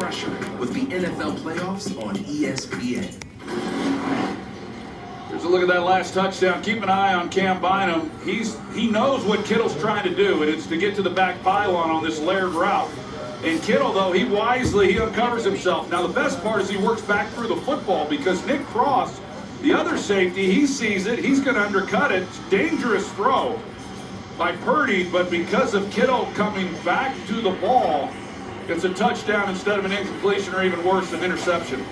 pressure with the NFL playoffs on ESPN. Here's a look at that last touchdown. Keep an eye on Cam Bynum. He knows what Kittle's trying to do, and it's to get to the back pylon on this layered route. And Kittle, though, he uncovers himself. Now, the best part is he works back through the football because Nick Cross, the other safety, he sees it. He's going to undercut it. It's a dangerous throw by Purdy, but because of Kittle coming back to the ball, it's a touchdown instead of an incompletion, or even worse, an interception.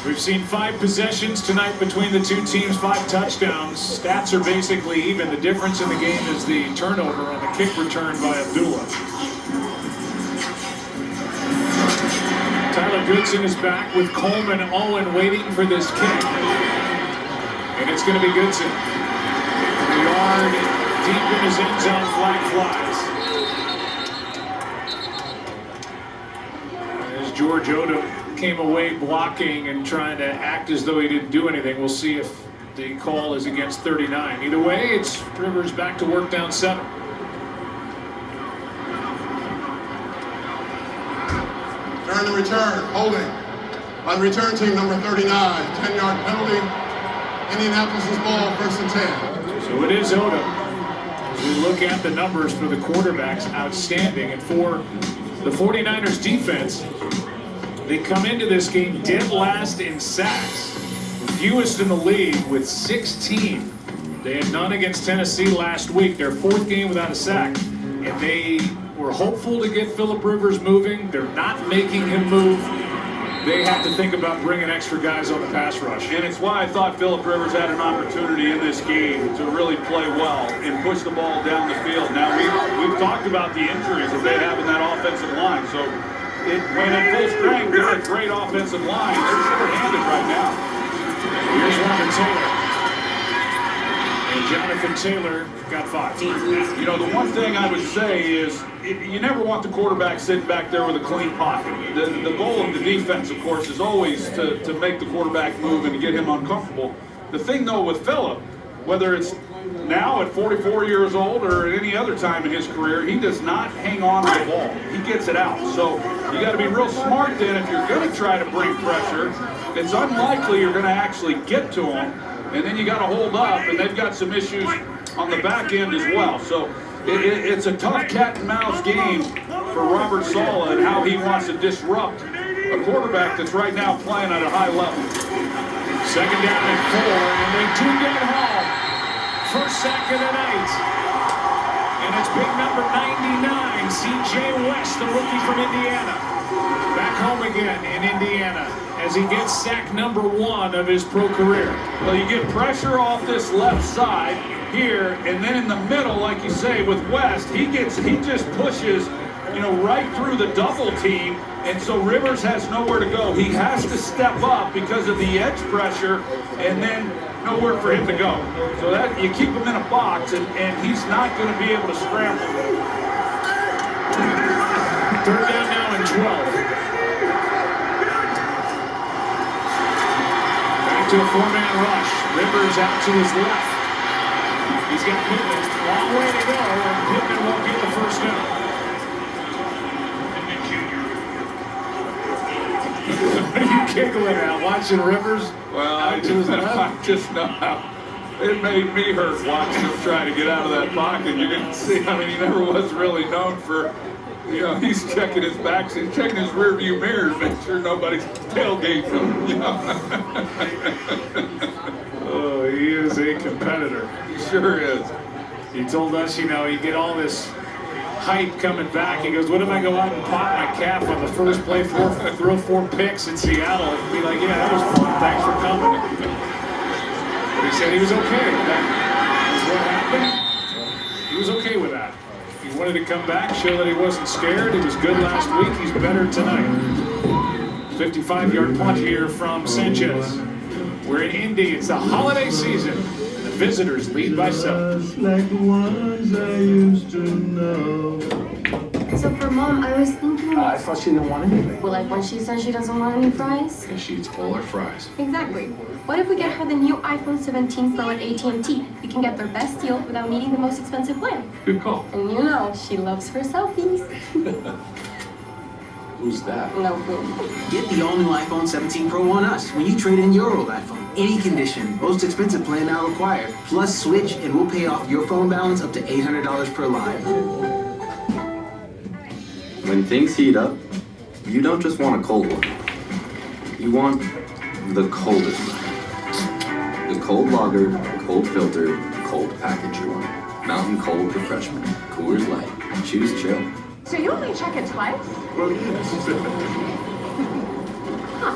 We've seen 5 possessions tonight between the two teams, 5 touchdowns. Stats are basically even. The difference in the game is the turnover on the kick return by Abdullah. Tyler Goodson is back with Coleman Owen waiting for this kick. And it's going to be Goodson. The yard deep in his end zone, flag flies. As George Odom came away blocking and trying to act as though he didn't do anything. We'll see if the call is against 39. Either way, it's Rivers back to work down 7. Turn and return, holding. On return team number 39, 10-yard penalty. Indianapolis's ball, 1st and 10. So it is Odom. As we look at the numbers for the quarterbacks, outstanding. And for the 49ers defense, they come into this game dead last in sacks. Fewest in the league with 16. They had none against Tennessee last week, their 4th game without a sack. And they were hopeful to get Phillip Rivers moving. They're not making him move. They have to think about bringing extra guys on the pass rush. And it's why I thought Phillip Rivers had an opportunity in this game to really play well and push the ball down the field. Now, we've talked about the injuries that they have in that offensive line. So when at full strength, they're a great offensive line. They're short-handed right now. Here's Robert Taylor. And Jonathan Taylor got 5. You know, the one thing I would say is you never want the quarterback sitting back there with a clean pocket. The goal of the defense, of course, is always to make the quarterback move and to get him uncomfortable. The thing, though, with Phillip, whether it's now at 44 years old or at any other time in his career, he does not hang on to the ball. He gets it out. So you got to be real smart then if you're going to try to bring pressure. It's unlikely you're going to actually get to him. And then you got to hold up, and they've got some issues on the back end as well. So it's a tough cat and mouse game for Robert Saleh and how he wants to disrupt a quarterback that's right now playing at a high level. 2nd down and 4, and they do get home. First sack of the night. And it's big number 99, C.J. West, the rookie from Indiana. Back home again in Indiana as he gets sack number 1 of his pro career. Well, you get pressure off this left side here, and then in the middle, like you say, with West, he just pushes, you know, right through the double team, and so Rivers has nowhere to go. He has to step up because of the edge pressure, and then nowhere for him to go. So that you keep him in a box, and he's not going to be able to scramble. 3rd down now and 12. To a 4-man rush. Rivers out to his left. He's got Pittman. Long way to go, and Pittman won't get the first down. What are you giggling at? Watching Rivers? Well, I just know how it made me hurt watching him try to get out of that pocket. You can see, I mean, he never was really known for, you know, he's checking his back, he's checking his rear view mirrors, make sure nobody's tailgating him, you know. Oh, he is a competitor. He sure is. He told us, you know, you get all this hype coming back. He goes, what if I go out and pop my calf on the first play, throw 4 picks in Seattle? And be like, yeah, that was fun. Thanks for coming. But he said he was okay. That was what happened. He was okay with that. He wanted to come back, show that he wasn't scared. He was good last week. He's better tonight. 55-yard punt here from Sanchez. We're in Indy. It's the holiday season. The visitors lead by 7. Like the ones I used to know. So for Mom, I was thinking... I thought she didn't want anything. Well, like when she says she doesn't want any fries? And she eats all her fries. Exactly. What if we get her the new iPhone 17 Pro at AT&T? We can get their best deal without needing the most expensive plan. Good call. And you know, she loves her selfies. Who's that? No clue. Get the all-new iPhone 17 Pro on us when you trade in your old iPhone. Any condition, most expensive plan now required. Plus switch and we'll pay off your phone balance up to $800 per line. When things heat up, you don't just want a cold one. You want the coldest one. The cold lager, cold filter, cold package you want. Mountain Cold Refreshment. Coors Light. Choose chill. So you only check it twice? Well, yes. Huh.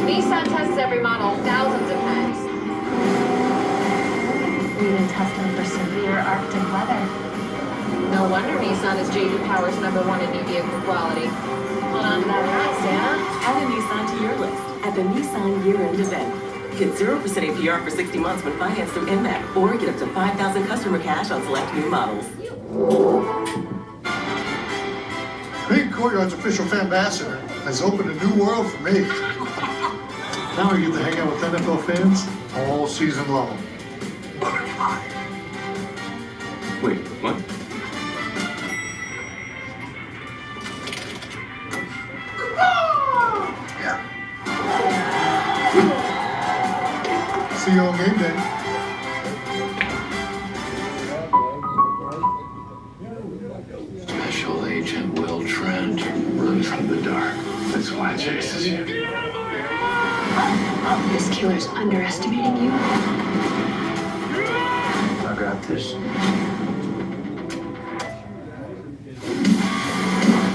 Nissan tests every model thousands of times. We even test them for severe Arctic weather. No wonder Nissan is J.D. Power's #1 in new vehicle quality. Hold on to that hat, Santa. Add a Nissan to your list at the Nissan year-end event. Get 0% APR for 60 months when financed through NMAC, or get up to $5,000 customer cash on select new models. Being Courtyard's official fan ambassador has opened a new world for me. Now I get to hang out with NFL fans all season long. Butterfly. Wait, what? Yeah. See you on game day. Special Agent Will Trent runs from the dark. That's why it chases you. This killer's underestimating you. I got this.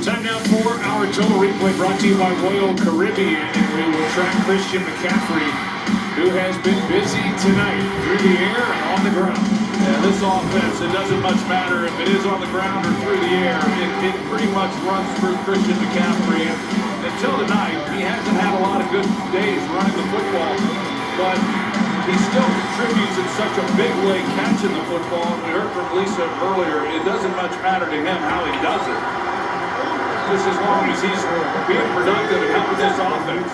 Time now for our total replay brought to you by Royal Caribbean. And we will track Christian McCaffrey, who has been busy tonight through the air and on the ground. Yeah, this offense, it doesn't much matter if it is on the ground or through the air. It pretty much runs through Christian McCaffrey. And until tonight, he hasn't had a lot of good days running the football, but he still contributes in such a big way catching the football. And we heard from Lisa earlier, it doesn't much matter to him how he does it, just as long as he's being productive and helping this offense.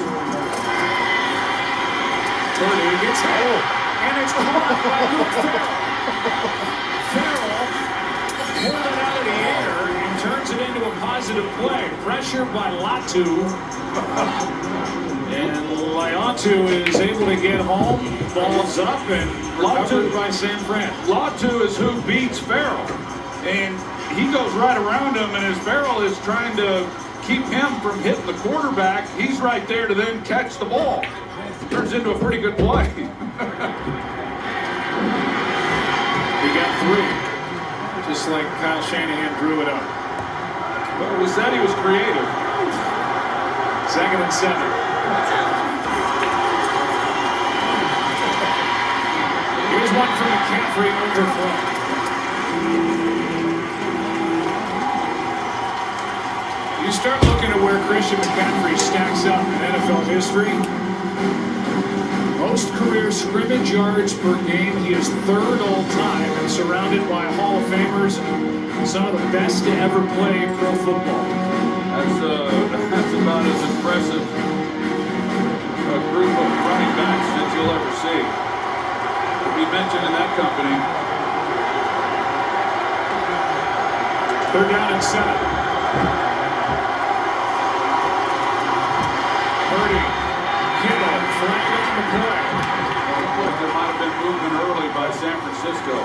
Purdy gets home, and it's caught by Luke Farrell. Farrell pulled it out of the air and turns it into a positive play. Pressure by Latu. And Latu is able to get home. Ball's up and recovered by San Fran. Latu is who beats Farrell. And he goes right around him, and as Farrell is trying to keep him from hitting the quarterback, he's right there to then catch the ball. Turns into a pretty good play. He got 3, just like Kyle Shanahan drew it up. Well, we said he was creative. 2nd and 7. Here's one from McCaffrey overthrown. You start looking at where Christian McCaffrey stacks up in NFL history. Most career scrimmage yards per game. He is 3rd all time and surrounded by Hall of Famers and some of the best to ever play pro football. That's about as impressive a group of running backs that you'll ever see. To be mentioned in that company. 3rd down and 7. Purdy, Kittle, flag on the play. Looked like there might have been movement early by San Francisco.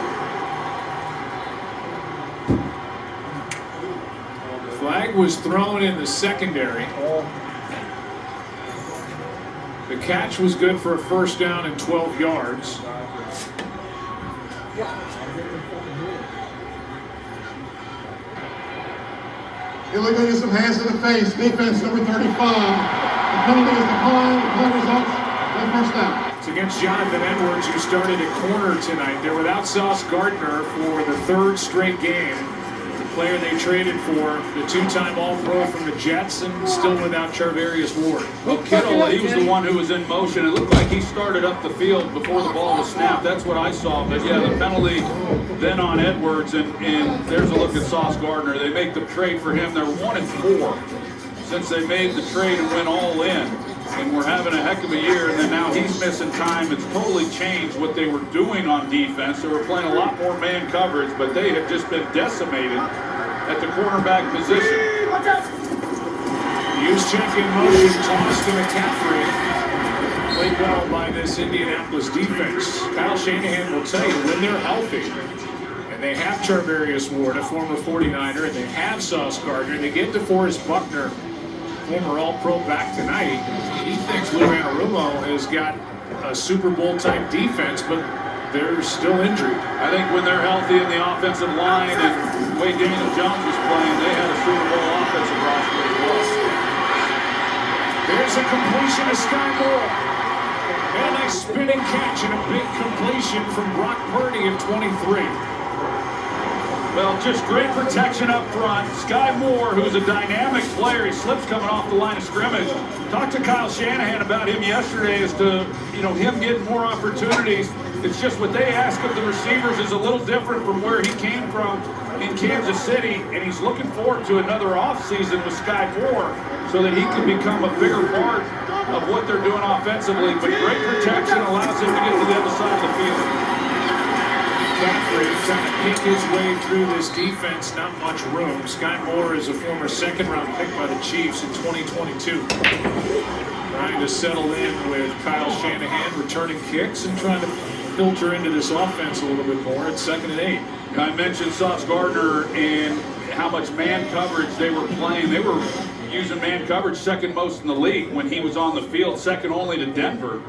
Flag was thrown in the secondary. The catch was good for a 1st down and 12 yards. You're looking to get some hands in the face. Defense number 35. The penalty is declined. The play results, no 1st down. It's against Jonathan Edwards, who started at corner tonight. They're without Sauce Gardner for the 3rd straight game. The player they traded for, the 2-time All-Pro from the Jets, and still without Charvarius Ward. Well, Kittle, he was the one who was in motion. It looked like he started up the field before the ball was snapped. That's what I saw. But yeah, the penalty then on Edwards, and there's a look at Sauce Gardner. They make the trade for him. They're 1-4 since they made the trade and went all in. And we're having a heck of a year, and then now he's missing time. It's totally changed what they were doing on defense. They were playing a lot more man coverage, but they have just been decimated at the cornerback position. Use check in motion, toss to McCaffrey. Played well by this Indianapolis defense. Kyle Shanahan will tell you, when they're healthy, and they have Charvarius Ward, a former 49er, and they have Sauce Gardner, they get DeForest Buckner, former All-Pro, back tonight. He thinks Lou Anarumo has got a Super Bowl-type defense, but they're still injured. I think when they're healthy in the offensive line and the way Daniel Jones was playing, they had a Super Bowl offensive roster as well. There's a completion to Sky Moore. And a nice spinning catch and a big completion from Brock Purdy of 23. Well, just great protection up front. Sky Moore, who's a dynamic player, he slips coming off the line of scrimmage. Talked to Kyle Shanahan about him yesterday as to, him getting more opportunities. It's just what they ask of the receivers is a little different from where he came from in Kansas City, and he's looking forward to another offseason with Sky Moore so that he can become a bigger part of what they're doing offensively. But great protection allows him to get to the other side of the field. McCaffrey trying to pick his way through this defense, not much room. Sky Moore is a former second-round pick by the Chiefs in 2022. Trying to settle in with Kyle Shanahan, returning kicks and trying to filter into this offense a little bit more at 2nd and 8. I mentioned Sauce Gardner and how much man coverage they were playing. They were using man coverage second most in the league when he was on the field, second only to Denver.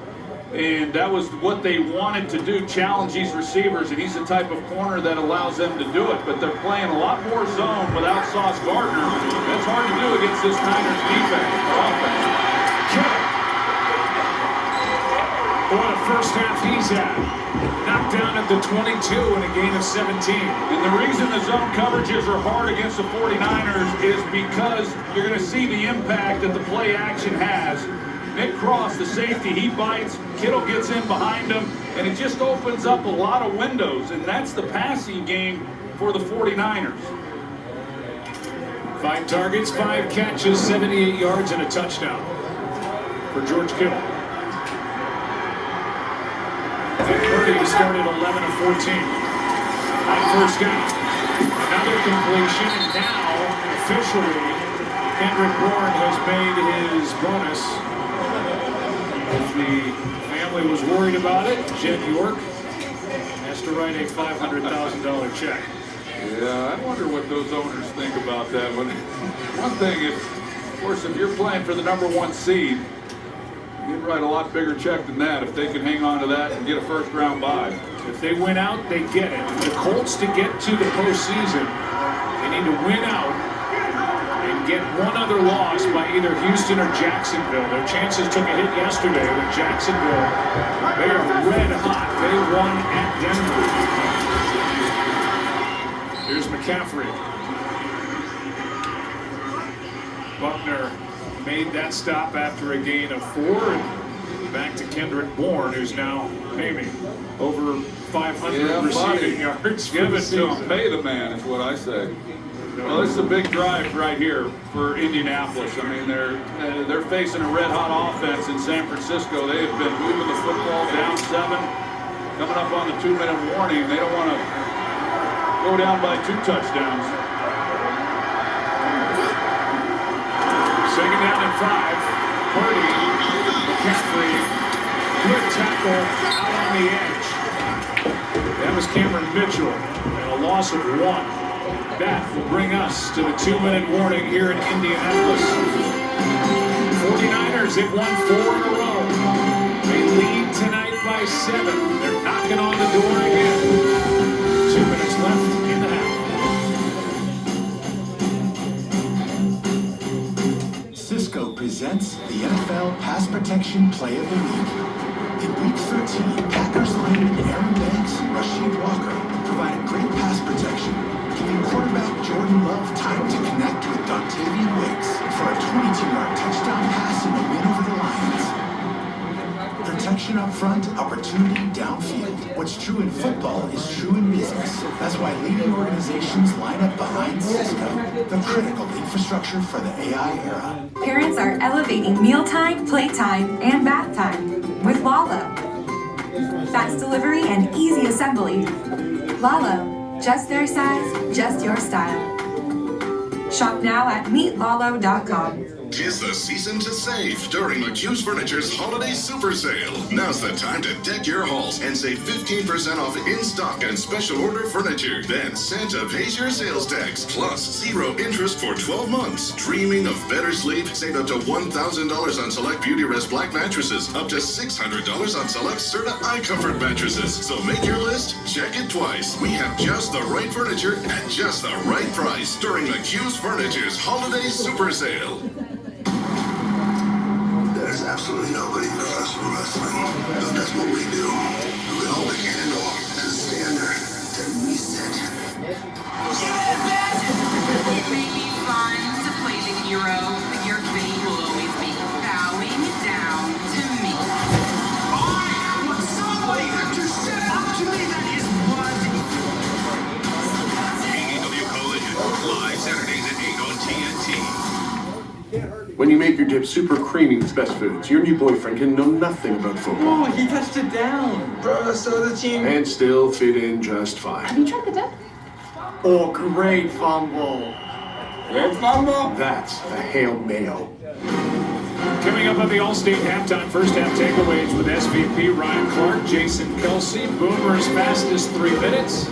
And that was what they wanted to do, challenge these receivers, and he's the type of corner that allows them to do it. But they're playing a lot more zone without Sauce Gardner. That's hard to do against this Niners defense or offense. What a first half he's had. Knocked down at the 22 in a gain of 17. And the reason the zone coverages are hard against the 49ers is because you're going to see the impact that the play action has. Nick Cross, the safety, he bites, Kittle gets in behind him, and it just opens up a lot of windows, and that's the passing game for the 49ers. 5 targets, 5 catches, 78 yards, and a touchdown for George Kittle. And Purdy started 11 of 14 on first down. Another completion, and now, officially, Kendrick Bourne has made his bonus. If the family was worried about it, Jed York has to write a $500,000 check. Yeah, I wonder what those owners think about that one. One thing is, of course, if you're playing for the #1 seed, you'd write a lot bigger check than that if they can hang on to that and get a first-round bye. If they win out, they get it. The Colts, to get to the postseason, they need to win out and get one other loss by either Houston or Jacksonville. Their chances took a hit yesterday with Jacksonville. They are red hot. They won at Denver. Here's McCaffrey. Buckner made that stop after a gain of 4. And back to Kendrick Bourne, who's now maybe over 500 receiving yards. Give it to him. Pay the man is what I say. Well, this is a big drive right here for Indianapolis. I mean, they're facing a red-hot offense in San Francisco. They have been moving the football down 7, coming up on the 2-minute warning. They don't want to go down by 2 touchdowns. 2nd down and 5. Purdy, McCaffrey, good tackle out on the edge. That was Cameron Mitchell, and a loss of 1. That will bring us to the 2-minute warning here in Indianapolis. 49ers have won 4 in a row. They lead tonight by 7. They're knocking on the door again. 2 minutes left in the half. Cisco presents the NFL Pass Protection Play of the Week. In Week 13, Packers lineman Aaron Banks and Rasheed Walker provided great pass protection, giving quarterback Jordan Love time to connect with Dontavian Wicks for a 22-yard touchdown pass in the win over the Lions. Protection up front, opportunity downfield. What's true in football is true in business. That's why leading organizations line up behind Cisco, the critical infrastructure for the AI era. Parents are elevating mealtime, playtime, and bath time with Lalo. Fast delivery and easy assembly. Lalo, just their size, just your style. Shop now at meetlalo.com. 'Tis the season to save during McHugh's Furniture's Holiday Super Sale. Now's the time to deck your halls and save 15% off in-stock and special order furniture. Then Santa pays your sales tax, plus 0 interest for 12 months. Dreaming of better sleep? Save up to $1,000 on select Beauty Rest Black mattresses, up to $600 on select Serta iComfort mattresses. So make your list, check it twice. We have just the right furniture at just the right price during McHugh's Furniture's Holiday Super Sale. There's absolutely nobody professional wrestling. But that's what we do. We hold the candle to the standard, to reset. It may be fun to play the hero, but your fate will always be bowing down to me. I want somebody to step up to me. That is what. AEW Collision, live Saturdays at 8 on TNT. When you make your dip super creamy with Best Foods, your new boyfriend can know nothing about football. Oh, he touched it down. Bro, so the team. And still fit in just fine. Have you tried the dip? Oh, great fumble. Great fumble. That's the Hail Mayo. Coming up on the Allstate halftime first half takeaways with SVP Ryan Clark, Jason Kelsey, Boomer's fastest 3 minutes.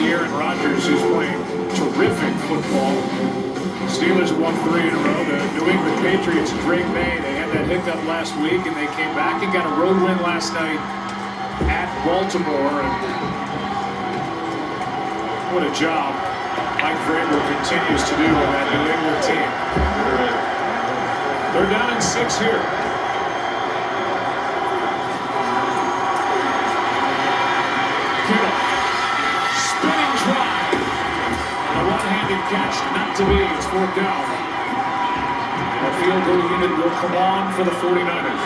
Aaron Rodgers, who's playing terrific football. Steelers won 3 in a row. The New England Patriots, Drake May, they had that hiccup last week, and they came back and got a road win last night at Baltimore. And what a job Mike Vrabel continues to do on that New England team. They're down in 6 here. Catch not to be. It's 4th down. And the field goal unit will come on for the 49ers.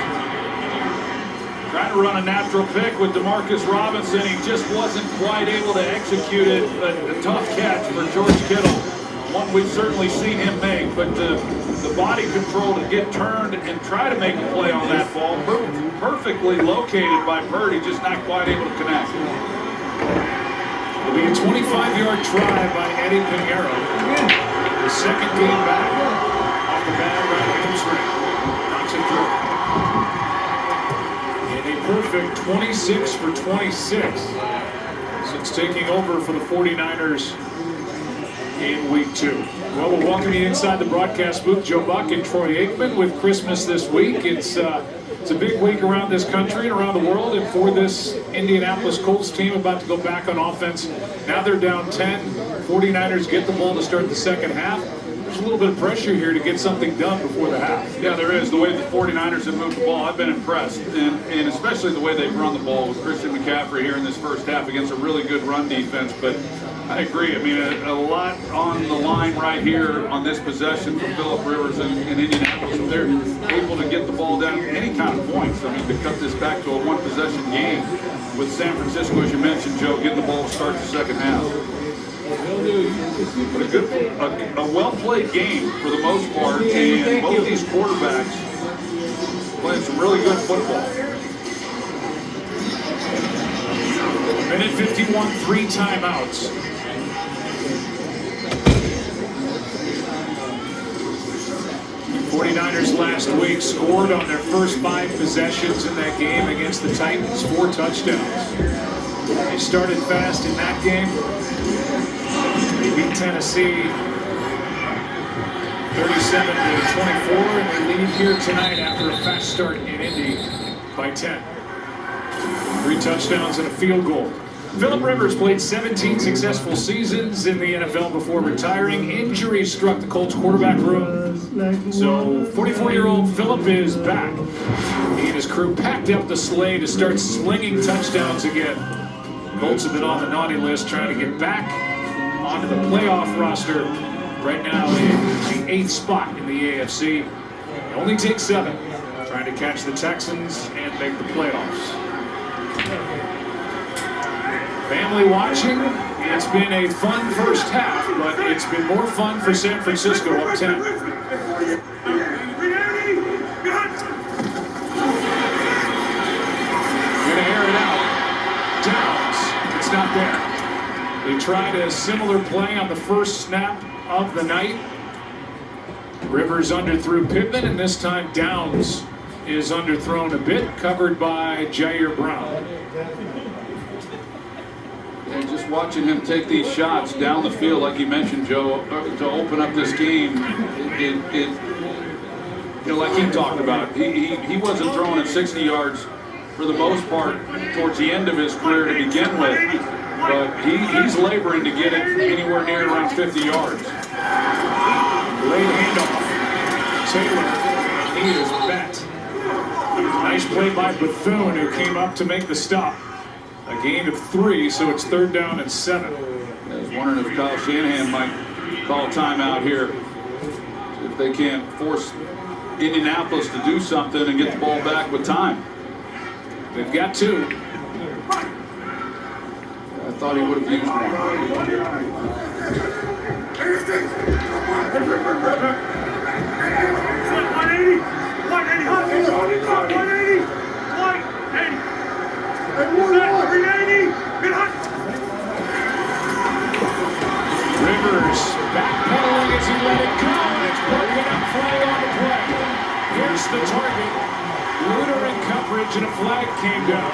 Trying to run a natural pick with Demarcus Robinson. He just wasn't quite able to execute it. A tough catch for George Kittle. One we've certainly seen him make, but the body control to get turned and try to make a play on that ball. Perfectly located by Purdy, just not quite able to connect. It'll be a 25-yard try by Eddie Pinheiro. The second game back off the bad right hamstring. Knocks it through. And a perfect 26 for 26 since taking over for the 49ers in week 2. Well, we'll welcome you inside the broadcast booth. Joe Buck and Troy Aikman with Christmas this week. It's a big week around this country and around the world, and for this Indianapolis Colts team about to go back on offense. Now they're down 10. 49ers get the ball to start the second half. There's a little bit of pressure here to get something done before the half. Yeah, there is. The way the 49ers have moved the ball, I've been impressed. And especially the way they've run the ball with Christian McCaffrey here in this first half against a really good run defense. But I agree. I mean, a lot on the line right here on this possession for Phillip Rivers in Indianapolis. If they're able to get the ball down any kind of points, I mean, to cut this back to a one-possession game with San Francisco, as you mentioned, Joe, getting the ball to start the second half. But a well-played game for the most part, and both these quarterbacks playing some really good football. Minute 51, 3 timeouts. 49ers last week scored on their first 5 possessions in that game against the Titans, 4 touchdowns. They started fast in that game. They beat Tennessee 37-24, and they lead here tonight after a fast start in Indy by 10. 3 touchdowns and a field goal. Phillip Rivers played 17 successful seasons in the NFL before retiring. Injury struck the Colts quarterback room. So 44-year-old Phillip is back. He and his crew packed up the sleigh to start slinging touchdowns again. Colts have been on the naughty list trying to get back onto the playoff roster. Right now in the 8th spot in the AFC. It only takes 7 trying to catch the Texans and make the playoffs. Family watching, it's been a fun first half, but it's been more fun for San Francisco up 10. Gonna air it out. Downs, it's not there. They tried a similar play on the first snap of the night. Rivers underthrew Pittman, and this time Downs is underthrown a bit, covered by Jair Brown. And just watching him take these shots down the field, like you mentioned, Joe, to open up this game, like he talked about, he wasn't throwing at 60 yards for the most part towards the end of his career to begin with, but he's laboring to get it anywhere near around 50 yards. Late handoff. Taylor, he is bet. Nice play by Bethune, who came up to make the stop. A gain of 3, so it's 3rd down and 7. I was wondering if Kyle Shanahan might call a timeout here, if they can't force Indianapolis to do something and get the ball back with time. They've got 2. I thought he would have used more. Rivers backpedaling as he let it go, and it's broken up, flag on the play. Here's the target. Luter in coverage, and a flag came down.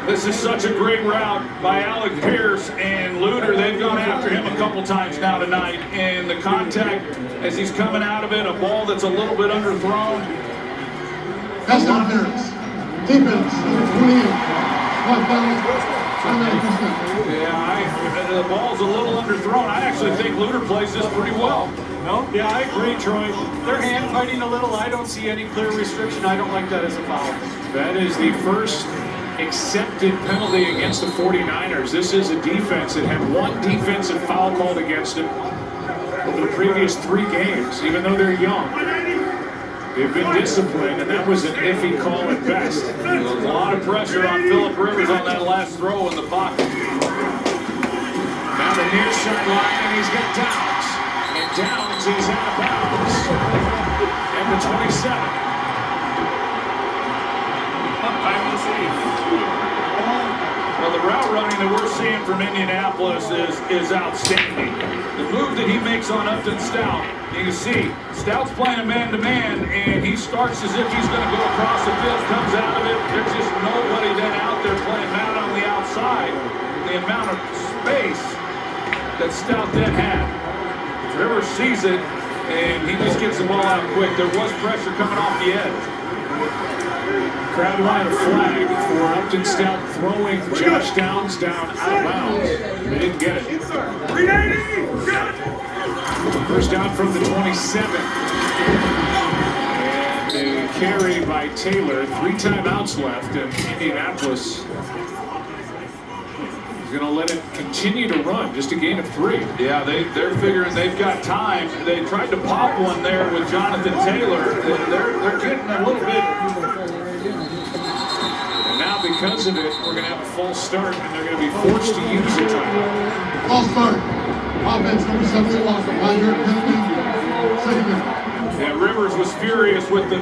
This is such a great route by Alec Pierce and Luter. They've gone after him a couple times now tonight. And the contact as he's coming out of it, a ball that's a little bit underthrown. Pass interference. Defense, number 28. Yeah, the ball's a little underthrown. I actually think Luter plays this pretty well. No? Yeah, I agree, Troy. They're hand fighting a little. I don't see any clear restriction. I don't like that as a foul. That is the first accepted penalty against the 49ers. This is a defense that had 1 defensive foul called against it over the previous 3 games, even though they're young. They've been disciplined, and that was an iffy call at best. There was a lot of pressure on Phillip Rivers on that last throw in the pocket. Now the near sideline, and he's got Downs. And Downs is out of bounds at the 27. Well, the route running that we're seeing from Indianapolis is outstanding. The move that he makes on Upton Stout, you can see Stout's playing a man-to-man, and he starts as if he's going to go across the field, comes out of it. There's just nobody then out there playing man on the outside. The amount of space that Stout then had. Rivers sees it, and he just gets the ball out quick. There was pressure coming off the edge. Crowd wanted a flag for Upton Stout throwing Josh Downs down out of bounds. They didn't get it. First down from the 27. And a carry by Taylor. 3 timeouts left, and Indianapolis is going to let it continue to run. Just a gain of 3. Yeah, they're figuring they've got time. They tried to pop one there with Jonathan Taylor. They're getting a little bit. And now because of it, we're going to have a false start, and they're going to be forced to use the timeout. False start. Offense number 71. 100 penalty. Second down. Yeah, Rivers was furious with the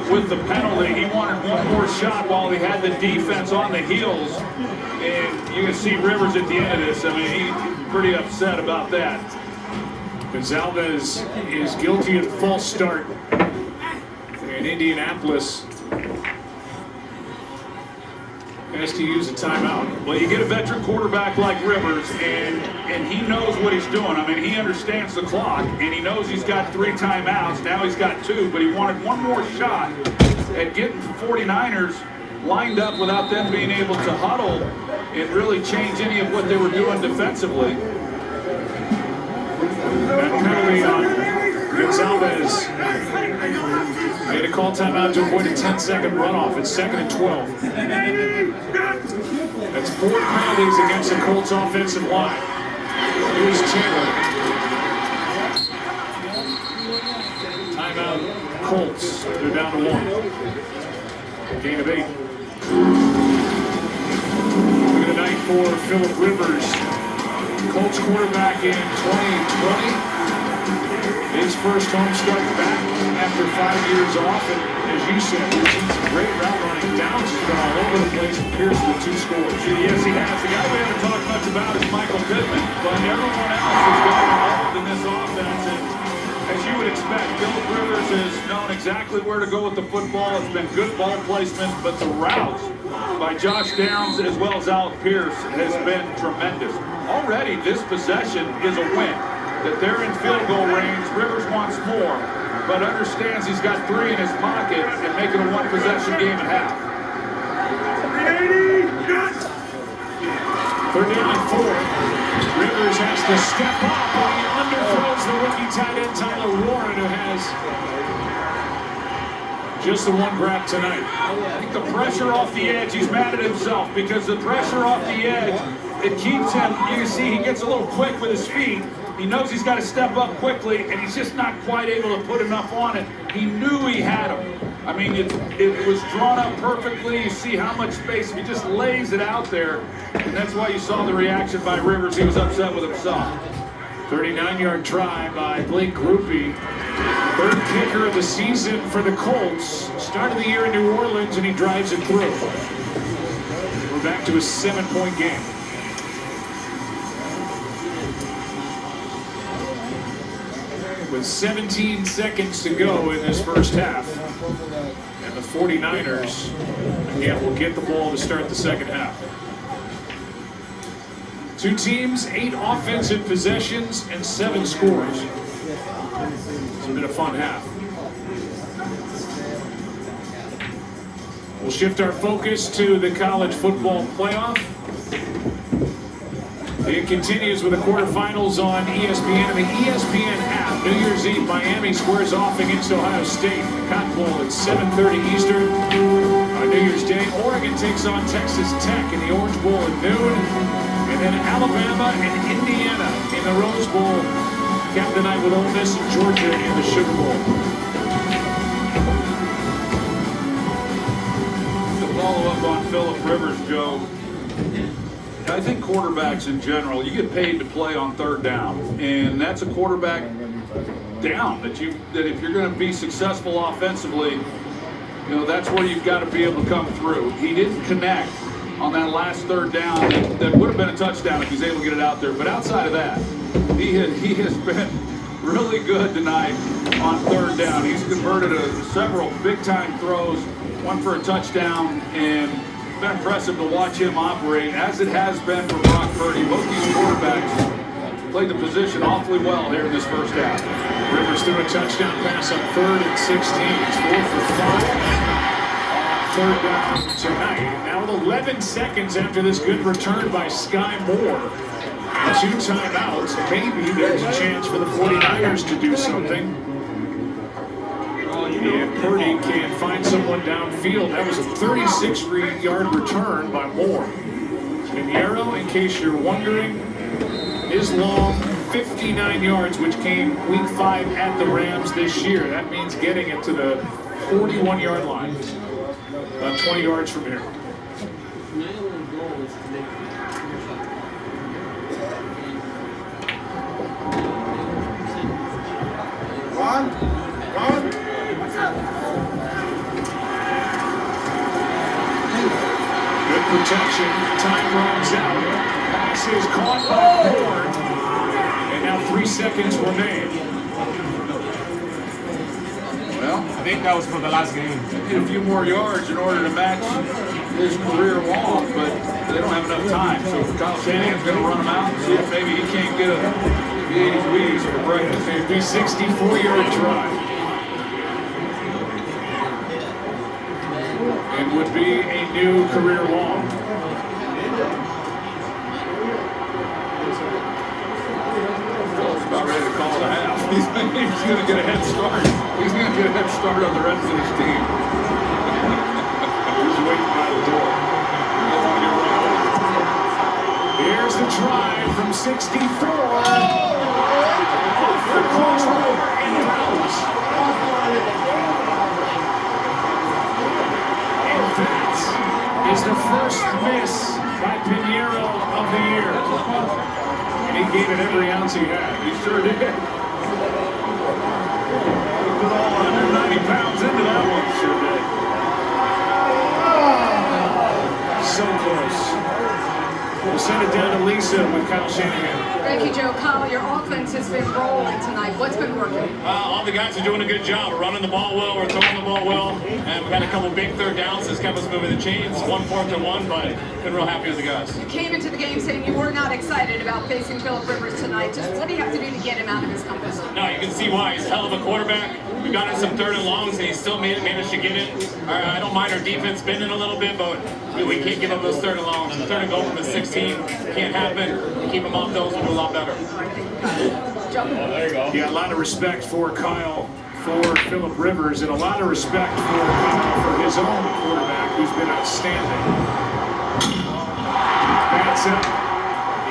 penalty. He wanted one more shot while he had the defense on the heels. And you can see Rivers at the end of this. I mean, he's pretty upset about that. Gonzalez is guilty of false start. And Indianapolis has to use a timeout. Well, you get a veteran quarterback like Rivers, and he knows what he's doing. I mean, he understands the clock, and he knows he's got 3 timeouts. Now he's got 2, but he wanted one more shot at getting the 49ers lined up without them being able to huddle and really change any of what they were doing defensively. That penalty on Gonzalez made a call timeout to avoid a 10-second runoff. It's 2nd and 12. That's 4 penalties against the Colts offensive line. Here's Taylor. Timeout Colts. They're down to 1. Gain of 8. Look at the night for Phillip Rivers. Colts quarterback in 2020. His first home start back after 5 years off, and as you said, we've seen some great route running. Downs has been all over the place with Pierce with 2 scores. Yes, he has. The guy we haven't talked much about is Michael Pittman, but everyone else has gotten involved in this offense, and as you would expect, Philip Rivers has known exactly where to go with the football. It's been good ball placement, but the routes by Josh Downs as well as Alec Pierce has been tremendous. Already, this possession is a win. That they're in field goal range. Rivers wants more, but understands he's got 3 in his pocket and make it a 1-possession game at half. 3rd down and 4. Rivers has to step up while he underthrows the rookie tight end Tyler Warren, who has just the 1 grab tonight. I think the pressure off the edge, he's mad at himself because the pressure off the edge, it keeps him, you can see he gets a little quick with his feet. He knows he's got to step up quickly, and he's just not quite able to put enough on it. He knew he had him. I mean, it was drawn up perfectly. You see how much space, he just lays it out there, and that's why you saw the reaction by Rivers. He was upset with himself. 39-yard try by Blake Grupe. 3rd kicker of the season for the Colts. Start of the year in New Orleans, and he drives it through. We're back to a 7-point game. With 17 seconds to go in this first half. And the 49ers, again, will get the ball to start the second half. 2 teams, 8 offensive possessions, and 7 scores. It's been a fun half. We'll shift our focus to the college football playoff. It continues with the quarterfinals on ESPN and the ESPN app. New Year's Eve, Miami squares off against Ohio State. The Cotton Bowl at 7:30 Eastern. On New Year's Day, Oregon takes on Texas Tech in the Orange Bowl at noon. And then Alabama and Indiana in the Rose Bowl. Cap the night with Ole Miss and Georgia in the Sugar Bowl. To follow up on Philip Rivers, Joe, I think quarterbacks in general, you get paid to play on 3rd down, and that's a quarterback down that if you're going to be successful offensively, you know, that's where you've got to be able to come through. He didn't connect on that last 3rd down that would have been a touchdown if he's able to get it out there. But outside of that, he has been really good tonight on 3rd down. He's converted several big-time throws, one for a touchdown, and it's been impressive to watch him operate, as it has been for Brock Purdy. Both these quarterbacks played the position awfully well here in this first half. Rivers threw a touchdown pass on 3rd and 16. It's 4 for 5 on 3rd down tonight. Now with 11 seconds after this good return by Sky Moore. 2 timeouts. Maybe there's a chance for the 49ers to do something. And Purdy can find someone downfield. That was a 36-yard return by Moore. Pinheiro, in case you're wondering, is long, 59 yards, which came week 5 at the Rams this year. That means getting it to the 41-yard line. About 20 yards from here. Good protection. Time runs out. Pass is caught by Moore. And now 3 seconds remain. Well, I think that was for the last game. They need a few more yards in order to match his career long, but they don't have enough time. So Kyle Shanahan's going to run him out and see if maybe he can't get a 80s Wheaties for breakfast. It'd be 64-yard drive. It would be a new career long. Phil's about ready to call it a half. He's going to get a head start. He's going to get a head start on the rest of his team. He's waiting by the door. Here's the try from 64. Off the corner and bounds. And that is the first miss by Pinheiro of the year. And he gave it every ounce he had. He sure did. He put all 190 pounds into that one. So close. We'll send it down to Lisa with Kyle Shanahan. Thank you, Joe. Kyle, your offense has been rolling tonight. What's been working? All the guys are doing a good job. We're running the ball well, we're throwing the ball well, and we've had a couple big third downs that's kept us moving the chains. 1 4th and 1, but been real happy with the guys. You came into the game saying you were not excited about facing Phillip Rivers tonight. Just what do you have to do to get him out of his comfort zone? No, you can see why. He's a hell of a quarterback. We got in some 3rd and longs, and he still managed to get it. I don't mind our defense bending a little bit, but we can't give up those 3rd and longs. 3rd and goal from the 16 can't happen. We keep them off those, we'll do a lot better. There you go. Yeah, a lot of respect for Kyle, for Phillip Rivers, and a lot of respect for Kyle for his own quarterback, who's been outstanding. That's it.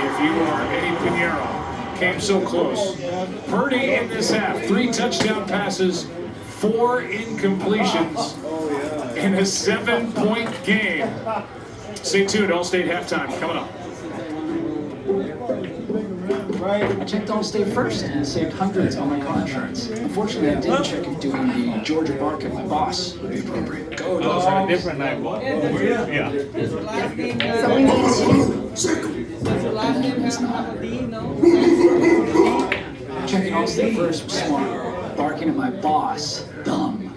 If you are Eddie Pinheiro, came so close. Purdy in this half, 3 touchdown passes, 4 incompletions in a 7-point game. Stay tuned, Allstate halftime coming up. I checked Allstate first and saved hundreds on my car insurance. Unfortunately, I didn't check if doing the Georgia bark at my boss would be appropriate. Go dogs! On a different night. Yeah. So we need checking Allstate first was smart. Barking at my boss, dumb.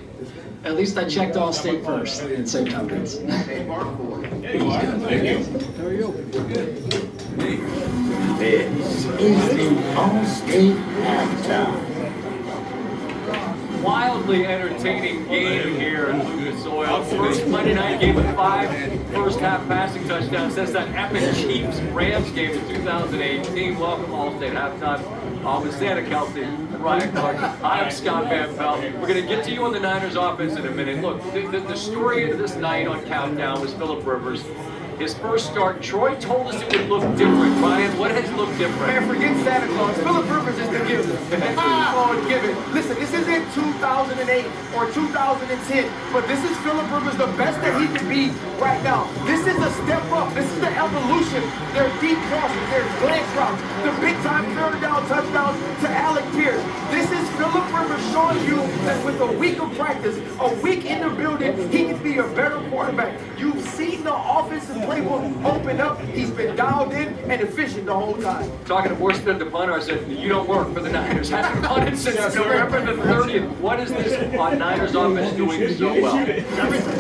At least I checked Allstate first and saved hundreds. Thank you. This is the Allstate halftime. Wildly entertaining game here at Lucas Oil. First Monday night game with 5 first-half passing touchdowns since that epic Chiefs-Rams game in 2018. Welcome Allstate halftime. With Santa Kelsey and Ryan Clark. I'm Scott Van Pelt. We're going to get to you on the Niners offense in a minute. Look, the story of this night on Countdown was Phillip Rivers. His first start, Troy told us it would look different. Ryan, what has looked different? Man, forget Santa Claus. Phillip Rivers is the giver. Oh, give it. Listen, this isn't 2008 or 2010, but this is Phillip Rivers, the best that he can be right now. This is a step up. This is the evolution. There's deep crosses. There's glance routes. The big-time third down touchdowns to Alec Pierce. This is Phillip Rivers showing you that with a week of practice, a week in the building, he can be a better quarterback. You've seen the offensive playbook open up. He's been dialed in and efficient the whole time. Talking to Worcester, the punter, I said, you don't work for the Niners. Hasn't punted since November the 30th. What is this Niners offense doing so well? Everything.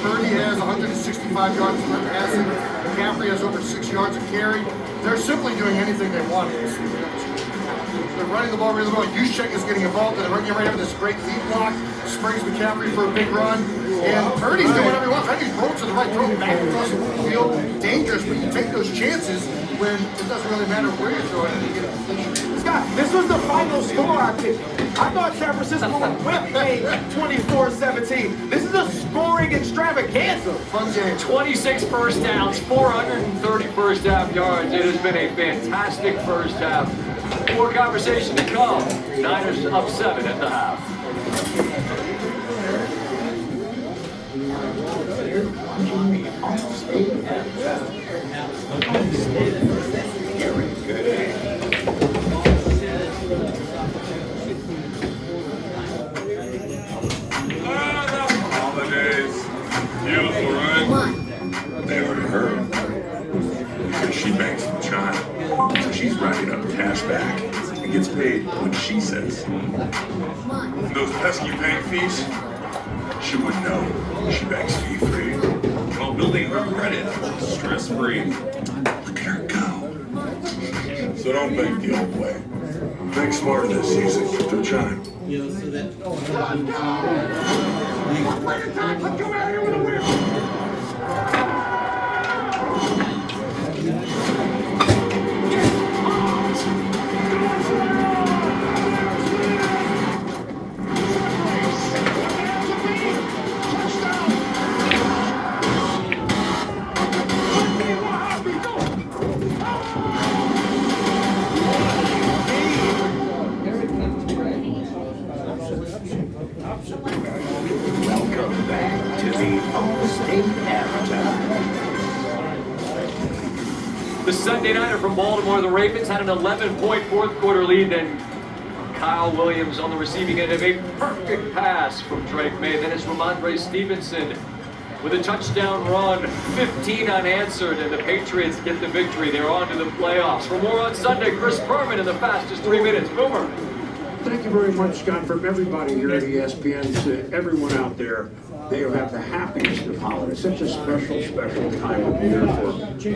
Purdy has 165 yards of passing. McCaffrey has over 6 yards of carry. They're simply doing anything they want. They're running the ball really well. Juszczyk is getting involved, and they're running right over this great lead block. Springs McCaffrey for a big run. And Purdy's doing whatever he wants. I think he's rolling to the right, throwing back across the field. Dangerous, but you take those chances when it doesn't really matter where you're throwing it. You get a position. Scott, this was the final score I picked. I thought San Francisco would win the game 24-17. This is a scoring extravaganza. Fun game. 26 first downs, 430 first half yards. It has been a fantastic first half. More conversation to come. Niners up 7 at the half. Holidays. Beautiful, right? They already heard. She banks from China, so she's racking up cash back and gets paid when she says. And those pesky bank fees, she would know. She banks fee-free. While building her credit stress-free. Look at her go. So don't bank the old way. Bank smarter this season through Chime. Welcome back to the Allstate halftime. The Sunday Nighter from Baltimore, the Ravens had an 11-point fourth quarter lead, and Kyle Williams on the receiving end of a perfect pass from Drake May. Then it's Ramondre Stevenson with a touchdown run, 15 unanswered, and the Patriots get the victory. They're on to the playoffs. For more on Sunday, Chris Berman in the fastest 3 minutes. Boomer. Thank you very much, Scott, from everybody here at ESPN to everyone out there. They have the happiest of holidays. Such a special, special time of year for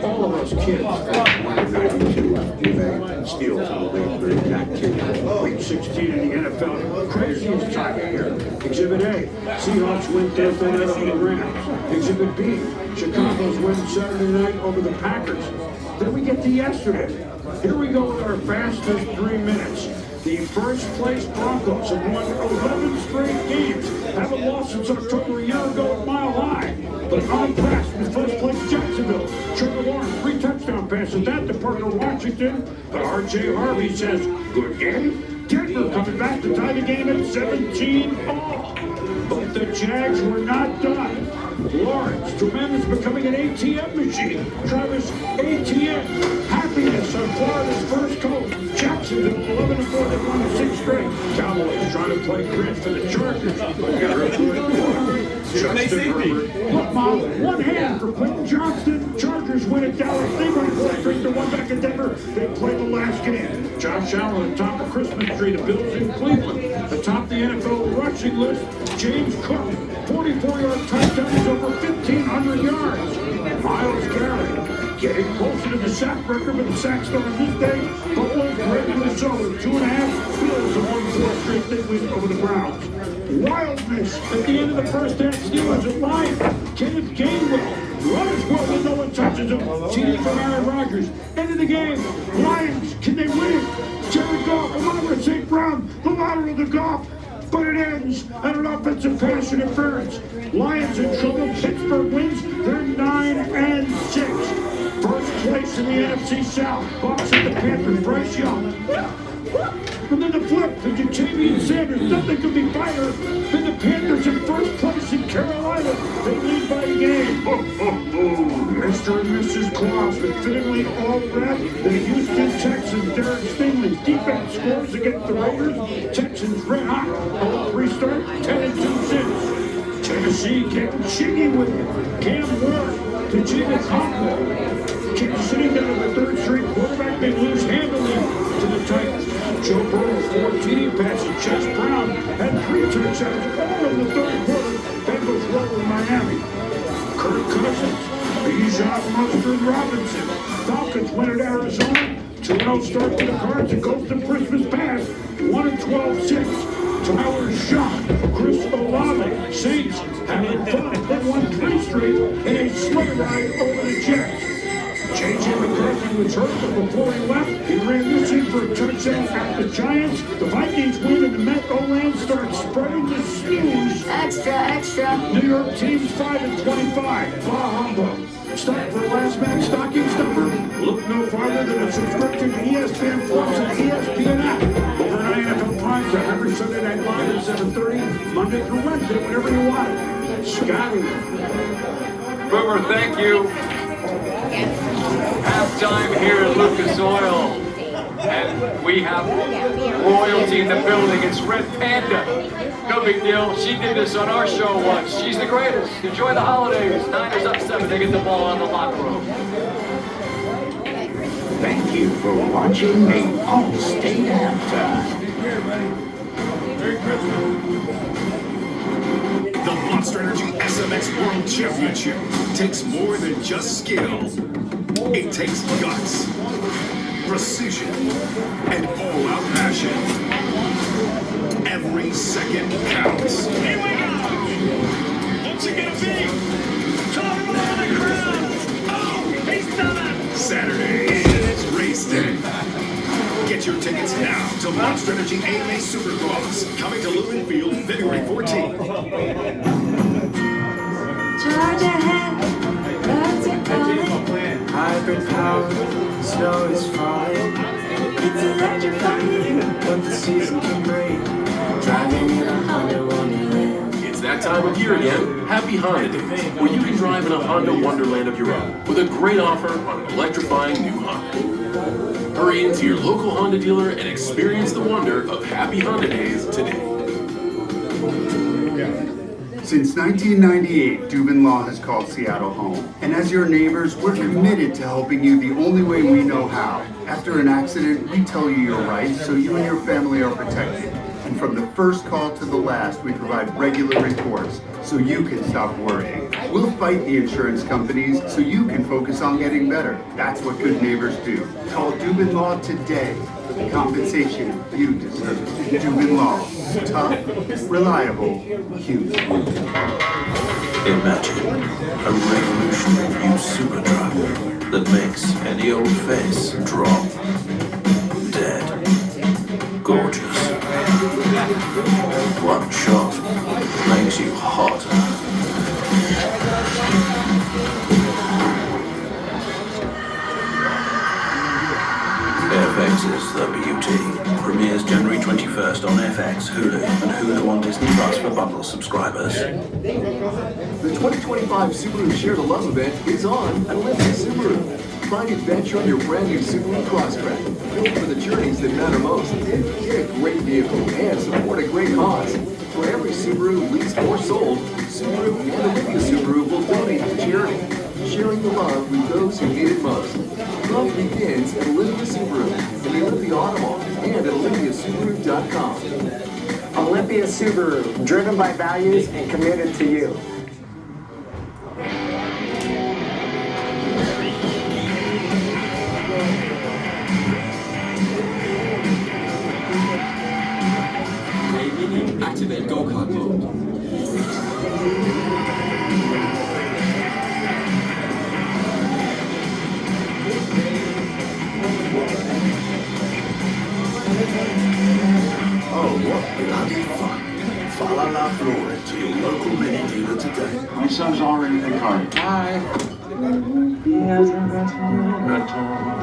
all of us kids. 192 FBA steals from the league during that kid. Week 16 in the NFL, craziest time of year. Exhibit A, Seahawks win Thursday night over the Rams. Exhibit B, Chicago's win Saturday night over the Packers. Then we get to yesterday. Here we go with our fastest 3 minutes. The first place Broncos have won 11 straight games. Haven't lost since October a year ago at Mile High. But unimpressed with first place Jacksonville. Trevor Lawrence, 3 touchdown passes. That to Parker Washington. But R.J. Harvey says, good game. Denver coming back to tie the game at 17-all. But the Jags were not done. Lawrence, tremendous, becoming an ATM machine. Travis, ATM. Happiness on Florida's first coach. Jacksonville, 11-4, they won 6 straight. Cowboys trying to play grit for the Chargers. Justin Herbert. Look, Mom, one hand for Quentin Johnston. Chargers win at Dallas. They won 4 straight to 1 back at Denver. They played the last game. Josh Allen atop the Christmas tree. The Bills in Cleveland. Atop the NFL rushing list, James Cook. 44-yard touchdowns over 1,500 yards. Miles Garrett getting closer to the sack record, but the sack start on this day. Buffalo's regularly so with 2.5. Bills have won 4 straight big wins over the Browns. Wildness at the end of the first half. Steelers at Lions. Kenneth Gainwell runs well when no one touches him. TD from Aaron Rodgers. End of the game. Lions, can they win it? Jared Goff, Amon St. Brown, the lateral to Goff. But it ends at an offensive pass interference. Lions in trouble. Pittsburgh wins. They're 9-6. First place in the NFC South. Bucks at the Panthers. Bryce Young. And then the flip to Jatavian Sanders. Nothing could be better than the Panthers in first place in Carolina. They lead by a game. Mr. and Mrs. Claus, but fittingly all red. The Houston Texans, Derek Stingley's defense scores against the Raiders. Texans red hot. 0-3 start, 10-2 since. Tennessee getting jiggy with it. Cam Ward to Gina Conklin. Kids sitting down at the 3rd string quarterback. They lose handily to the Titans. Joe Burrow, 4 TD passes. Chase Brown had 3 touchdowns all in the 3rd quarter. Bengals roll in Miami. Kirk Cousins, Bijan Mustard Robinson. Falcons win at Arizona. 2-0 start to the Cards. It goes to Christmas pass. 1-12-6. Tyler Shock, Chris Olave. Saints having fun. They won 3 straight in a sleigh ride over the Jets. J.J. McCarthy was hurt, but before he left, he ran this in for a touchdown at the Giants. The Vikings win, and the Met O-Land starts spreading the snooze. Extra. New York teams 5-25. Bah humbug. Stop for a last man stocking stuffer? Look no farther than a subscription to ESPN Plus and ESPN app. Overnight NFL Prime Time every Sunday night live at 7:30, Monday through Wednesday, whenever you want it. Scotty. Boomer, thank you. Halftime here at Lucas Oil. And we have royalty in the building. It's Red Panda. No big deal. She did this on our show once. She's the greatest. Enjoy the holidays. Niners up 7. They get the ball on the locker room. Thank you for watching the All-State Halftime. Merry Christmas. The Monster Energy SMX World Championship takes more than just skill. It takes guts, precision, and all-out passion. Every second counts. Here we go! What's it gonna be? Tom on the ground! Oh, he's done it! Saturday is race day. Get your tickets now to Monster Energy AMA Supercross, coming to Lumen Field February 14th. Charge ahead, birds are calling. Hybrid power, snow is falling. It's electrifying. What the season can bring. Driving in a Honda Wonderland. It's that time of year again. Happy Honda Days, where you can drive in a Honda wonderland of your own with a great offer on an electrifying new Honda. Hurry into your local Honda dealer and experience the wonder of Happy Honda Days today. Since 1998, Dubin Law has called Seattle home. And as your neighbors, we're committed to helping you the only way we know how. After an accident, we tell you your rights so you and your family are protected. And from the first call to the last, we provide regular reports so you can stop worrying. We'll fight the insurance companies so you can focus on getting better. That's what good neighbors do. Call Dubin Law today for the compensation you deserve. Dubin Law. Tough, reliable, huge. Imagine a revolutionary new super drug that makes any old face drop dead. Gorgeous. One shot makes you hotter. FX's The Beauty premieres January 21st on FX, Hulu, and Hulu on Disney Plus for bundle subscribers. The 2025 Subaru Share the Love event is on at Olympia Subaru. Find adventure on your brand new Subaru Crosstrek, built for the journeys that matter most. Get a great vehicle and support a great cause. For every Subaru leased or sold, Subaru and Olympia Subaru will donate to charity, sharing the love with those who need it most. Love begins at Olympia Subaru, in the Olympia Automall, and at olympiasubaru.com. Olympia Subaru, driven by values and committed to you. Activate go-kart mode. Oh, what bloody fun. Follow La Flora to your local mini dealer today. My son's already in the car. Hi. He hasn't got home at all.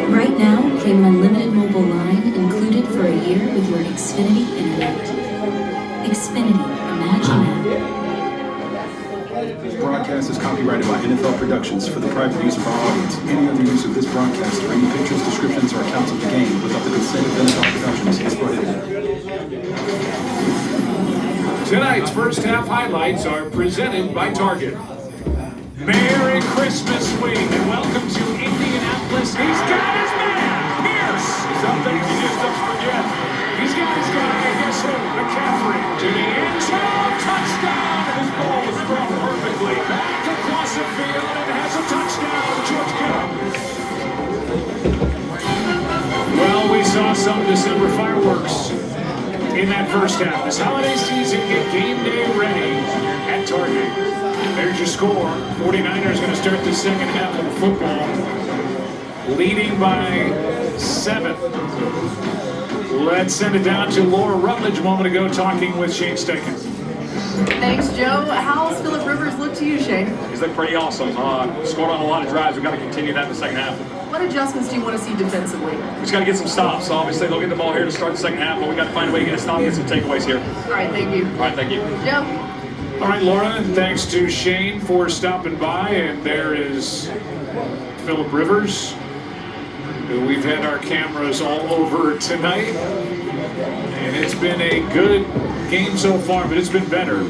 Right now, claim an unlimited mobile line included for a year with your Xfinity Internet. Xfinity, imagine that. This broadcast is copyrighted by NFL Productions for the private use of our audience. Any other use of this broadcast or any pictures, descriptions, or accounts of the game without the consent of NFL Productions is prohibited. Tonight's first half highlights are presented by Target. Merry Christmas week and welcome to Indianapolis. He's got his man, Pierce. Some things you just don't forget. He's got his guy, guess who? McCaffrey to the end zone, touchdown. His ball was thrown perfectly back across the field and has a touchdown. George Kittle. Well, we saw some December fireworks in that first half. This holiday season, get game day ready at Target. There's your score. 49ers going to start the second half of football, leading by 7. Let's send it down to Laura Rutledge a moment ago, talking with Shane Steichen. Thanks, Joe. How's Phillip Rivers look to you, Shane? He's looked pretty awesome. Scored on a lot of drives. We've got to continue that in the second half. What adjustments do you want to see defensively? We just got to get some stops. So obviously, they'll get the ball here to start the second half, but we got to find a way to get a stop and get some takeaways here. All right, thank you. All right, thank you. Joe? All right, Laura, and thanks to Shane for stopping by. And there is Phillip Rivers, who we've had our cameras all over tonight. And it's been a good game so far, but it's been better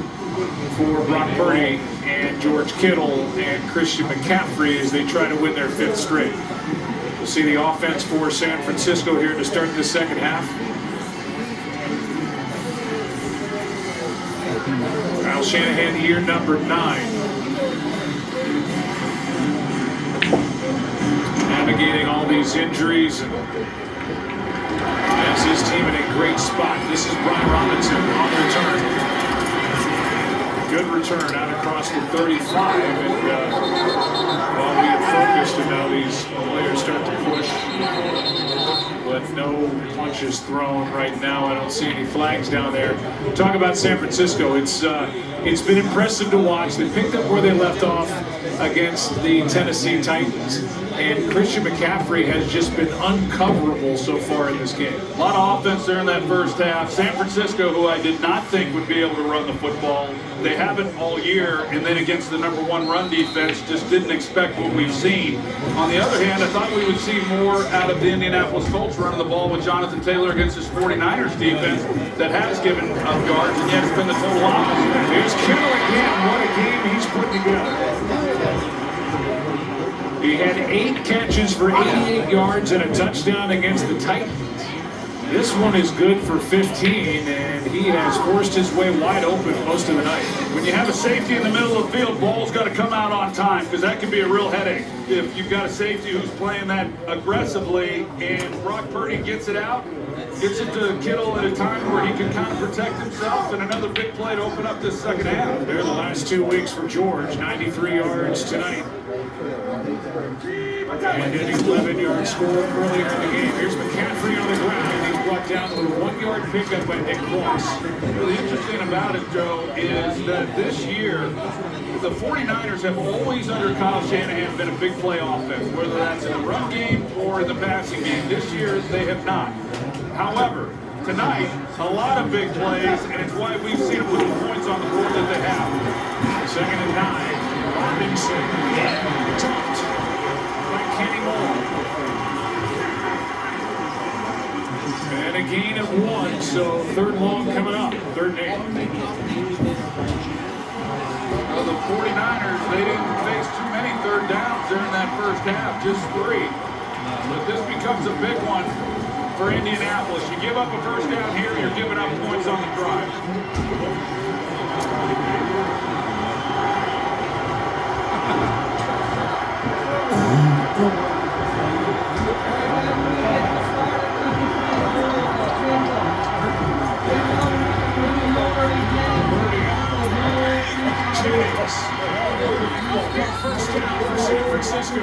for Brock Purdy and George Kittle and Christian McCaffrey as they try to win their 5th straight. We'll see the offense for San Francisco here to start the second half. Kyle Shanahan, year number 9. Navigating all these injuries and has his team in a great spot. This is Brian Robinson on the return. Good return out across the 35. And while we are focused and now these players start to push, but no punches thrown right now. I don't see any flags down there. Talk about San Francisco. It's It's been impressive to watch. They picked up where they left off against the Tennessee Titans, and Christian McCaffrey has just been uncoverable so far in this game. A lot of offense there in that first half. San Francisco, who I did not think would be able to run the football, they haven't all year, and then against the #1 run defense, just didn't expect what we've seen. On the other hand, I thought we would see more out of the Indianapolis Colts running the ball with Jonathan Taylor against this 49ers defense that has given up yards, and yet it's been the total opposite. Here's Kittle again. What a game he's put together. He had 8 catches for 88 yards and a touchdown against the Titans. This one is good for 15, and he has forced his way wide open most of the night. When you have a safety in the middle of the field, ball's got to come out on time, because that can be a real headache. If you've got a safety who's playing that aggressively and Brock Purdy gets it out, gets it to Kittle at a time where he can kind of protect himself, and another big play to open up this second half. They're the last 2 weeks for George, 93 yards tonight. And an 11-yard score earlier in the game. Here's McCaffrey on the ground. He's brought down with a 1-yard pickup by Nick Cross. Really interesting about it, Joe, is that this year, the 49ers have always, under Kyle Shanahan, been a big play offense, whether that's in the run game or in the passing game. This year, they have not. However, tonight, a lot of big plays, and it's why we've seen them put the points on the board that they have. 2nd and 9. Robinson dropped by Kenny Moore. And a gain of 1, so 3rd long coming up. 3rd and 8. Well, the 49ers, they didn't face too many 3rd downs during that first half, just 3. But this becomes a big one for Indianapolis. You give up a first down here, you're giving up points on the drive. First down for San Francisco.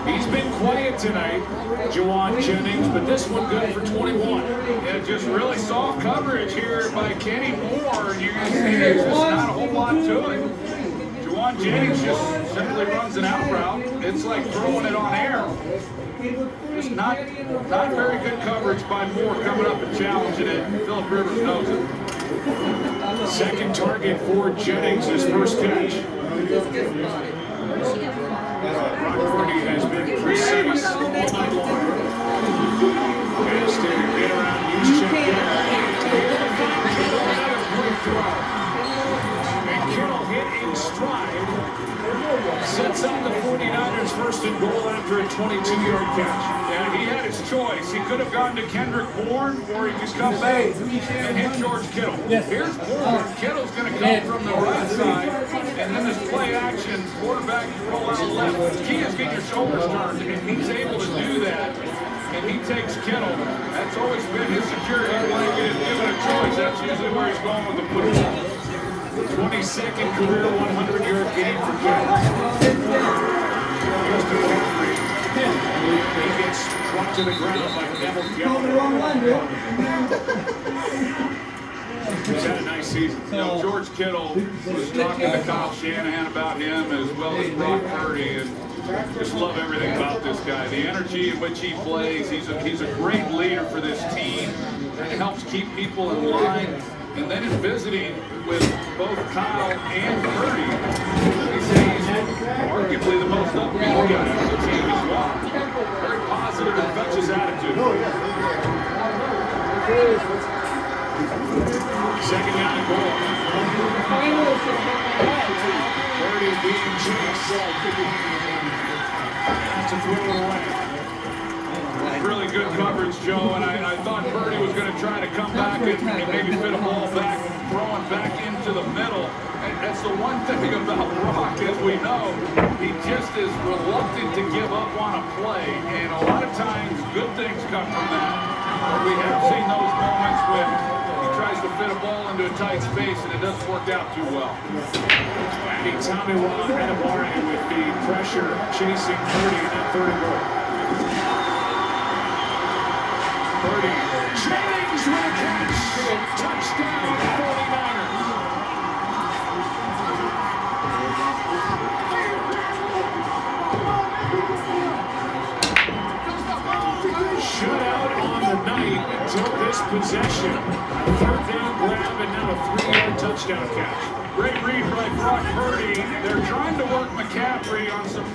He's been quiet tonight, Juwan Jennings, but this one good for 21. Yeah, just really soft coverage here by Kenny Moore. You're going to see there's just not a whole lot to it. Juwan Jennings just simply runs an out route. It's like throwing it on air. Just not very good coverage by Moore coming up and challenging it. Phillip Rivers knows it. 2nd target for Jennings, his first catch. Brock Purdy has been precise all night long. Has to get around Juszczyk and Kittle hit in stride. Sets up the 49ers 1st and goal after a 22-yard catch. Yeah, he had his choice. He could have gone to Kendrick Bourne, or he could come back and hit George Kittle. Here's Bourne. Kittle's going to come from the right side, and then this play action, quarterback roll out left. The key is getting your shoulders turned, and he's able to do that. And he takes Kittle. That's always been his security blanket. If given a choice, that's usually where he's going with the football. 22nd career 100-yard game for Kittle. He gets dropped to the ground by Neville Gallup. He's had a nice season. You know, George Kittle was talking to Kyle Shanahan about him as well as Brock Purdy, and just love everything about this guy. The energy in which he plays. He's a great leader for this team. It helps keep people in line. And then in visiting with both Kyle and Purdy, he said he's arguably the most upbeat guy on the team as well. Very positive, infectious attitude. 2nd down and goal. Purdy being chased. Has to throw it away. Really good coverage, Joe, and I thought Purdy was going to try to come back and maybe fit a ball back, throwing back into the middle. And that's the one thing about Brock, as we know, he just is reluctant to give up on a play, and a lot of times good things come from that. We have seen those moments when he tries to fit a ball into a tight space and it doesn't work out too well. Andy Tamiwa Adebawore with the pressure chasing Purdy in that 3rd and goal. Purdy, Jennings with a catch, touchdown 49ers. Shutout on the night until this possession. Third down grab and now a 3-yard touchdown catch. Great read by Brock Purdy. They're trying to work McCaffrey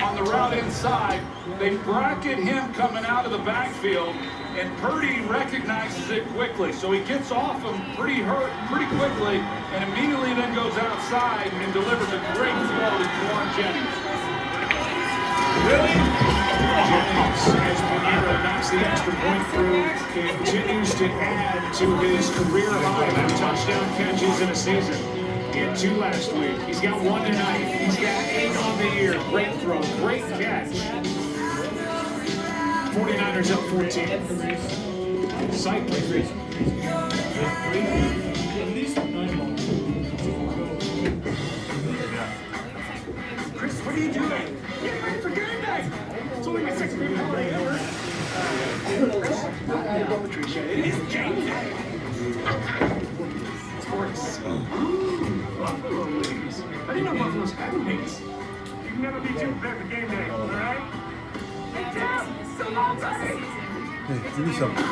on the route inside. They bracket him coming out of the backfield, and Purdy recognizes it quickly. So he gets off him pretty quickly, and immediately then goes outside and delivers a great throw to Juwan Jennings. Jennings, as Pinheiro knocks the extra point through, continues to add to his career high of touchdown catches in a season. He had 2 last week. He's got 1 tonight. He's got 8 on the year. Great throw, great catch. 49ers up 14. Cycling. Chris, what are you doing? Getting ready for game day. It's only my 6th game holiday ever. Chris, it is game day. Sports. Buffalo wings. I didn't know Buffalo's had wings. You can never be too prepared for game day, all right? Hey, give me something.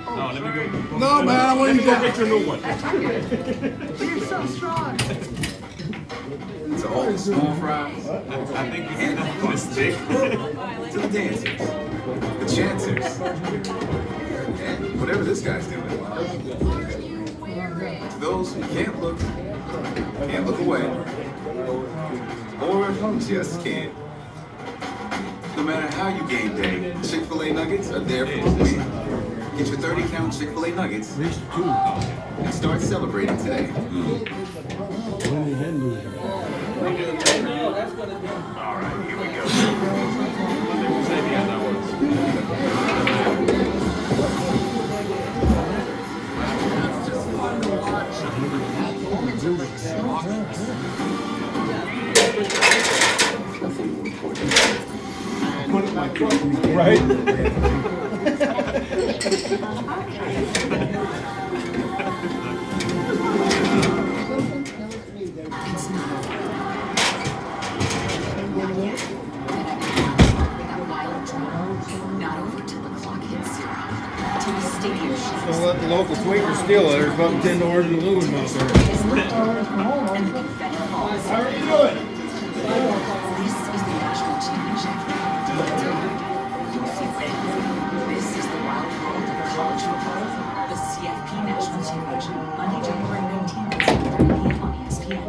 No, let me go. No, man, I want you to go get your new one. You're so strong. It's all the small fries. I think you get the stick to the dancers, the chancers, and whatever this guy's doing. To those who can't look away, or just can't. No matter how you game day, Chick-fil-A nuggets are there for the win. Get your 30-count Chick-fil-A nuggets and start celebrating today. All right, here we go. Right? Not over till the clock hits 0. To the stadium. Don't let the local tweakers steal it. There's about $10 in aluminum out there. How are you doing? This is the national championship. You'll feel it. This is the wild world of college football. The CFP National Championship. Monday, January 19th at 7:30 p.m. on ESPN.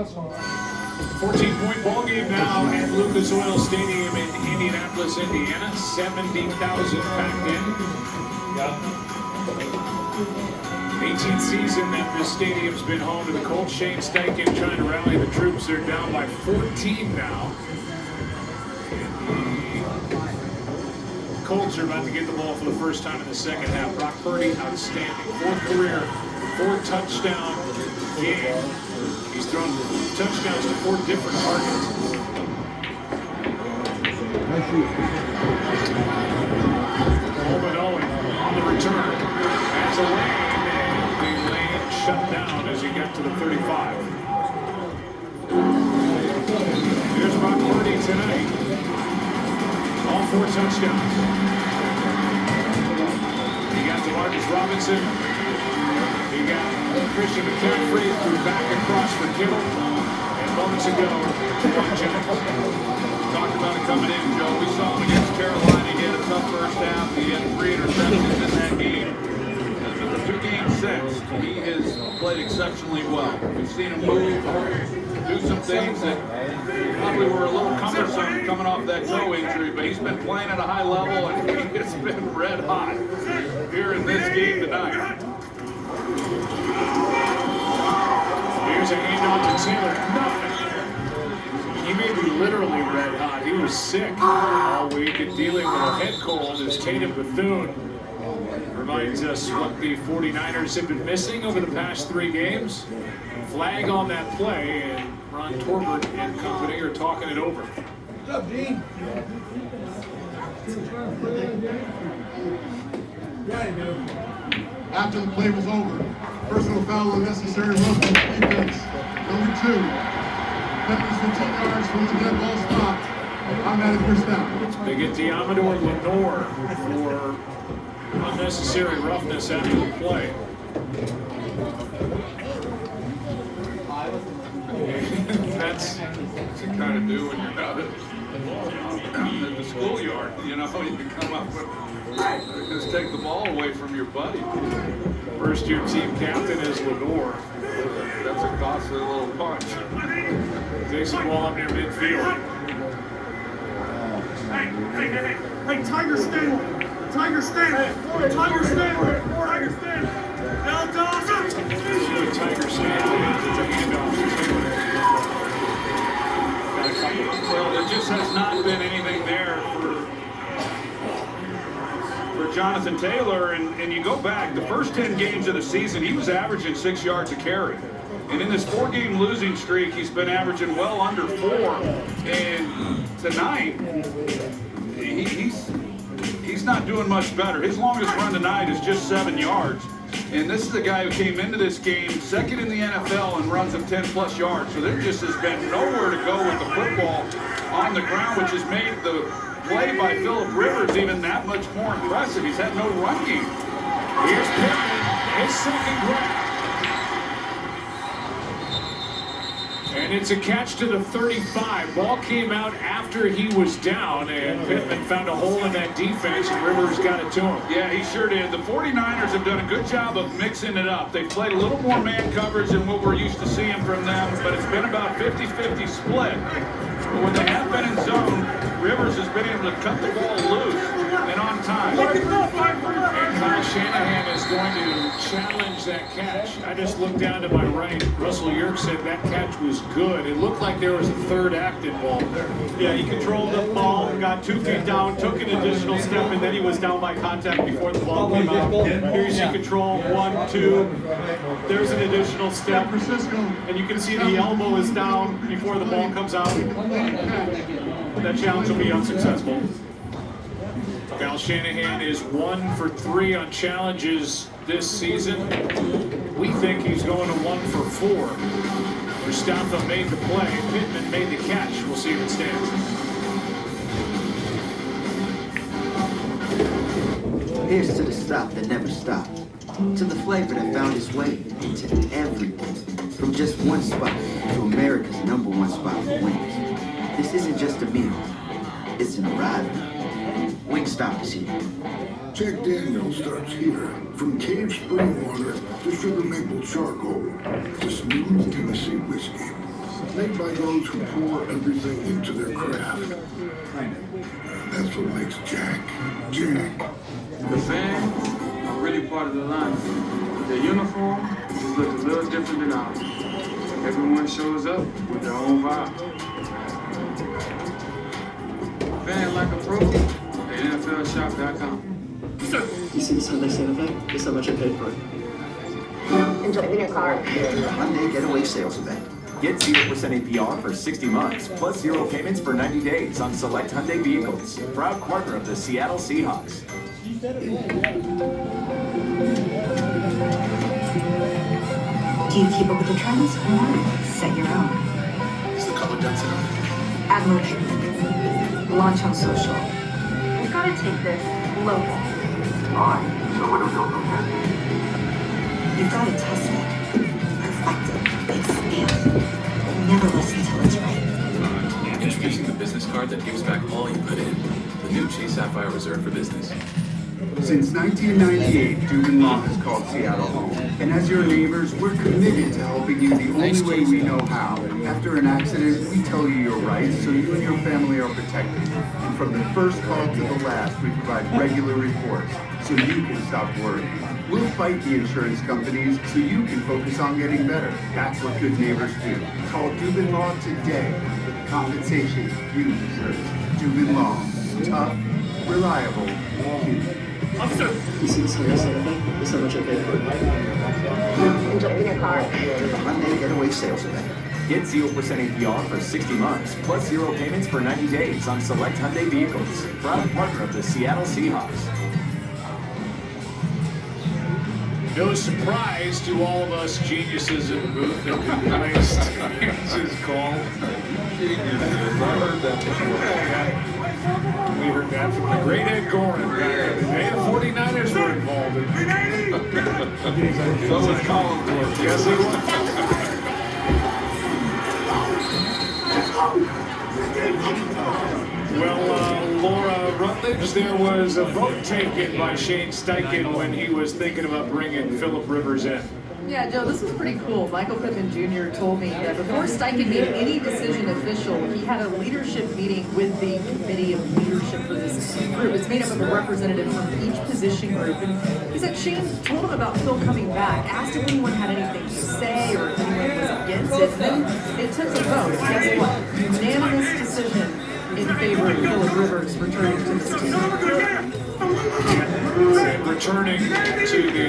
14-point ball game now at Lucas Oil Stadium in Indianapolis, Indiana. 70,000 packed in. 18th season that this stadium's been home to the Colts. Shane Steichen trying to rally the troops. They're down by 14 now. Colts are about to get the ball for the first time in the second half. Brock Purdy, outstanding. 4th career, 4-touchdown game. He's thrown touchdowns to 4 different targets. Coleman Owen on the return. That's a lane, and the lane shut down as he got to the 35. Here's Brock Purdy tonight. All 4 touchdowns. You got DeMarcus Robinson. You got Christian McCaffrey threw back across for Kittle. And moments ago, Juwan Jennings. Talked about it coming in, Joe. We saw him against Carolina. He had a tough first half. He had 3 interceptions in that game. But the 2 games since, he has played exceptionally well. We've seen him move, do some things that probably were a little cumbersome coming off that toe injury, but he's been playing at a high level, and he has been red hot here in this game tonight. Here's a handoff to Taylor. Nothing. He may be literally red hot. He was sick all week and dealing with a head cold as Tatum Bethune reminds us what the 49ers have been missing over the past 3 games. Flag on that play, and Ron Torbert and company are talking it over. What's up, Dean? After the play was over, personal foul unnecessary roughing defense. Number 2. Peppers for 10 yards from the dead ball spot. They get Diamador Lenore for unnecessary roughness after the play. That's what you kind of do when you're out at the schoolyard. You know, you can come up with, just take the ball away from your buddy. First-year team captain is Lenore. That's a costly little punch. Takes the ball up near midfield. Hey, Tiger stand! Tiger stand! Tiger stand! Tiger stand! Now, Dawson! Tiger stand. It's a handoff. Well, there just has not been anything there for Jonathan Taylor, and you go back, the first 10 games of the season, he was averaging 6 yards a carry. And in this 4-game losing streak, he's been averaging well under 4. And tonight, he's not doing much better. His longest run tonight is just 7 yards. And this is a guy who came into this game second in the NFL and runs of 10-plus yards. So there just has been nowhere to go with the football on the ground, which has made the play by Phillip Rivers even that much more impressive. He's had no run game. Here's Pittman, his second grab. And it's a catch to the 35. Ball came out after he was down, and Pittman found a hole in that defense, and Rivers got it to him. Yeah, he sure did. The 49ers have done a good job of mixing it up. They've played a little more man coverage than what we're used to seeing from them, but it's been about 50-50 split. But when they have been in zone, Rivers has been able to cut the ball loose and on time. And Kyle Shanahan is going to challenge that catch. I just looked down to my right. Russell Yerk said that catch was good. It looked like there was a third act involved there. Yeah, he controlled the ball, got 2 feet down, took an additional step, and then he was down by contact before the ball came out. Here you see control, 1, 2. There's an additional step. And you can see the elbow is down before the ball comes out. That challenge will be unsuccessful. Kyle Shanahan is 1 for 3 on challenges this season. We think he's going to 1 for 4. Mustafa made the play. Pittman made the catch. We'll see if it stands. Here's to the stop that never stopped. To the flavor that found its way into everything. From just one spot to America's #1 spot for wings. This isn't just a meal. It's an arrival. Wingstop is here. Jack Daniels starts here. From cave spring water to sugar maple charcoal to smooth Tennessee whiskey. Made by those who pour everything into their craft. That's what makes Jack, Jack. The fans are really part of the line. Their uniform just looks a little different than ours. Everyone shows up with their own vibe. Fan like a pro at NFLshop.com. You see the Sunday Santa thing? Guess how much I paid for it. Enjoy the new car. Hyundai Getaway Sales Event. Get 0% APR for 60 months, plus 0 payments for 90 days on select Hyundai vehicles. Proud partner of the Seattle Seahawks. Do you keep up with the trends or set your own? Is the color dense enough? Admiral Pittman. Launch on social. We've got to take this local. Alright, so what do we go from here? You've got to test it. Perfect it. Expand. Never listen till it's right. Introducing the business card that gives back all you put in. The new Chase Sapphire Reserve for Business. Since 1998, Dubin Law has called Seattle home. And as your neighbors, we're committed to helping you the only way we know how. After an accident, we tell you your rights so you and your family are protected. And from the first call to the last, we provide regular reports so you can stop worrying. We'll fight the insurance companies so you can focus on getting better. That's what good neighbors do. Call Dubin Law today for the compensation you deserve. Dubin Law. Tough, reliable, human. Officer! You see the Sunday Santa thing? Guess how much I paid for it. Enjoy the new car. The Hyundai Getaway Sales Event. Get 0% APR for 60 months, plus 0 payments for 90 days on select Hyundai vehicles. Proud partner of the Seattle Seahawks. No surprise to all of us geniuses in the booth that we placed his call. Geniuses, I heard that before. We heard that from the great Ed Gorin. They, the 49ers were involved. So was Collinsworth. Yes, he was. Well, Laura Rutledge, there was a vote taken by Shane Steichen when he was thinking about bringing Phillip Rivers in. Yeah, Joe, this was pretty cool. Michael Pittman Jr. told me that before Steichen made any decision official, he had a leadership meeting with the committee of leadership for this group. It's made up of a representative from each position group. And he said Shane told him about Phil coming back, asked if anyone had anything to say or if anyone was against it. And then it took a vote. Guess what? Unanimous decision in favor of Phillip Rivers returning to this team. Returning to the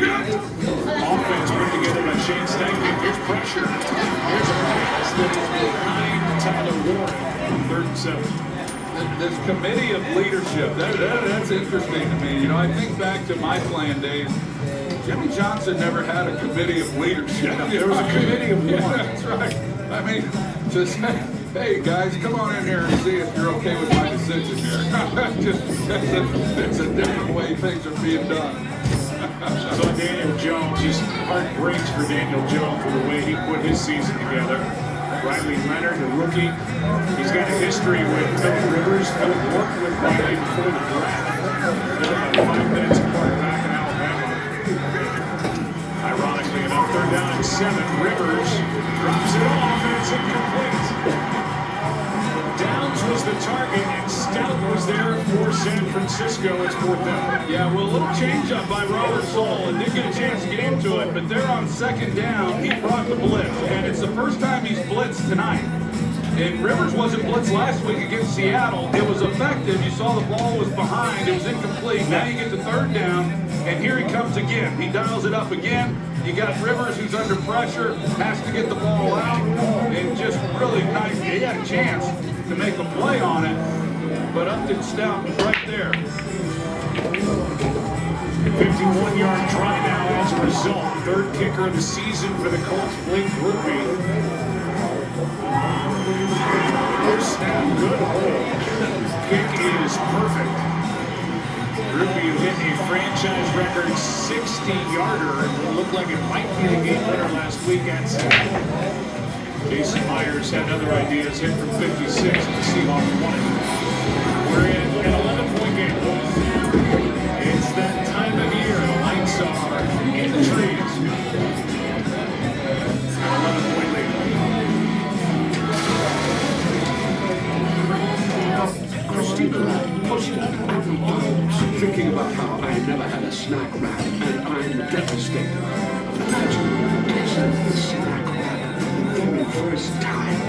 offense put together by Shane Steichen. Here's pressure. Here's a pass that is behind Tyler Warren. 3rd and 7. This committee of leadership, that's interesting to me. You know, I think back to my playing days. Jimmy Johnson never had a committee of leadership. There was a committee of one. That's right. I mean, to say, hey guys, come on in here and see if you're okay with my decision here. It's a different way things are being done. So Daniel Jones, just heart breaks for Daniel Jones for the way he put his season together. Riley Leonard, the rookie, he's got a history with Phillip Rivers. Phillip worked with Riley before the draft. They're about 5 minutes apart back in Alabama. Ironically enough, 3rd down and 7. Rivers drops it off and it's incomplete. Downs was the target and Stout was there for San Francisco. It's 4th down. Yeah, well, a little change up by Robert Saul and didn't get a chance to get into it, but they're on 2nd down. He brought the blitz, and it's the first time he's blitzed tonight. And Rivers wasn't blitzed last week against Seattle. It was effective. You saw the ball was behind. It was incomplete. Now you get to 3rd down, and here he comes again. He dials it up again. You got Rivers, who's under pressure, has to get the ball out, and just really nice. He had a chance to make a play on it, but Upton Stout was right there. 51-yard try now as a result. 3rd kicker of the season for the Colts, Blake Grupe. Good snap, good hold. Kick is perfect. Grupe hit a franchise record 60-yarder. It looked like it might be the game winner last week at Seattle. Jason Myers had other ideas, hit from 56, and the Seahawks won it. We're in an 11-point game. It's that time of year. The lights are in the trees. It's an 11-point lead. Christina posted every balls, thinking about how I never had a snack wrap, and I'm devastated. Imagine tasting the snack wrap the very first time.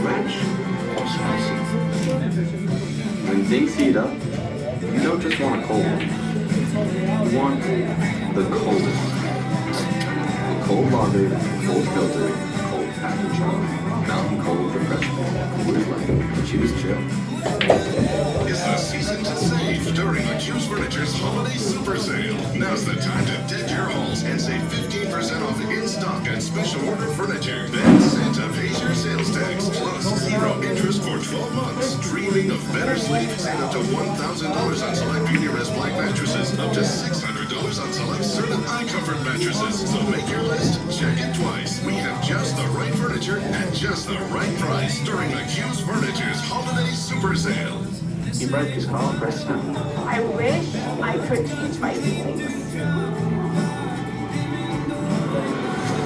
Ranch or spicy? When things heat up, you don't just want a cold one. You want the coldest. The cold lagered, cold filtered, cold packaged. Mountain Cold Refreshment. Coolers like choose chill. It's the season to save during the Q's Furniture's Holiday Super Sale. Now's the time to deck your halls and save 15% off in-stock and special order furniture. Then Santa pays your sales tax, plus 0 interest for 12 months. Dreaming of better sleep? Save up to $1,000 on select Beautyrest Black mattresses, up to $600 on select certain iComfort mattresses. So make your list, check it twice. We have just the right furniture at just the right price during the Q's Furniture's Holiday Super Sale. He broke his car, Preston. I wish I could teach my feelings.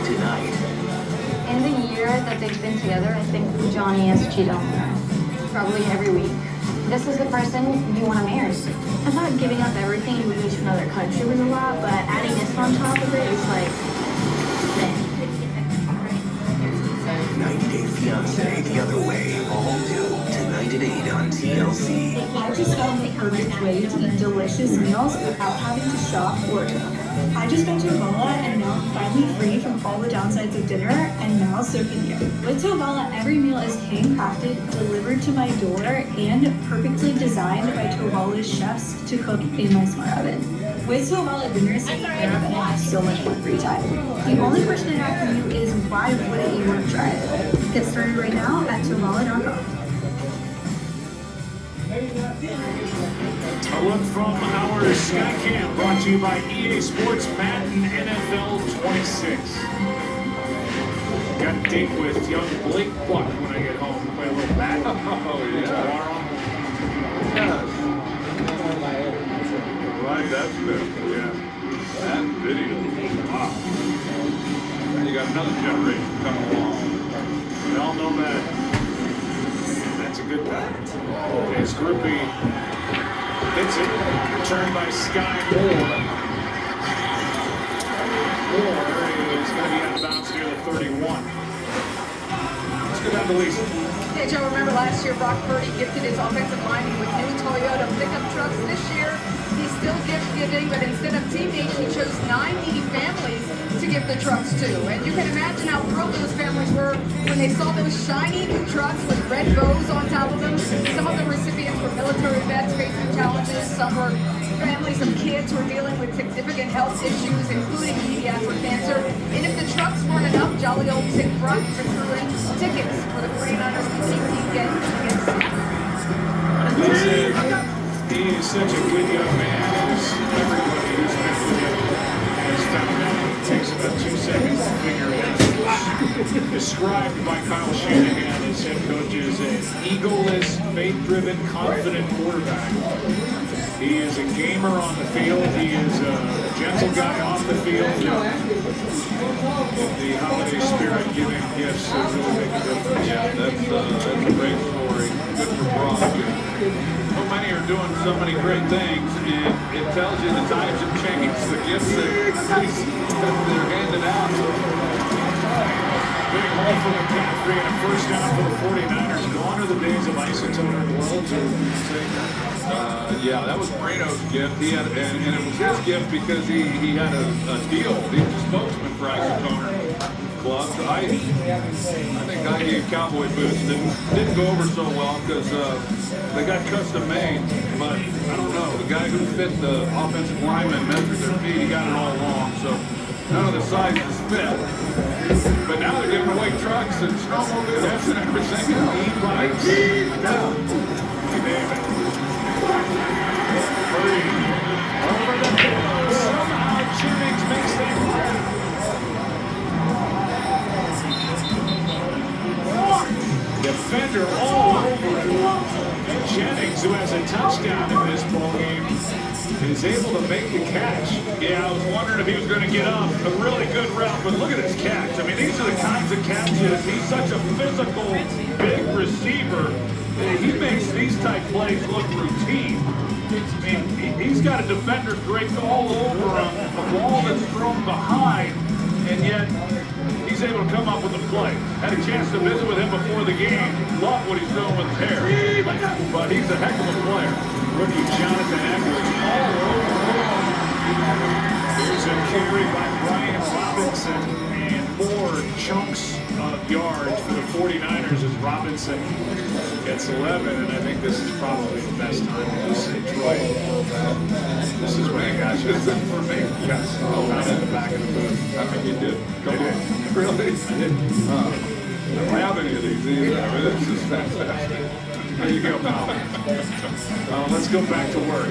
Tonight. In the year that they've been together, I think Johnny has cheated on her. Probably every week. This is the person you want to marry. I thought giving up everything and moving to another country was a lot, but adding this on top of it is like... 90 Day Fiancé the other way. All new tonight to eat on TLC. I just found the perfect way to eat delicious meals without having to shop or cook. I just got Tovala and now I'm finally free from all the downsides of dinner, and now so can you. With Tovala, every meal is handcrafted, delivered to my door, and perfectly designed by Tovala's chefs to cook in my smart oven. With Tovala dinners, I'm gonna have so much more free time. The only question I have for you is why wouldn't you want to try it? Get started right now at Tovala.com. A look from our SportCam brought to you by EA Sports Madden NFL 26. Got a date with young Blake Buck when I get home to play a little Madden. Oh, yeah. Tomorrow. Yes. Right, that's good. Yeah. And video. Wow. And you got another generation coming along. We all know that. That's a good pass. As Groupie hits it, returned by Sky Moore. Moore is going to be out of bounds near the 31. Let's go down to Lisa. Hey, Joe, remember last year Brock Purdy gifted his offensive lineman with new Toyota pickup trucks. This year, he's still gift giving, but instead of teammates, he chose 9 needy families to give the trucks to. And you can imagine how thrilled those families were when they saw those shiny new trucks with red bows on top of them. Some of the recipients were military vets facing challenges. Some were families of kids who were dealing with significant health issues, including pediatric cancer. And if the trucks weren't enough, jolly old Tick Front threw in tickets for the 49ers to see weekend against He is such a good young man, as everybody who's met with him has found out. It takes about 2 seconds to figure it out. Described by Kyle Shanahan as head coach as an egoless, faith-driven, confident quarterback. He is a gamer on the field. He is a gentle guy off the field. The holiday spirit giving gifts is really make a difference. Yeah, that's a great story. Good for Brock. So many are doing so many great things, and it tells you the times have changed. The gifts that they're handing out. Big hole for McCaffrey and a first down for the 49ers. Gone are the days of isotoner world Yeah, that was Marino's gift. He had, and it was his gift because he had a deal. He was a spokesman for Isotoner Club. I think I gave Cowboy boots. Didn't go over so well because they got custom made. But I don't know. The guy who fit the offensive lineman measured their feet. He got it all wrong. So none of the sizes fit. But now they're giving away trucks and snowmobiles and everything else. E-bikes. David. Over the hill. Somehow Jennings makes that grab. Defender all over it. Jennings, who has a touchdown in this ballgame, is able to make the catch. Yeah, I was wondering if he was going to get up. A really good route, but look at his catch. I mean, these are the kinds of catches. He's such a physical, big receiver. He makes these type plays look routine. I mean, he's got a defender draped all over him, a ball that's thrown behind, and yet he's able to come up with a play. Had a chance to visit with him before the game. Love what he's doing with his hair. But he's a heck of a player. Rookie Jonathan Edwards all over. Here's a carry by Brian Robinson and more chunks of yards for the 49ers as Robinson gets 11, and I think this is probably the best time to see Troy. This is when he got you. For me. Yes. Oh, right in the back of the booth. I think you did. Come on. Really? I did. I don't have any of these either. I mean, this is fantastic. There you go, pal. Let's go back to work.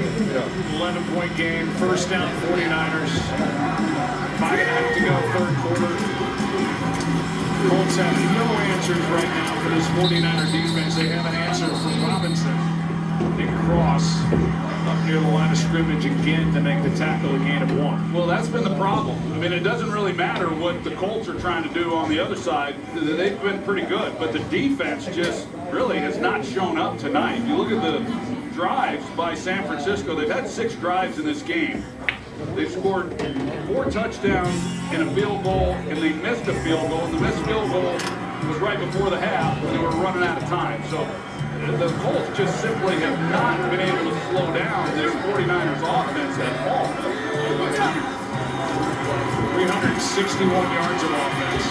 11-point game, first down 49ers. 5.5 to go, third quarter. Colts have no answers right now for this 49er defense. They have an answer from Robinson. Big cross up near the line of scrimmage again to make the tackle a gain of 1. Well, that's been the problem. I mean, it doesn't really matter what the Colts are trying to do on the other side. They've been pretty good, but the defense just really has not shown up tonight. You look at the drives by San Francisco. They've had 6 drives in this game. They've scored 4 touchdowns and a field goal, and they missed a field goal. And the missed field goal was right before the half when they were running out of time. So the Colts just simply have not been able to slow down this 49ers offense at all. 361 yards of offense.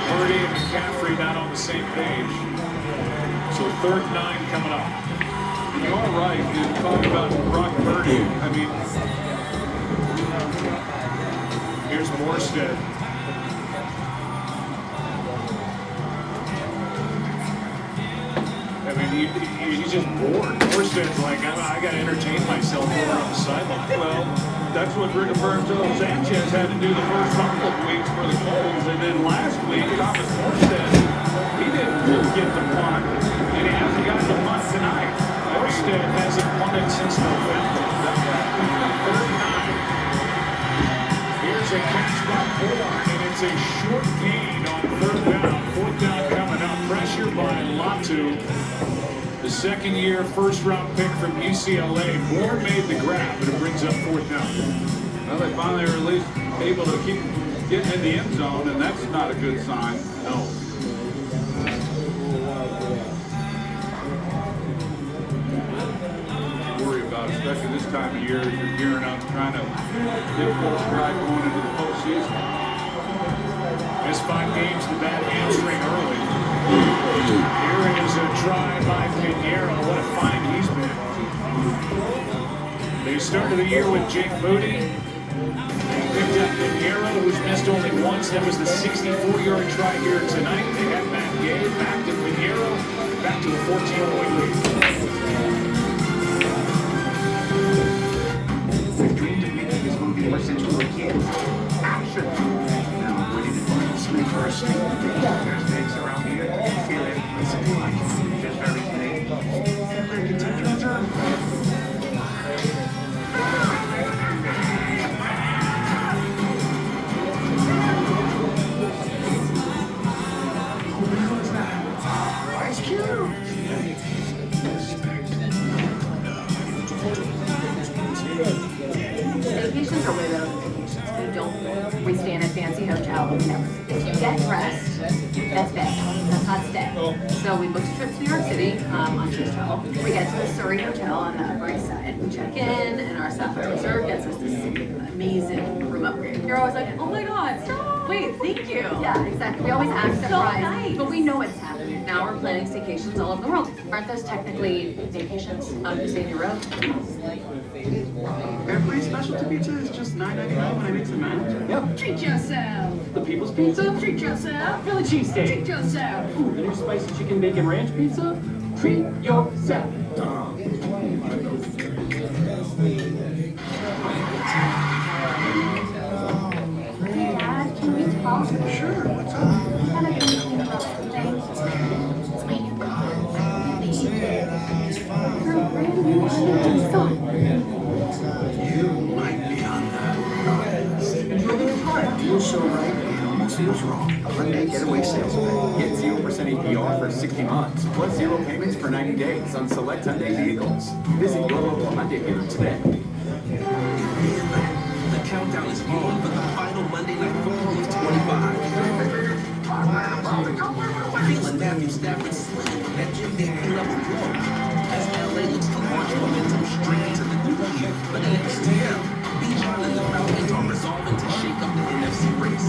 Purdy and McCaffrey not on the same page. So 3rd and 9 coming up. You are right. You talk about Brock Purdy. I mean, here's Morstead. I mean, he's just bored. Morstead's like, I got to entertain myself over on the sideline. Well, that's what Roberto Sanchez had to do the first couple of weeks for the Colts. And then last week, Thomas Morstead, he didn't get the punt, and he hasn't gotten the punt tonight. Morstead hasn't punted since November. 3rd and 9. Here's a catch by Bourne, and it's a short gain on 3rd down. 4th down coming up. Pressure by Latu. The 2nd-year, first-round pick from UCLA. Bourne made the grab, but it brings up 4th down. Well, they finally are at least able to keep getting in the end zone, and that's not a good sign. No. Worry about, especially this time of year, as you're gearing up, trying to get full stride going into the postseason. Missed 5 games, the bad hamstring early. Here is a try by Pinheiro. What a find he's been. They started the year with Jake Moody. They picked up Pinheiro, who's missed only once. That was the 64-yard try here tonight. They had Matt Gay back to Pinheiro, back to a 14-point lead. We've dreamed of making this movie more central for kids. Action! Now I'm ready to find the snake first. There's snakes around here. Feel it. Listen to life. Just very snake. Simply continue to turn. Ice Cube! Vacations are way better than vacations. We stay in a fancy hotel, whatever. If you get dressed, that's bad. That's not stay. So we booked a trip to New York City on Tuesday. We get to the Surrey Hotel on the Upper East Side. We check in, and our Sapphire Reserve gets us this amazing room upgrade. You're always like, oh my God, stop. Wait, thank you. Yeah, exactly. We always act surprised, nice. But we know it's happening. Now we're planning staycations all over the world. Aren't those technically vacations? You say you wrote? Every specialty pizza is just $9.99 when I mix and match. Yep. Treat yourself. The People's Pizza? Treat yourself. Philly cheesesteak. Treat yourself. Ooh, the new spicy chicken bacon ranch pizza? Treat yourself. Hey, Dad, can we talk? Sure, what's up? I gotta be thinking about some things. It's my new car. Her brand new pizza. You might be on that. Enjoy the car. Feels so right, it almost feels wrong. Hyundai Getaway Sales Event. Get 0% APR for 60 months, plus 0 payments for 90 days on select Hyundai vehicles. Visit your local Hyundai dealer today. The countdown is on for the final Monday Night Football of 25. Feeling Matthew Stafford sling that Jim Day level blow. As LA looks to launch momentum straight into the new year. But in XTL, Bijan and the Falcons are resolving to shake up the NFC race.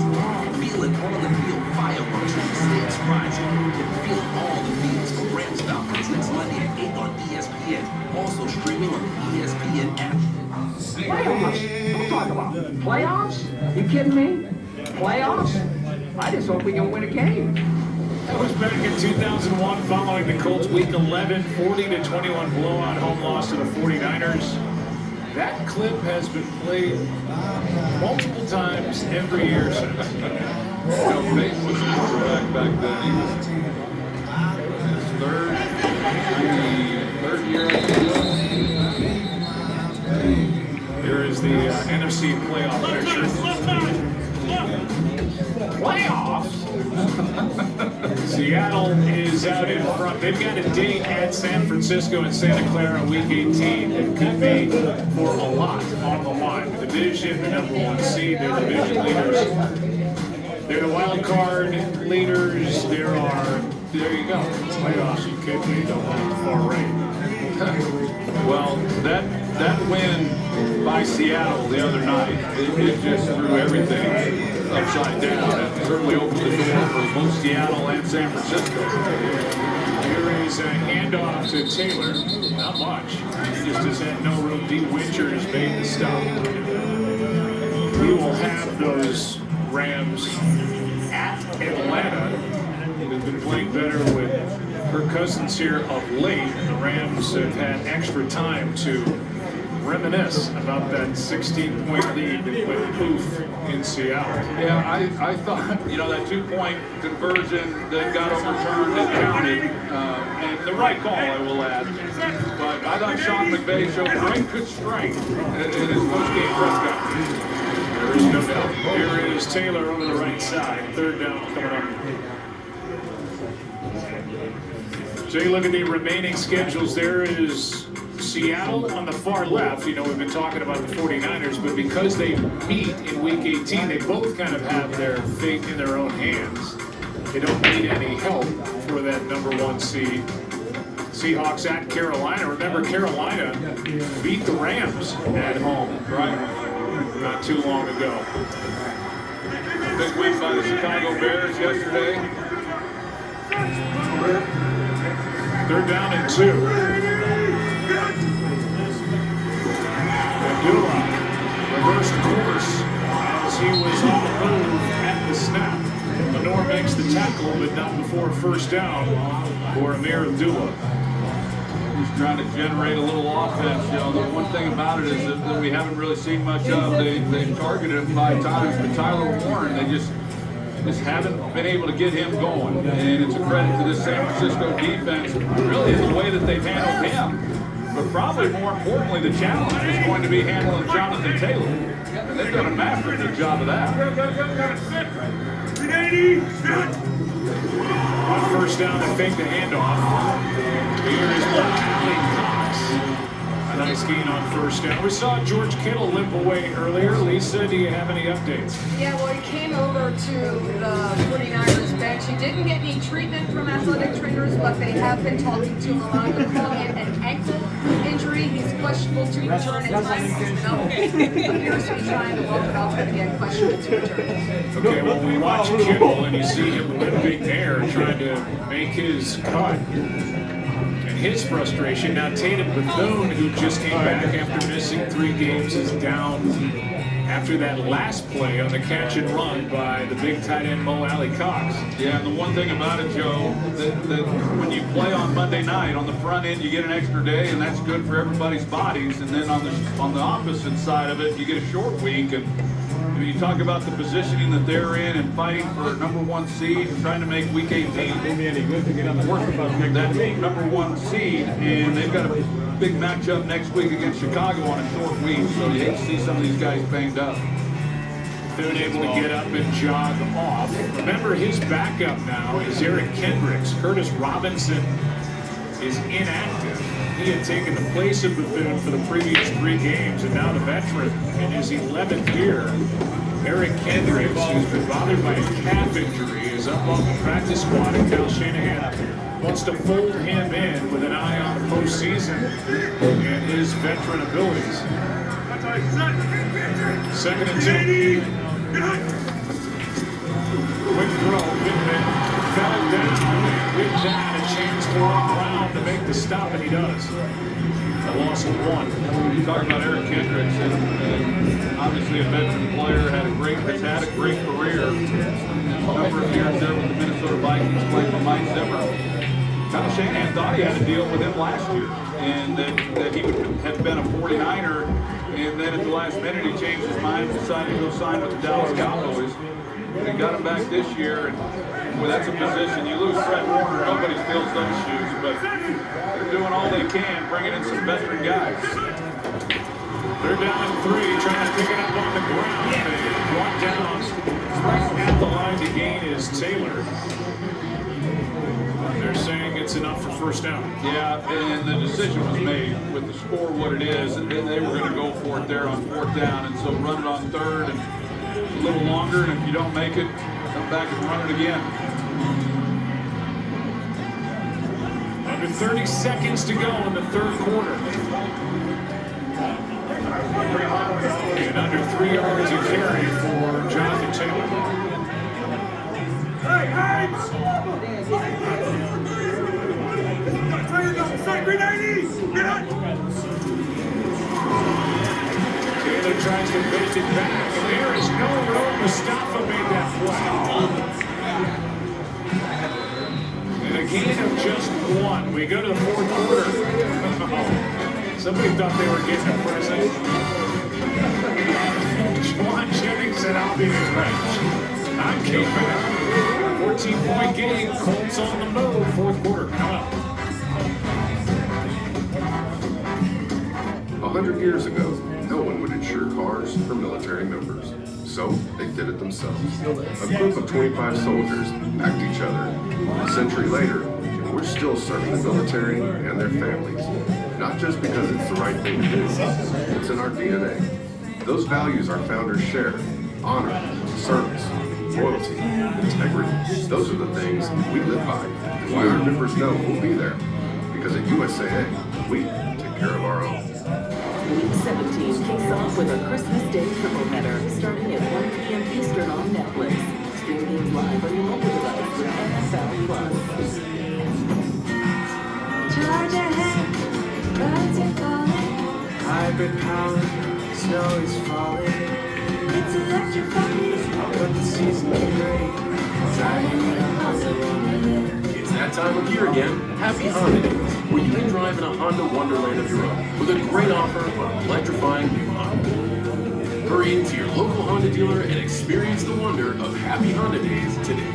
Feeling all the field fireworks from the stakes rising. And feeling all the feels for Rams Falcons next Monday at 8 on ESPN. Also streaming on the ESPN app. Playoffs? Don't talk about playoffs? You kidding me? Playoffs? I just hope we can win a game. That was back in 2001 following the Colts Week 11 40-21 blowout home loss to the 49ers. That clip has been played multiple times every year since. Well, Peyton was the quarterback back then. He was his third year, I think. Here is the NFC playoff picture. Playoffs? Seattle is out in front. They've got a date at San Francisco and Santa Clara Week 18. It could be for a lot on the line. The division, the #1 seed, they're division leaders. They're the wild card leaders. There are There you go. Playoffs, you could be don't want the far right. Well, that win by Seattle the other night, it just threw everything upside down. It certainly opened the door for both Seattle and San Francisco. Here is a handoff to Taylor. Not much. He just has had no room. D. Winter has made the stop. We will have those Rams at Atlanta. They've been playing better with Kirk Cousins here of late. The Rams have had extra time to reminisce about that 16-point lead that went poof in Seattle. Yeah, I thought, you know, that 2-point conversion that got overturned and counted, and the right call, I will add. But I thought Sean McVay showed great good strength in his post-game press conference. There is no doubt. Here is Taylor over the right side. Third down coming up. So you look at the remaining schedules. There is Seattle on the far left. You know, we've been talking about the 49ers, but because they meet in Week 18, they both kind of have their fate in their own hands. They don't need any help for that #1 seed. Seahawks at Carolina. Remember, Carolina beat the Rams at home, right? Not too long ago. Big win by the Chicago Bears yesterday. Third down and 2. Abdullah reversed course as he was on the move at the snap. Lenore makes the tackle, but not before first down for Amir Abdullah. He's trying to generate a little offense. You know, the one thing about it is that we haven't really seen much of. They've targeted him 5 times, but Tyler Warren, they just haven't been able to get him going. And it's a credit to this San Francisco defense, really in the way that they've handled him. But probably more importantly, the challenge is going to be handling Jonathan Taylor. And they've done a masterful job of that. On first down, they fake the handoff. Here is Ali Cox. A nice gain on first down. We saw George Kittle limp away earlier. Lisa, do you have any updates? Yeah, well, he came over to the 49ers bench. He didn't get any treatment from athletic trainers, but they have been talking to him a lot. They're calling it an ankle injury. He's questionable to return in time. Appears to be trying to walk it off, but again, questionable to return. Okay, well, we watch Kittle and you see him limping there, trying to make his cut. His frustration. Now Tatum Bethune, who just came back after missing 3 games, is down after that last play on the catch and run by the big tight end Mo Ali Cox. Yeah, and the one thing about it, Joe, that when you play on Monday night, on the front end, you get an extra day, and that's good for everybody's bodies. And then on the opposite side of it, you get a short week. And you talk about the positioning that they're in and fighting for #1 seed and trying to make Week 18 worth that #1 seed, and they've got a big matchup next week against Chicago on a short week, so you hate to see some of these guys banged up. They're able to get up and jog off. Remember, his backup now is Eric Kendricks. Curtis Robinson is inactive. He had taken the place of Bethune for the previous 3 games, and now the veteran in his 11th year, Eric Kendricks, who's been bothered by a calf injury, is up on the practice squad, and Cal Shanahan wants to fold him in with an eye on the postseason and his veteran abilities. 2nd and 2. Quick throw, Pittman fell down, and with that, a chance for Brown to make the stop, and he does. A loss of 1. You talk about Eric Kendricks, and obviously a veteran player, has had a great career. A number of years there with the Minnesota Vikings, playing for Mike Zimmer. Kyle Shanahan thought he had a deal with him last year, and that he would have been a 49er, and then at the last minute he changed his mind and decided to go sign with the Dallas Cowboys. They got him back this year, and well, that's a position. You lose Fred Warner, nobody fills those shoes, but they're doing all they can, bringing in some veteran guys. 3rd down and 3, trying to pick it up on the ground. They brought down right at the line to gain is Taylor. They're saying it's enough for first down. Yeah, and the decision was made with the score what it is, and they were going to go for it there on 4th down, and so run it on 3rd and a little longer, and if you don't make it, come back and run it again. Under 30 seconds to go in the third quarter. And under 3 yards a carry for Jonathan Taylor. Taylor tries to bait it back, and there is no room. Mustafa made that play. And a gain of just 1. We go to the fourth quarter. Somebody thought they were getting a present. Juwan Jennings said, I'll be the wrench. I'm keeping it. 14-point game. Colts on the move. Fourth quarter coming up. 100 years ago, no one would insure cars for military members. So they did it themselves. A group of 25 soldiers backed each other. A century later, we're still serving the military and their families. Not just because it's the right thing to do, it's in our DNA. Those values our founders shared: honor, service, loyalty, integrity. Those are the things we live by, and why our members know we'll be there. Because at USAA, we take care of our own. Week 17 kicks off with a Christmas Day tripleheader starting at 1 p.m. Eastern on Netflix. Stream games live on your mobile device with NFL Plus. Charge ahead, birds are calling. Hybrid power, snow is falling. It's electrifying, but the season is great. Driving in a Honda Wonderland. It's that time of year again. Happy Honda Days, where you can drive in a Honda Wonderland of your own with a great offer on an electrifying new Honda. Hurry into your local Honda dealer and experience the wonder of Happy Honda Days today.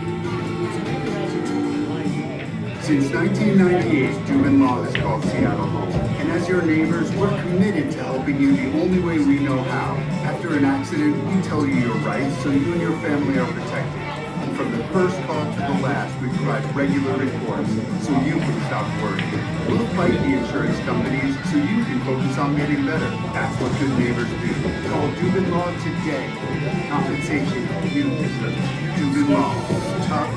Since 1998, Dubin Law has called Seattle home. And as your neighbors, we're committed to helping you the only way we know how. After an accident, we tell you your rights so you and your family are protected. And from the first call to the last, we provide regular reports so you can stop worrying. We'll fight the insurance companies so you can focus on getting better. That's what good neighbors do. Call Dubin Law today. Compensation you deserve. Dubin Law. Tough,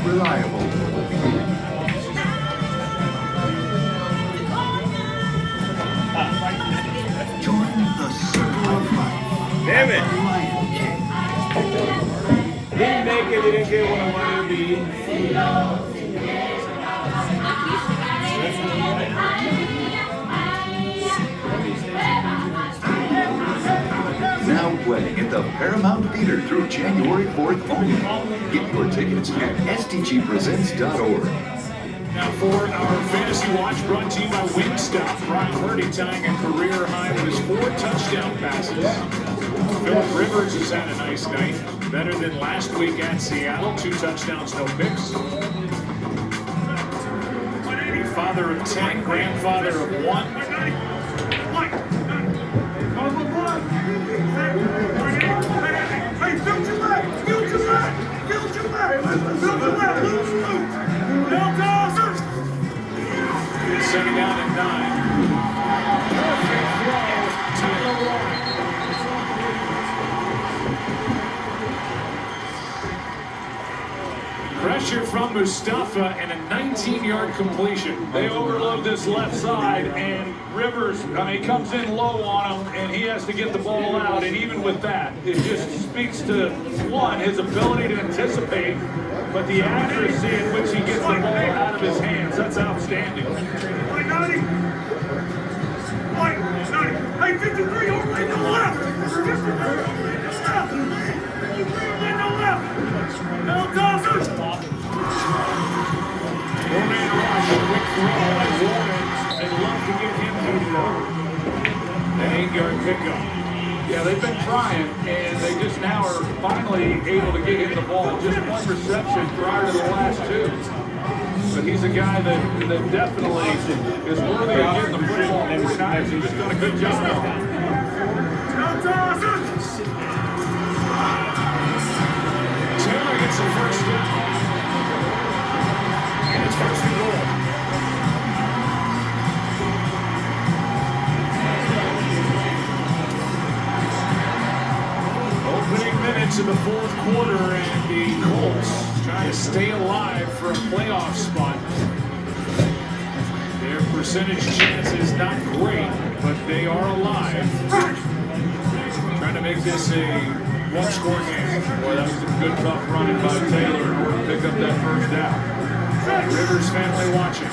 reliable, human. Join the circle of life. Damn it! Lion King. Didn't make it, didn't get what I wanted to be. Now playing at the Paramount Theater through January 4th only. Get your tickets at stgpresents.org. Now for our Fantasy Watch brought to you by Wingstop. Brock Purdy tying a career high with his 4 touchdown passes. Philip Rivers has had a nice night. Better than last week at Seattle. 2 touchdowns, no picks. The father of 10, grandfather of 1. Hey, build your leg! Build your leg! Build your leg! Build your leg! Lose, lose! Second down and 9. Perfect throw. Tyler Warren. Pressure from Mustafa and a 19-yard completion. They overload this left side, and Rivers, comes in low on him, and he has to get the ball out. And even with that, it just speaks to, one, his ability to anticipate, but the accuracy in which he gets the ball out of his hands. That's outstanding. Hey, 53 over in the left! 53 over in the left! 53 in the left! No, Dawson! 4-man rush, quick throw by Warren. They'd love to get him moved over. An 8-yard pickup. Yeah, they've been trying, and they just now are finally able to get him the ball. Just 1 reception prior to the last 2. But he's a guy that definitely is worthy of getting the football. 49ers, he's just done a good job. Taylor gets the first down. And it's first and goal. Opening minutes of the fourth quarter, and the Colts trying to stay alive for a playoff spot. percentage chance is not great, but they are alive. Trying to make this a one-score game. Boy, that was a good, tough running by Taylor in order to pick up that first down. Rivers family watching.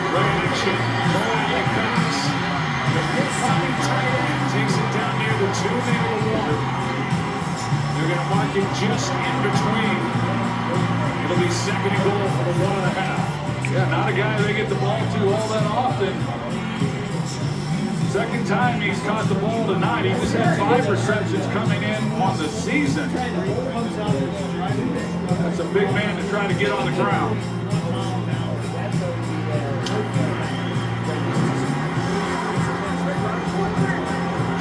Brandon Chip, Brian Cox. The pick-popping tight end takes it down near the 2, near the 1. They're going to mark it just in between. It'll be 2nd and goal for the 1.5. Yeah, not a guy they get the ball to all that often. Second time he's caught the ball tonight. He just had 5 receptions coming in on the season. That's a big man to try to get on the ground.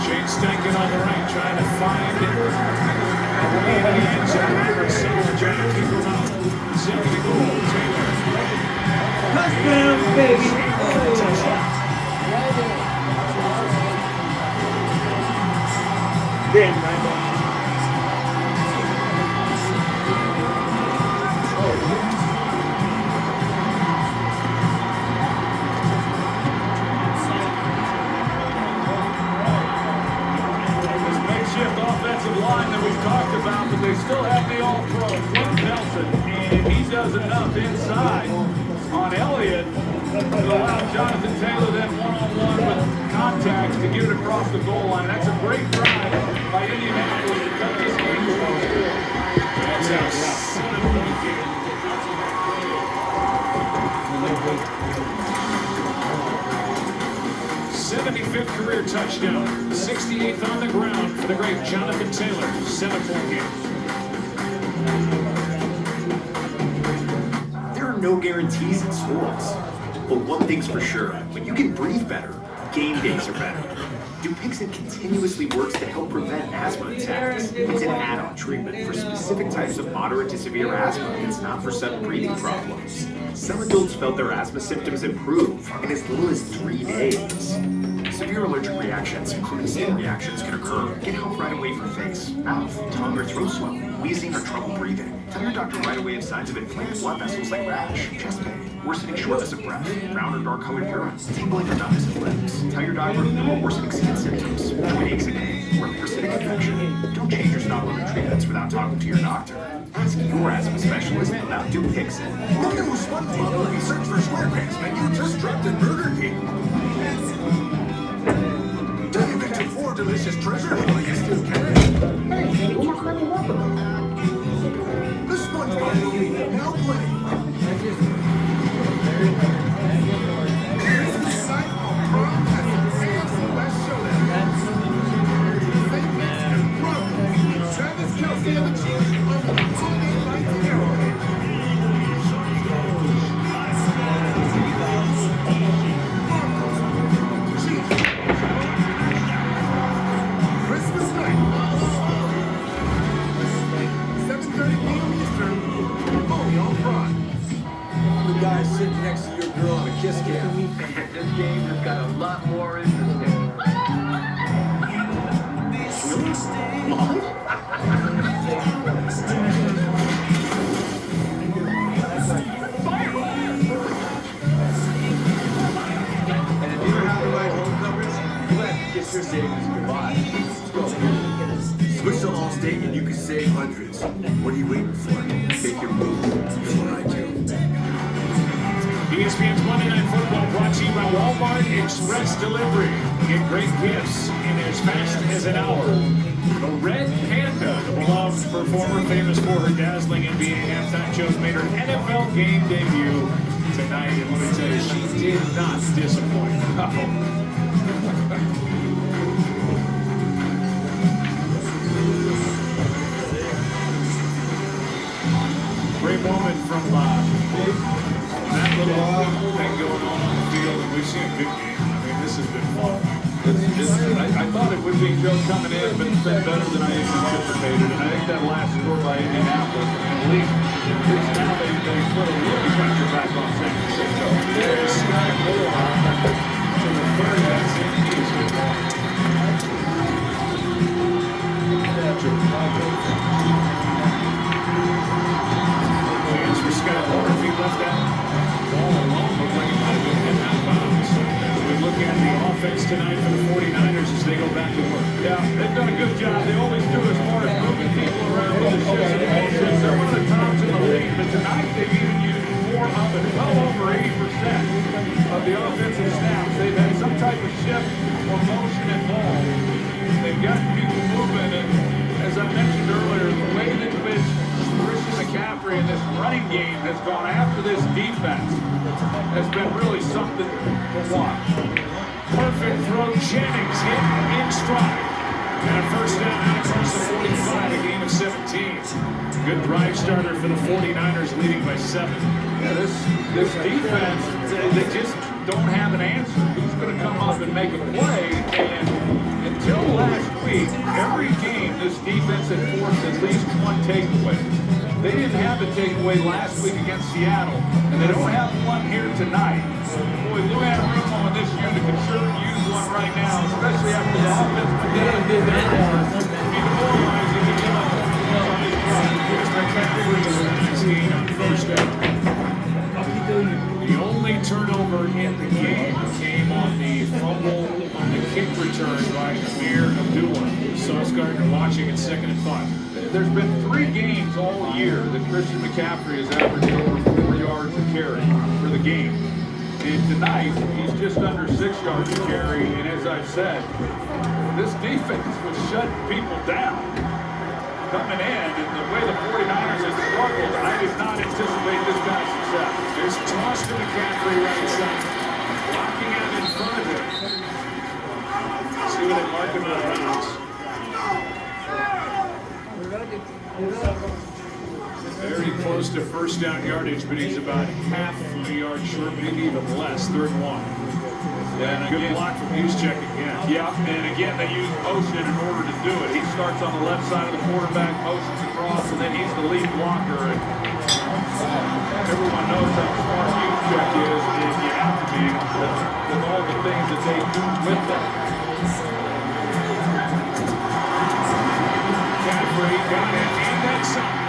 Shane Stankin on the right, trying to find a way into the end zone. Receiver trying to keep him out. 2nd and goal, Taylor. Touchdown, baby. Damn, man. Offensive line that we've talked about, but they still have the all-pro, Clint Nelson, and he does enough inside on Elliott to allow Jonathan Taylor then one-on-one with contact to get it across the goal line. That's a great drive by Indianapolis to cut this game short. That's a 7-point game. 75th career touchdown, 68th on the ground for the great Jonathan Taylor. 7-point game. There are no guarantees in sports, but one thing's for sure: when you can breathe better, game days are better. Dupixent continuously works to help prevent asthma attacks. It's an add-on treatment for specific types of moderate to severe asthma. It's not for sudden breathing problems. Some adults felt their asthma symptoms improve in as little as 3 days. Severe allergic reactions, including skin reactions, can occur. Get help right away for face, mouth, tongue, or throat swelling, wheezing, or trouble breathing. Tell your doctor right away of signs of inflamed blood vessels like rash, chest pain, worsening shortness of breath, brown or dark-colored urine, tingling or numbness of limbs. Tell your doctor of worsening skin symptoms, joint aches and pain, or parasitic infection. Don't change or stop other treatments without talking to your doctor. Ask your asthma specialist about Dupixent. The new SpongeBob movie Search for SquarePants menu just dropped in Burger King. Dive into 4 delicious treasures while you still can. Hey, what kind of water? The SpongeBob movie, now playing. Christmas night on Prime has the AFC West Showdown. St. Vincent and Brooklyn, Travis Kelce and the Chiefs on the Sunday night Arrowhead. Christmas night. 7:30 p.m. Eastern. Only on Prime. The guy sitting next to your girl on a kiss cam. This game has got a lot more interesting. And if you don't have the right home coverage, you have to kiss your savings goodbye. Let's go. Switch to Allstate and you can save hundreds. What are you waiting for? Take your move before I do. ESPN's Monday Night Football brought to you by Walmart Express Delivery. Get great gifts in as fast as an hour. The Red Panda, the beloved performer famous for her dazzling NBA halftime shows, made her NFL game debut tonight. And let me tell you, she did not disappoint. Great moment from that little thing going on the field, and we've seen a good game. I mean, this has been fun. I thought it would be Joe coming in, but it's been better than I anticipated. And I think that last score by Indianapolis, at least now they put a little pressure back on San Francisco. There's Sky Moore to the third best in music. Chance for Scott Moore. defense tonight for the 49ers as they go back to work. Yeah, they've done a good job. They always do as far as moving people around with the shifts and motions. They're one of the tops in the league, but tonight they've even used more of it. Well over 80% of the offensive snaps. They've had some type of shift or motion involved. They've got people moving, and as I mentioned earlier, the way in which Christian McCaffrey and this running game has gone after this defense has been really something to watch. Perfect throw. Jennings hit in stride. And a first down out across the 45, a gain of 17. Good drive starter for the 49ers, leading by 7. Yeah, this defense, they just don't have an answer. Who's going to come up and make a play? And until last week, every game this defense had forced at least one takeaway. They didn't have a takeaway last week against Seattle, and they don't have one here tonight. Boy, Lou Anarumo and this unit could sure use one right now, especially after the offense did their part to be demoralizing to give up on this drive. Here's McCaffrey with a nice gain on first down. The only turnover in the game came on the fumble on the kick return by Amir Abdullah. Sauce Gardner watching at 2nd and 5. There's been 3 games all year that Christian McCaffrey has averaged over 4 yards a carry for the game. And tonight, he's just under 6 yards a carry. And as I've said, this defense was shutting people down coming in. And the way the 49ers have struggled, I did not anticipate this kind of success. There's toss to McCaffrey right side. Blocking out in front of him. See what they mark him on routes. Very close to first down yardage, but he's about half a yard short, maybe even less. 3rd and 1. And good again, block from Juszczyk again. Yeah, and again, they use motion in order to do it. He starts on the left side of the quarterback, motions across, and then he's the lead blocker. And everyone knows how smart Juszczyk is, and you have to be with all the things that they do with them. McCaffrey got it, and then some.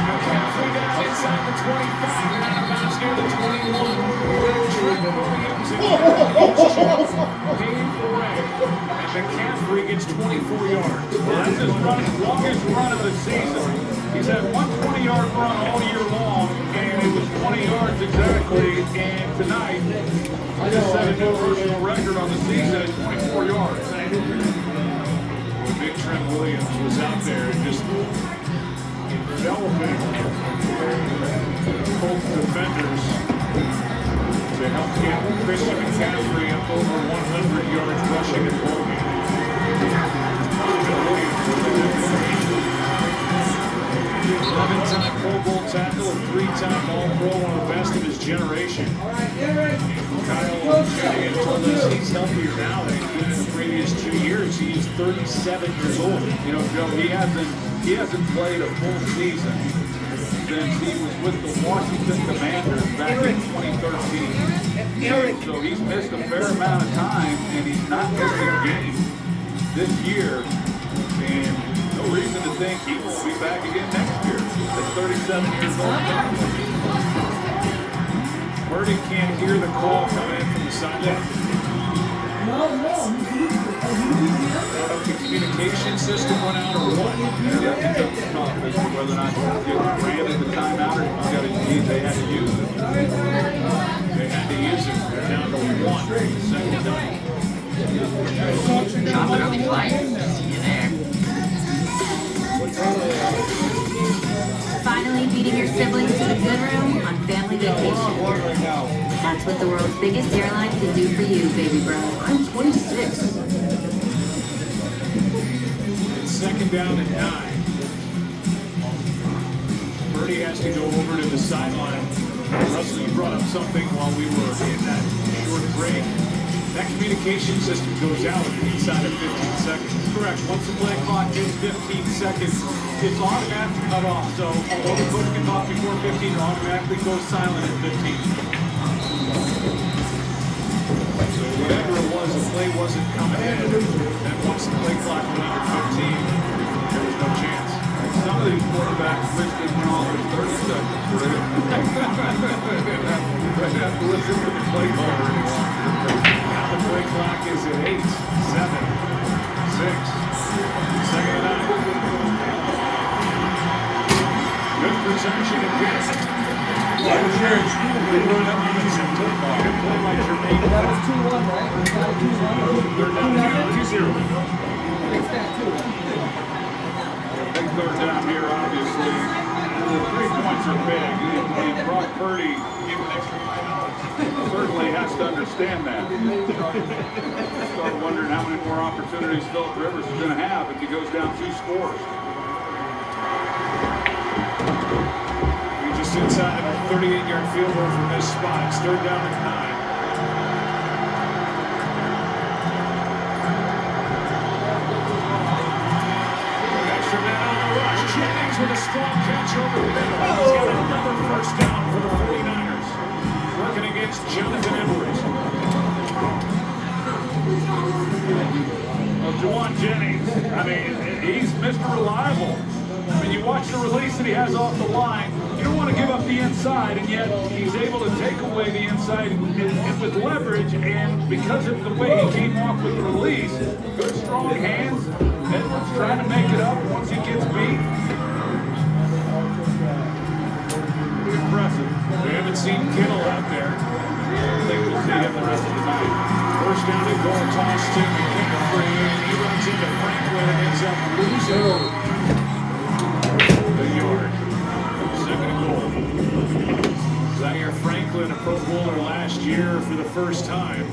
McCaffrey down inside the 25 and out of bounds near the 21. Trent Williams and paid for it. And McCaffrey gets 24 yards. Well, that's his longest run of the season. He's had one 20-yard run all year long, and it was 20 yards exactly. And tonight, I just set a new personal record on the season at 24 yards. Big Trent Williams was out there and just enveloping both defenders to help get Christian McCaffrey up over 100 yards rushing and bowling. Williams with a good finish. 11-time Pro Bowl tackle, a 3-time All-Pro, one of the best of his generation. Kyle Shanahan told us he's healthier now than he's been in the previous 2 years. He is 37 years old. You know, Joe, he hasn't played a full season since he was with the Washington Commanders back in 2013. So he's missed a fair amount of time, and he's not missed a game this year. And no reason to think he won't be back again next year at 37 years old. Purdy can't hear the call coming in from the sideline. The communication system went out or what? Yeah, that's tough as to whether or not you granted the timeout or they had to use it. They had to use it. They're down to 1. Second down. Chop it up, flight. See you there. Finally beating your siblings to the good room on family vacation. That's what the world's biggest airline can do for you, baby bro. I'm 26. It's 2nd down and 9. Purdy has to go over to the sideline. Russell, you brought up something while we were in that short break. That communication system goes out inside of 15 seconds. Correct. Once the play clock hits 15 seconds, it's automatically cut off. So although the coach can talk before 15, it automatically goes silent at 15. So whatever it was, the play wasn't coming in. And once the play clock went under 15, there was no chance. Some of these quarterbacks wish they went off at 30 seconds. They didn't have to listen to the play call anymore. Now the play clock is at 8, 7, 6, second and 9. Good protection against. That was 2-1, right? They're down 2-0. Big third down here, obviously. The 3 points are big. And Brock Purdy, given extra $5, certainly has to understand that. Start wondering how many more opportunities Philip Rivers is going to have if he goes down 2 scores. Just inside of a 38-yard field goal from this spot. It's third down and 9. Extra man on the rush. Jennings with a strong catch over the middle. He's got another first down for the 49ers. Working against Jonathan Edwards. Well, Juwan Jennings, I mean, he's Mr. Reliable. I mean, you watch the release that he has off the line. You don't want to give up the inside, and yet he's able to take away the inside with leverage, and because of the way he came off with the release, good strong hands. Edwards trying to make it up once he gets beat. Pretty impressive. We haven't seen Kittle out there. I think we'll see him the rest of the night. First down and goal toss to McCaffrey, and he runs into Franklin and ends up losing the yard. Second and goal. Zaire Franklin, a Pro Bowler last year for the first time.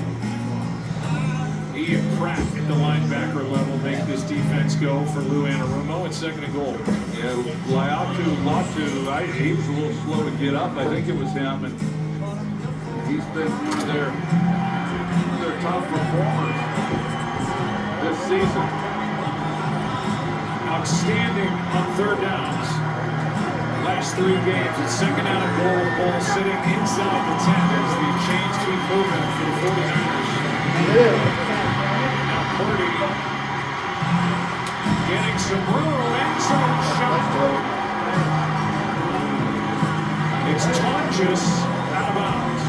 He and Pratt at the linebacker level make this defense go for Lou Anarumo. It's second and goal. Yeah, Latu, he was a little slow to get up. I think it was him, and he's been one of their top performers this season. Outstanding on third downs. Last 3 games, it's second down and goal. Ball sitting inside the 10 as the chains keep moving for the 49ers. Now Purdy getting some room, end zone shot. It's Tonjes out of bounds.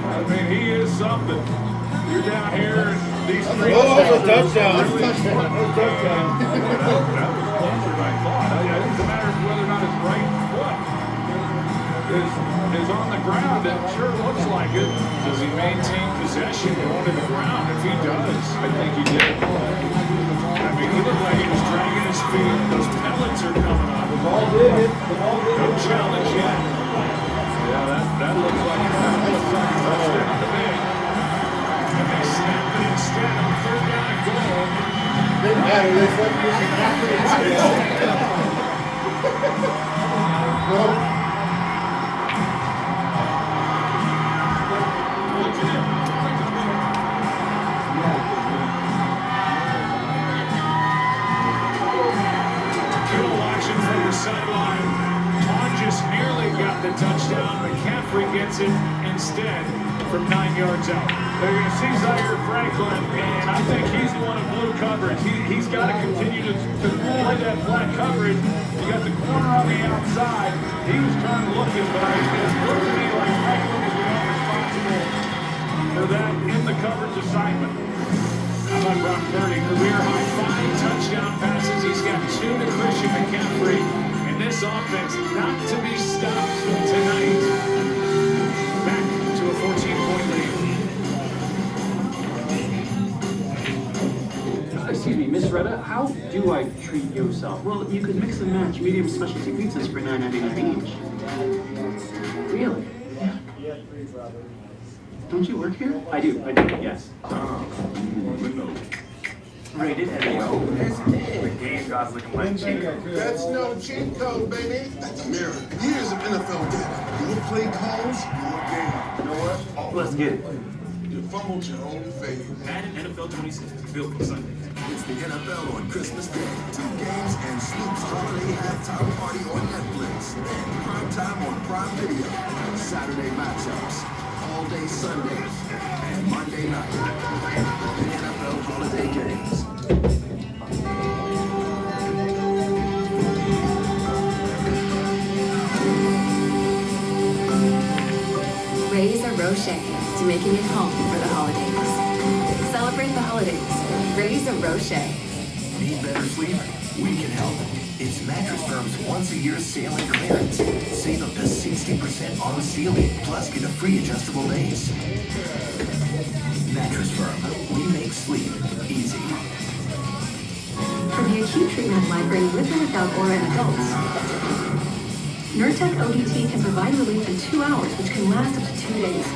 I mean, he is something. You're down here in these streets. Oh, that's a touchdown. That was closer than I thought. It doesn't matter whether or not his right foot is on the ground. It sure looks like it. Does he maintain possession going to the ground? If he does, I think he did. I mean, he looked like he was dragging his feet. Those pellets are coming up. The ball did. No challenge yet. Yeah, that looks like a touchdown to me. And they snap it instead on third down and goal. Didn't matter. They said this exactly Kittle watching from the sideline. Tonjes nearly got the touchdown. McCaffrey gets it instead from 9 yards out. They're going to see Zaire Franklin, and I think he's the one in blue coverage. He's got to continue to play that flat coverage. You got the corner on the outside. He was trying to look it, but it looked to me like Franklin was the one responsible for that in the coverage assignment. How about Brock Purdy? Career high 5 touchdown passes. He's got 2 to Christian McCaffrey. And this offense not to be stopped tonight. Back to a 14-point lead. Excuse me, Miss Retta, how do I treat yourself? Well, you could mix and match medium specialty pizzas for $9.99 each. Really? Yeah. Don't you work here? I do, yes. Rated NAO. The game god's looking like cheat code. That's no cheat code, baby. At the mirror, years of NFL data. Your play calls, your game. You know what? Let's get it. You fumbled your own fave. Madden NFL 26, built for Sunday. It's the NFL on Christmas Day. 2 games and Snoop's holiday halftime party on Netflix. Then prime time on Prime Video. Saturday matchups. All day Sundays. And Monday night. The NFL holiday games. Raise a Rocher to making it home for the holidays. Celebrate the holidays. Raise a Rocher. Need better sleep? We can help. It's Mattress Firm's once-a-year sale and clearance. Save up to 60% on the ceiling, plus get a free adjustable base. Mattress Firm. We make sleep easy. For the acute treatment of migraine with or without aura in adults, Nurtec ODT can provide relief in 2 hours, which can last up to 2 days.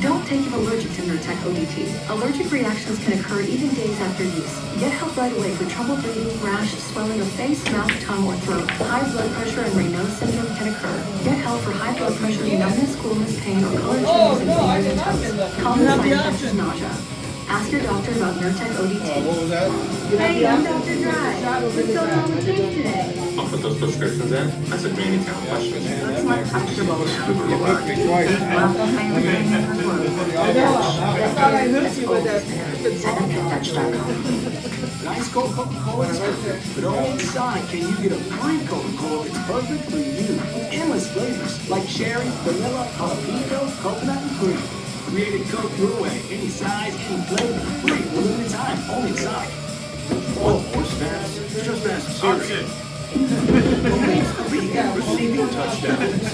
Don't take if allergic to Nurtec ODT. Allergic reactions can occur even days after use. Get help right away for trouble breathing, rash, swelling of face, mouth, tongue, or throat. High blood pressure and Raynaud's syndrome can occur. Get help for high blood pressure, numbness, coolness, pain, or color changes in fingers and toes. Common side effects is nausea. Ask your doctor about Nurtec ODT. What was that? Hey, I'm Dr. Dry. What's going on with things today? I'll put those prescriptions in. That's a granny town question. Looks like comfortable. Nice cold Coca-Cola is perfect, but only inside can you get a fine Coca-Cola that's perfect for you. Endless flavors like cherry, vanilla, jalapeno, coconut, and cream. Created Coke your way, any size, any flavor, free, for limited time, only inside. Oh, more snaps? Just ask Siri. Who leads the league in receiving touchdowns?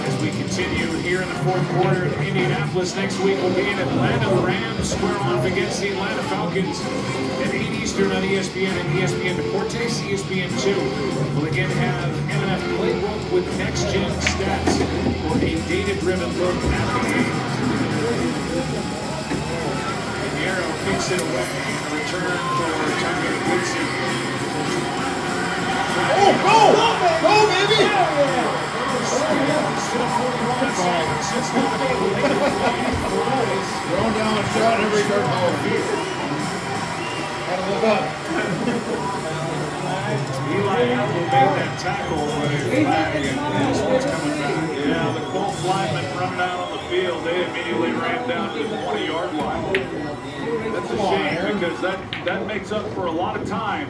As we continue here in the fourth quarter in Indianapolis, next week we'll be in Atlanta. The Rams square off against the Atlanta Falcons at 8 Eastern on ESPN and ESPN Deportes, ESPN2. We'll again have MNF Playbook with next-gen stats for a data-driven look at the game. Pinheiro kicks it away. Return for Tyree Woodson. Oh, go! Go, baby! Throwing down a shot every dirt ball field. Gotta look up. Eli Apple made that tackle, but a flag, and this one's coming back. Yeah, the Colts linemen run down on the field. They immediately ran down to the 20-yard line. That's a shame because that makes up for a lot of time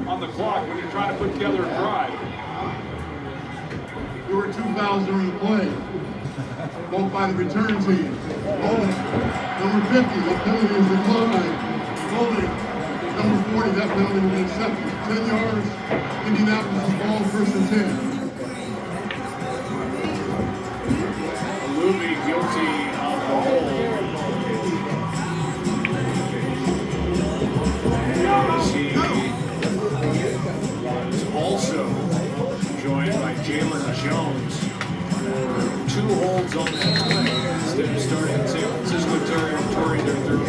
on the clock when you're trying to put together a drive. There were 2 fouls during the play, both by the return team. Holding, number 50, that penalty is declined. Holding, number 40, that penalty will be accepted. 10 yards, Indianapolis ball, 1st and 10. Alubi guilty of the hold. He is also joined by Jalen Jones for 2 holds on that play instead of starting San Francisco territory their third.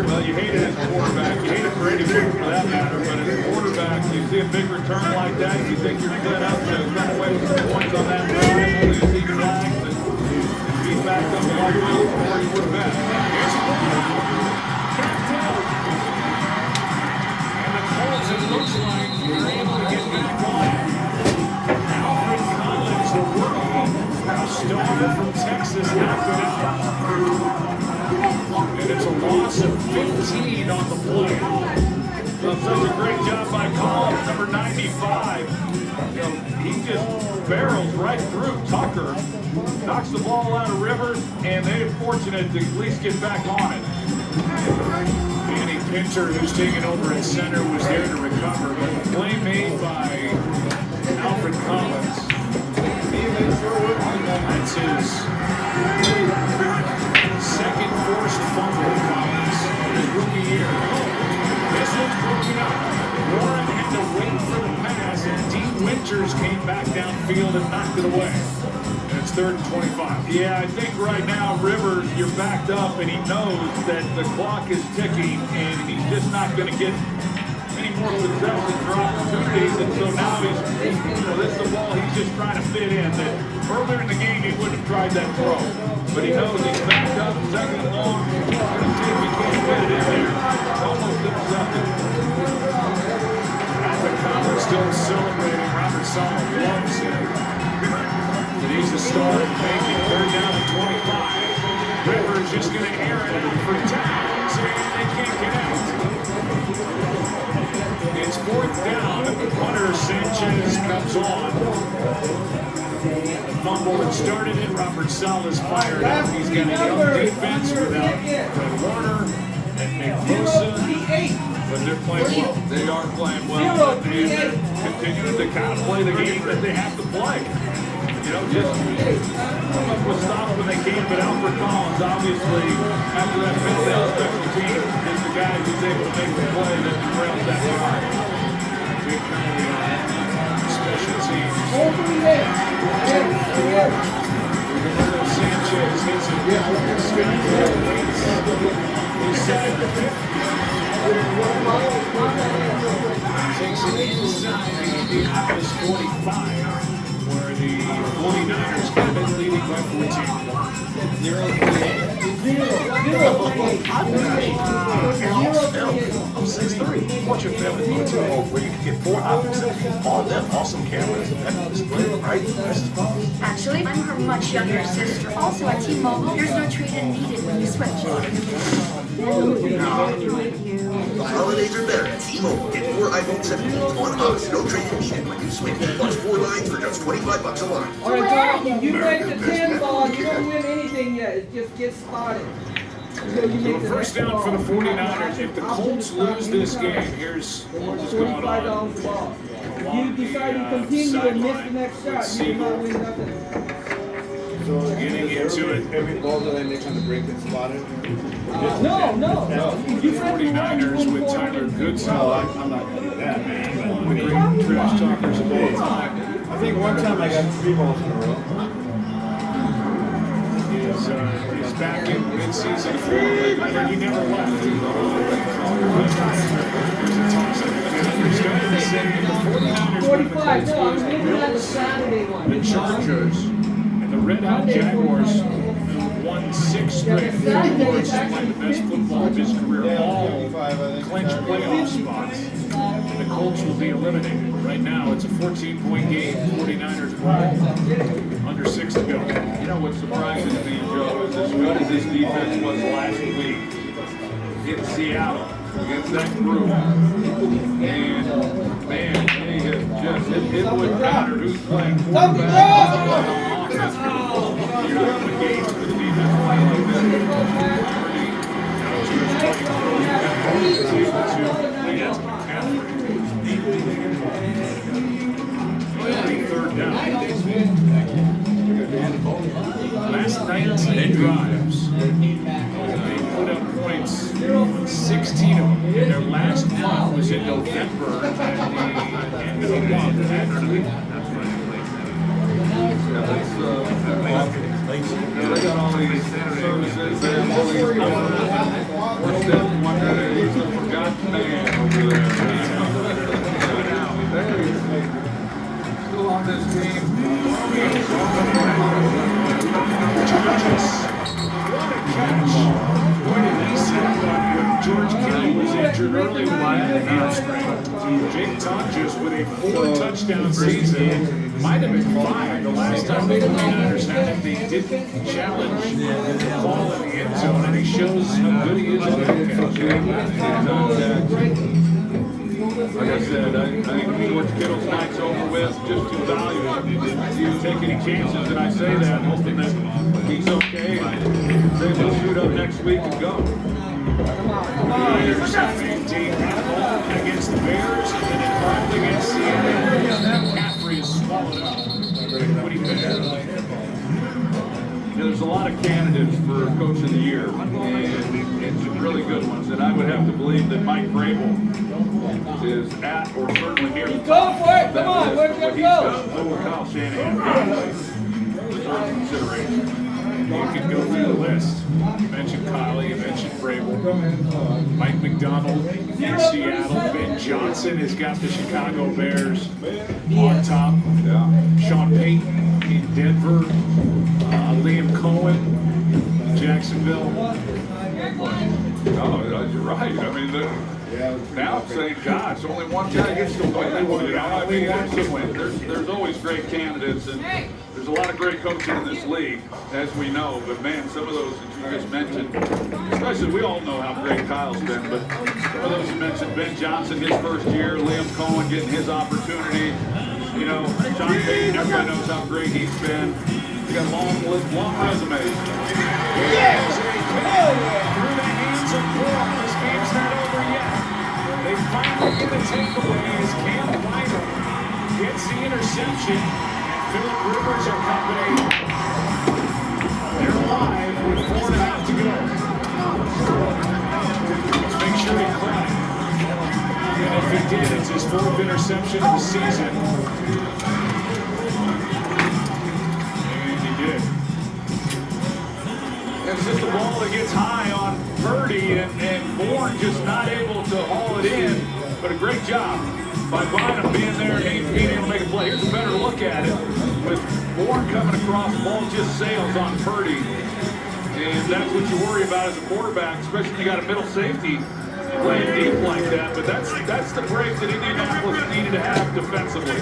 Well, you hate it as a quarterback. You hate it for anyone for that matter, but as a quarterback, you see a big return like that, you think you're set up to come away with some points on that drive. You see flags and be back up like this before you would have been. Here's a ball. Kept out. And the Colts, it looks like they're able to get back on it. Alfred Collins, the rookie, starter from Texas, knocked it out. And it's a loss of 15 on the play. Well, such a great job by Collins, number 95. You know, he just barrels right through Tucker, knocks the ball out of Rivers, and they're fortunate to at least get back on it. Danny Pinter, who's taken over at center, was there to recover, but the play made by Alfred Collins. That's his second forced fumble of Collins in his rookie year. This one's broken up. Warren had to wait for the pass, and Dean Winters came back downfield and knocked it away. And it's 3rd and 25. Yeah, I think right now Rivers, you're backed up, and he knows that the clock is ticking, and he's just not going to get any more possessions or opportunities, and so now he's this is the ball he's just trying to fit in. That earlier in the game he wouldn't have tried that throw, but he knows he's backed up, 2nd and long. He's going to see if he can't fit it in there. Almost intercepted. Alfred Collins still celebrating. Robert Sala loves him. But he's a star making 3rd down and 25. Rivers just going to air it out for Towns, and they can't get out. It's 4th down. Hunter Sanchez comes on. fumble that started it. Robert Sala's fired up. He's got a young defense without Fred Warner and Nick Bosa. But they're playing well. They are playing well, and they're continuing to kind of play the game that they have to play. You know, just come up with stops when they can, but Alfred Collins, obviously, after that midfield special team, is the guy who's able to make the play that derails that drive. Big penalty on special teams. Sanchez hits it. He's set at the 50. Takes it inside the Indianapolis 45. Where the 49ers have been leading by 14. I'm 6'3". Watch your family hotel where you can get 4 options, all them awesome cameras, and display right best spots. Actually, I'm her much younger sister. Also at T-Mobile, there's no trade-in needed when you switch. Holidays are better at T-Mobile. Get 4 iPhone 17s on us. No trade-in needed when you switch. Plus 4 lines for just $25 a line. All right, Jonathan, you make the 10 ball. You don't win anything yet. It just gets started. So a first down for the 49ers. If the Colts lose this game, here's what's going on. $45 You decide to continue and miss the next shot, you will not win nothing. So getting into it. Every ball that I make on the break is spotted. No. The 49ers with Tyler Goodson. No, I'm not going to do that, man. The great trash talkers of all time. I think one time I got 3 balls in a row. He's back in mid-season form, but he never left. There's a toss-up. The 45, no, I was looking at the Saturday one. The Chargers and the Red Hot Jaguars won 6 straight. Of course, playing the best football of his career, all clinched playoff spots. And the Colts will be eliminated. Right now, it's a 14-point game. 49ers ball. Under 6 to go. You know what's surprising to me, Joe, is as good as this defense was last week in Seattle against that group. And, man, they have just, it wouldn't matter who's playing quarterback. You're not going to game for the defense playing like this. Third down. Last 19 drives, they put up points on 16 of them. And their last one was in November at the end of the month. They got all these services there. What's that one that is the forgotten man over there? Still on this team. George Kittle was injured early with a hamstring. Jake Tonjes with a 4-touchdown season. Might have been 5 the last time the 49ers had him. They didn't challenge the ball in the end zone, and he shows how good he is on that catch. Like I said, I think George Kittle's night's over with, just too valuable. You take any chances, and I say that, hoping that he's okay. He's able to shoot up next week and go. Niners maintain against the Bears, and then finally against Seattle. McCaffrey is swallowed up. What do you think? There's a lot of candidates for Coach of the Year, and some really good ones. And I would have to believe that Mike Vrabel is at or certainly near the top. Go for it! Come on, where's it go? Over Kyle Shanahan. Deserves consideration. You can go through the list. You mentioned Kyle, you mentioned Vrabel, Mike McDonald in Seattle, Ben Johnson has got the Chicago Bears on top. Sean Payton in Denver, Liam Cohen, Jacksonville. Oh, you're right. I mean, now I'm saying, gosh, only one guy gets to win. I mean, there's always great candidates, and there's a lot of great coaching in this league, as we know. But man, some of those that you just mentioned, especially we all know how great Kyle's been, but some of those you mentioned, Ben Johnson, his first year, Liam Cohen getting his opportunity. You know, Sean Payton, everybody knows how great he's been. They got long resumes. Yeah! Through the hands of Warren. This game's not over yet. They finally get a takeaway as Cam Bynum gets the interception. And Phillip Rivers and company, they're alive with 4.5 to go. Let's make sure he caught it. And if he did, it's his 4th interception of the season. And he did. It's just a ball that gets high on Purdy, and Bourne just not able to haul it in. But a great job by Bynum being there and being able to make a play. Here's a better look at it. With Bourne coming across, the ball just sails on Purdy. And that's what you worry about as a quarterback, especially when you got a middle safety playing deep like that. But that's the break that Indianapolis needed to have defensively.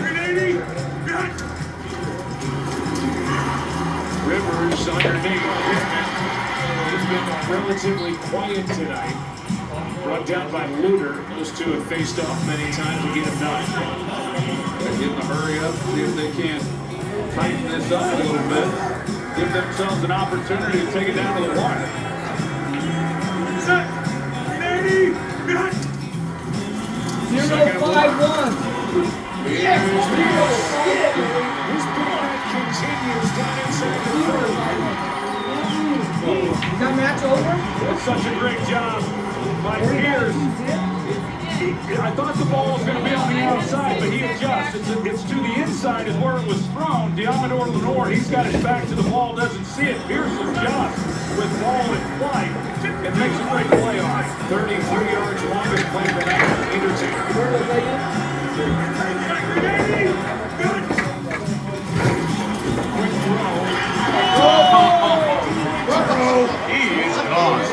Rivers underneath. He's been relatively quiet tonight. Brought down by Luter. Those two have faced off many times to get him done. They're getting the hurry up, see if they can tighten this up a little bit. Give themselves an opportunity to take it down to the wire. Set. 0-5-1. Yes, His ball continues down inside the 30. Is that match over? That's such a great job by Pierce. I thought the ball was going to be on the outside, but he adjusts. It's to the inside is where it was thrown. Diamador Lenore, he's got his back to the ball, doesn't see it. Pierce adjusts with ball in flight and makes a great play on it. 33 yards longest play of the night for either team. Quick throw. He is gone.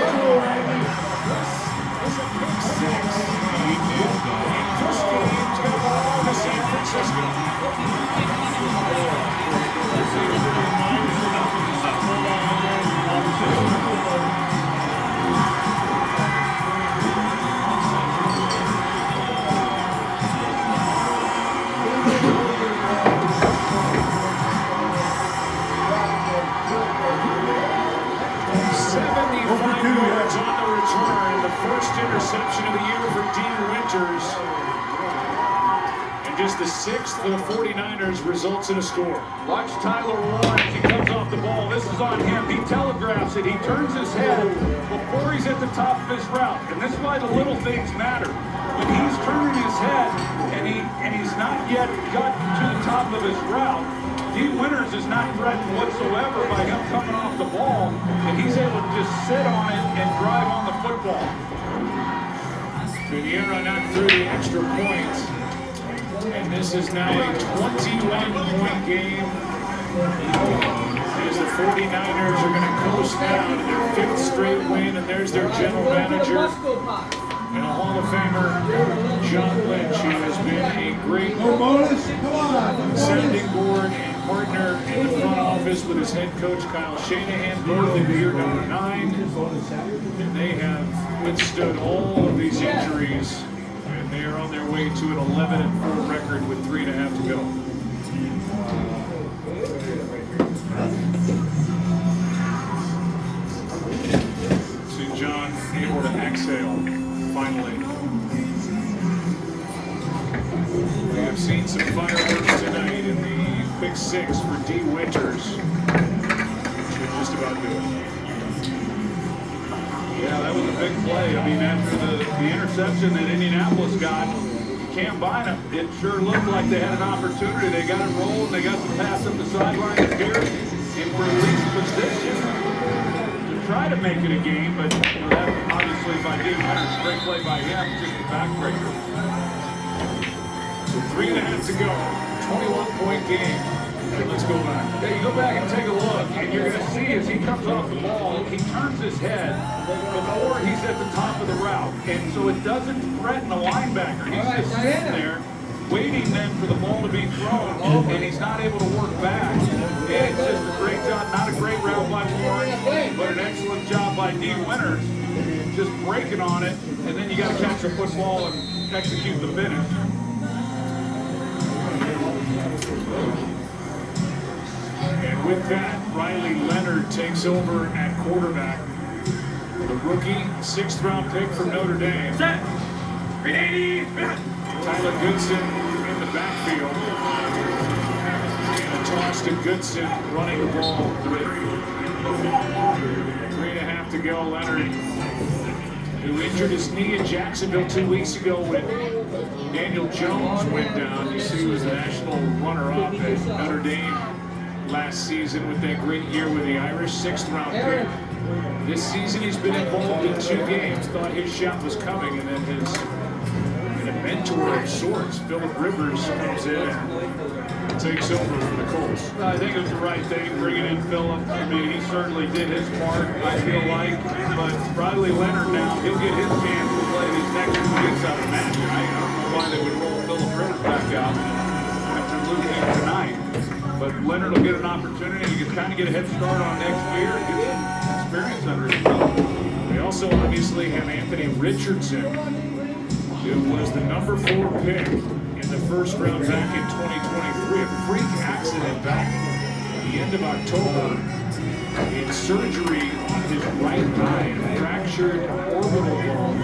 Interception of the year for Dean Winters. And just the 6th for the 49ers results in a score. Watch Tyler Warren as he comes off the ball. This is on him. He telegraphs it. He turns his head before he's at the top of his route. And this is why the little things matter. When he's turning his head and he's not yet got to the top of his route, Dean Winters is not threatened whatsoever by him coming off the ball. And he's able to just sit on it and drive on the football. Pinheiro knocked through the extra point. And this is now a 21-point game. As the 49ers are going to coast now to their 5th straight win. And there's their general manager and a Hall of Famer, John Lynch, who has been a great sounding board and partner in the front office with his head coach, Kyle Shanahan, both in year number 9. And they have withstood all of these injuries, and they are on their way to an 11-4 record with 3.5 to go. See John able to exhale, finally. We have seen some fireworks tonight in the Pick 6 for D. Winters. Should just about do it. Yeah, that was a big play. I mean, after the interception that Indianapolis got, Cam Bynum, it sure looked like they had an opportunity. They got it rolled, they got the pass up the sideline to Pierce in release position to try to make it a game, but you know, that obviously by Dean Winters, great play by him, just a backbreaker. So 3.5 to go, 21-point game. Let's go back. Yeah, you go back and take a look, and you're going to see as he comes off the ball, he turns his head before he's at the top of the route. And so it doesn't threaten the linebacker. He's just sitting there, waiting then for the ball to be thrown, and he's not able to work back. And it's just a great job, not a great route by Warren, but an excellent job by D. Winters, just breaking on it, and then you got to catch the football and execute the finish. And With that, Riley Leonard takes over at quarterback. The rookie, 6th round pick from Notre Dame. Set. Tyler Goodson in the backfield. And a toss to Goodson, running the ball with 3.5 to go. Leonard, who injured his knee in Jacksonville 2 weeks ago when Daniel Jones went down. You see, he was the national runner-up at Notre Dame last season with that great year with the Irish, 6th round pick. This season he's been involved in 2 games, thought his shot was coming, and then his mentor of sorts, Phillip Rivers, comes in and takes over for the Colts. I think it was the right thing, bringing in Phillip. I mean, he certainly did his part, I feel like. But Riley Leonard now, he'll get his chance to play these next 2 weeks, I would imagine. I don't know why they would roll Phillip Rivers back out after losing tonight. But Leonard will get an opportunity to kind of get a head start on next year and get some experience under his belt. They also obviously have Anthony Richardson, who was the number 4 pick in the 1st round back in 2023. A freak accident back at the end of October in surgery on his right eye, a fractured orbital bone.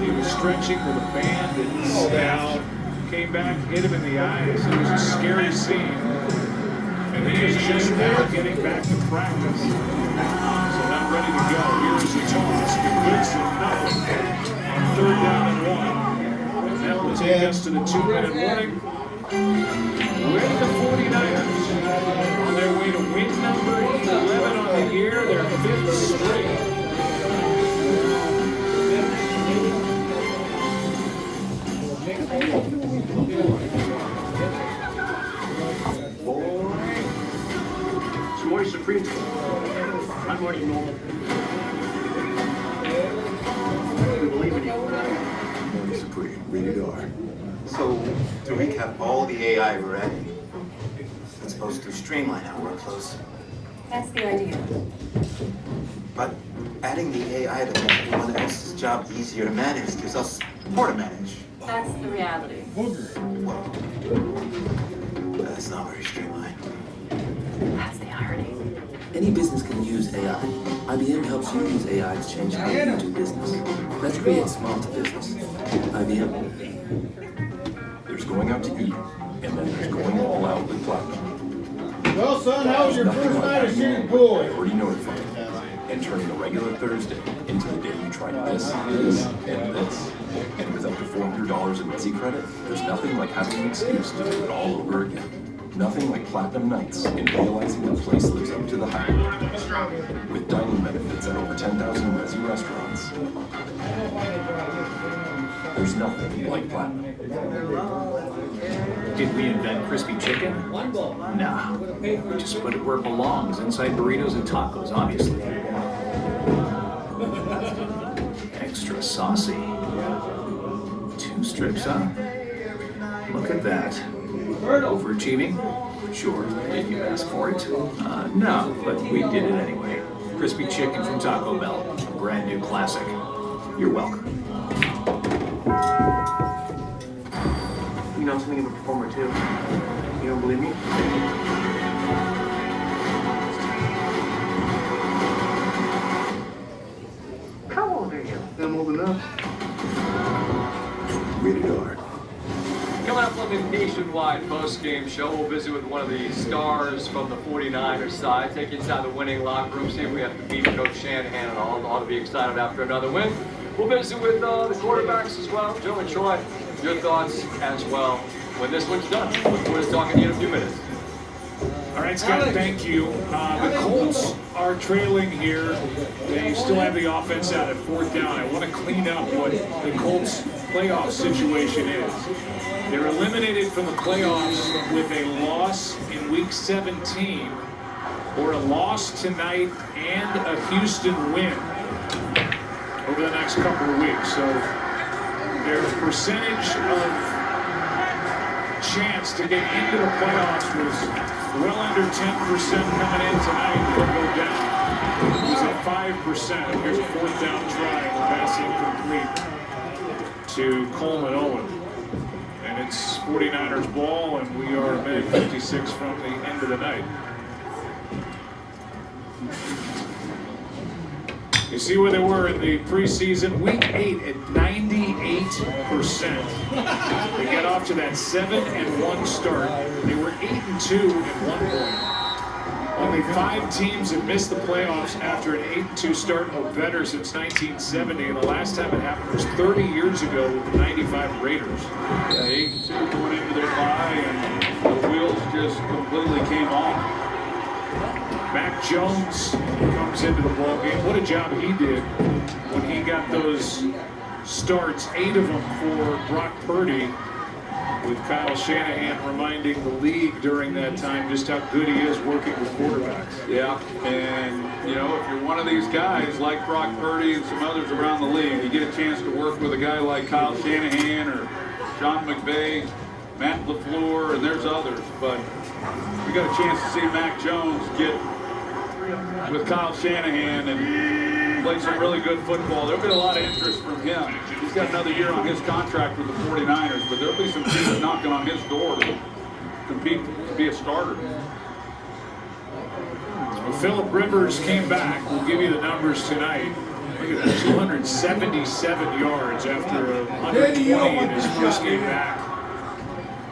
He was stretching with a band and snapped, came back, hit him in the eyes. It was a scary scene. And he is just now getting back to practice. So not ready to go. Here's the toss to Goodson, nothing. On 3rd down and 1. That will take us to the 2-minute warning. With the 49ers on their way to win number 11 on the year, their 5th straight. Morning, Supreme. Good morning, Norman. We believe in you. Morning, Supreme. Rated R. So, to recap all the AI we're adding, it's supposed to streamline our workflows. That's the idea. But adding the AI to make everyone else's job easier to manage gives us more to manage. That's the reality. Well, that's not very streamlined. That's the irony. Any business can use AI. IBM helps you use AI to change how you do business. Let's create smarter business. IBM. There's going out to eat, and then there's going all out with Platinum. Well, son, how was your first night of shooting pool? I already notified you. And turning a regular Thursday into the day you try this, this, and this. And with up to $400 in Resi credit, there's nothing like having an excuse to do it all over again. Nothing like Platinum Nights in realizing a place lives up to the hype. With dining benefits at over 10,000 Resi restaurants. There's nothing like Platinum. Did we invent crispy chicken? Nah. We just put it where it belongs, inside burritos and tacos, obviously. Extra saucy. 2 strips, huh? Look at that. Overachieving? Sure. Did you ask for it? No, but we did it anyway. Crispy chicken from Taco Bell. A brand new classic. You're welcome. You know something of a performer too. You don't believe me? How old are you? I'm old enough. Rated R. Coming up on the nationwide post-game show, we'll visit with one of the stars from the 49ers side, take you inside the winning locker room, see if we have to beat Coach Shanahan and all. Ought to be excited after another win. We'll visit with the quarterbacks as well. Joe and Troy, your thoughts as well when this one's done. Look forward to talking to you in a few minutes. All right, Scott, thank you. The Colts are trailing here. They still have the offense out at 4th down. I want to clean up what the Colts' playoff situation is. They're eliminated from the playoffs with a loss in Week 17, or a loss tonight and a Houston win over the next couple of weeks. So their percentage of chance to get into the playoffs was well under 10% coming in tonight. They'll go down. It was at 5%. Here's a 4th down try. Pass incomplete to Coleman Owen. And it's 49ers ball, and we are a minute 56 from the end of the night. You see where they were in the preseason. Week 8 at 98%. They get off to that 7-1 start. They were 8-2 at one point. Only 5 teams have missed the playoffs after an 8-2 start, or better, since 1970. And the last time it happened was 30 years ago with the 95 Raiders. Yeah, 8-2 going into their bye, and the wheels just completely came off. Mac Jones comes into the ball game. What a job he did when he got those starts, 8 of them for Brock Purdy, with Kyle Shanahan reminding the league during that time just how good he is working with quarterbacks. Yeah, and you know, if you're one of these guys like Brock Purdy and some others around the league, you get a chance to work with a guy like Kyle Shanahan or Sean McVay, Matt LaFleur, and there's others, but we got a chance to see Mac Jones get with Kyle Shanahan and play some really good football. There'll be a lot of interest from him. He's got another year on his contract with the 49ers, but there'll be some teams knocking on his door to compete to be a starter. Well, Phillip Rivers came back. We'll give you the numbers tonight. Look at that, 277 yards after 120 in his first game back.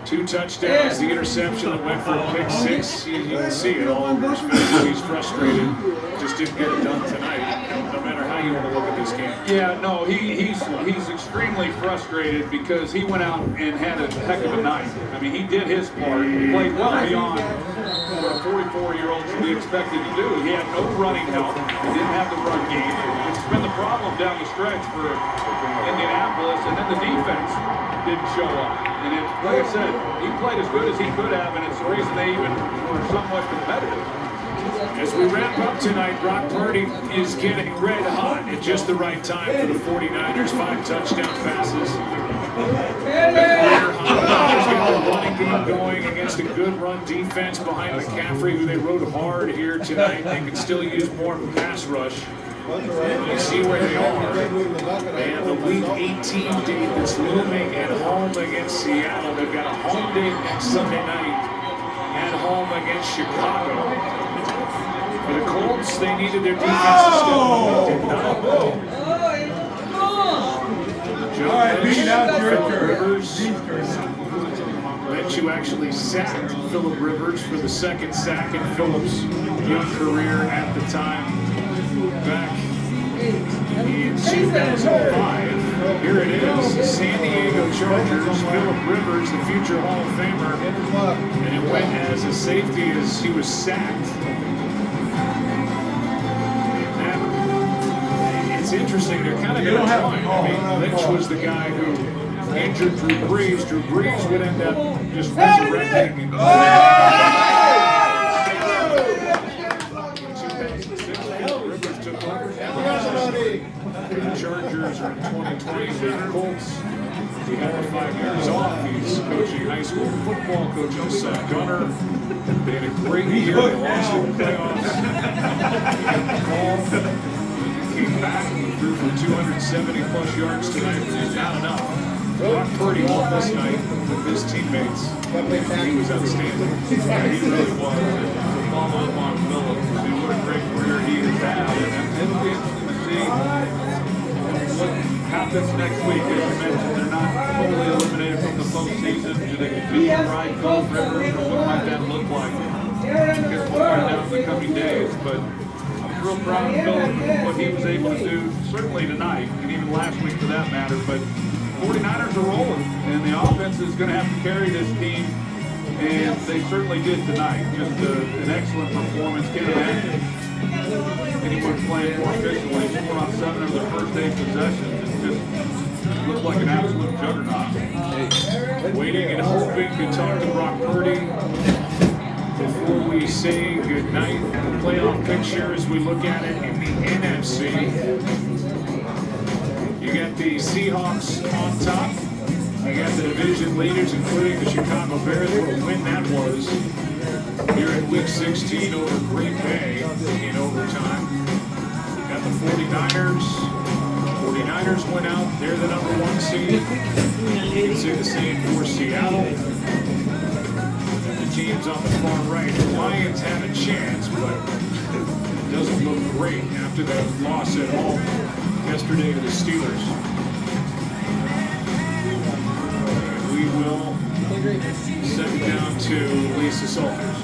2 touchdowns, the interception that went for a pick 6. You can see it all over his face. He's frustrated. Just didn't get it done tonight, no matter how you want to look at this game. Yeah, no, he's extremely frustrated because he went out and had a heck of a night. I mean, he did his part. He played well beyond what a 44-year-old should be expected to do. He had no running help. He didn't have the run game. It's been the problem down the stretch for Indianapolis, and then the defense didn't show up. And it, like I said, he played as good as he could have, and it's the reason they even were somewhat competitive. As we wrap up tonight, Brock Purdy is getting red hot at just the right time for the 49ers. 5 touchdown passes. He's got the running game going against a good run defense behind McCaffrey, who they rode hard here tonight. They could still use more pass rush. You see where they are. They have a Week 18 date that's looming at home against Seattle. They've got a home date next Sunday night at home against Chicago. For the Colts, they needed their defense to step up. They did not. All right, Phillip Rivers. Bet you actually sacked Phillip Rivers for the 2nd sack in Phillip's young career at the time. Back in 2005, here it is, San Diego Chargers, Phillip Rivers, the future Hall of Famer, and it went as a safety as he was sacked. And it's interesting, they're kind of in a line. I mean, Lynch was the guy who injured Drew Brees. Drew Brees would end up just resurrecting. The Chargers are in 2020. The Colts, he had 5 years off. He's coaching high school football, coaching his son Gunner. They had a great year. They lost in the playoffs. He came back. He threw for 270-plus yards tonight. Not enough. Brock Purdy won this night with his teammates. He was outstanding. Yeah, he really was. Follow up on Phillips. See what a great career he has had. And it'll be interesting to see what happens next week. As you mentioned, they're not totally eliminated from the postseason. Do they continue to ride Phillip Rivers, or what might that look like? I guess we'll find out in the coming days. But I'm real proud of Phillip and what he was able to do, certainly tonight, and even last week for that matter. But 49ers are rolling, and the offense is going to have to carry this team, and they certainly did tonight. Just an excellent performance. Can't imagine anyone playing more efficiently. 4 on 7 of their first 8 possessions. It just looked like an absolute juggernaut. Waiting and hoping to talk to Brock Purdy before we say goodnight. The playoff picture as we look at it in the NFC. You got the Seahawks on top. You got the division leaders, including the Chicago Bears. What a win that was here in Week 16 over Green Bay in overtime. Got the 49ers. 49ers went out. They're the #1 seed. You can say the same for Seattle. And the teams on the far right. The Lions have a chance, but after the loss at home yesterday to the Steelers. We will send it down to Lisa Salters.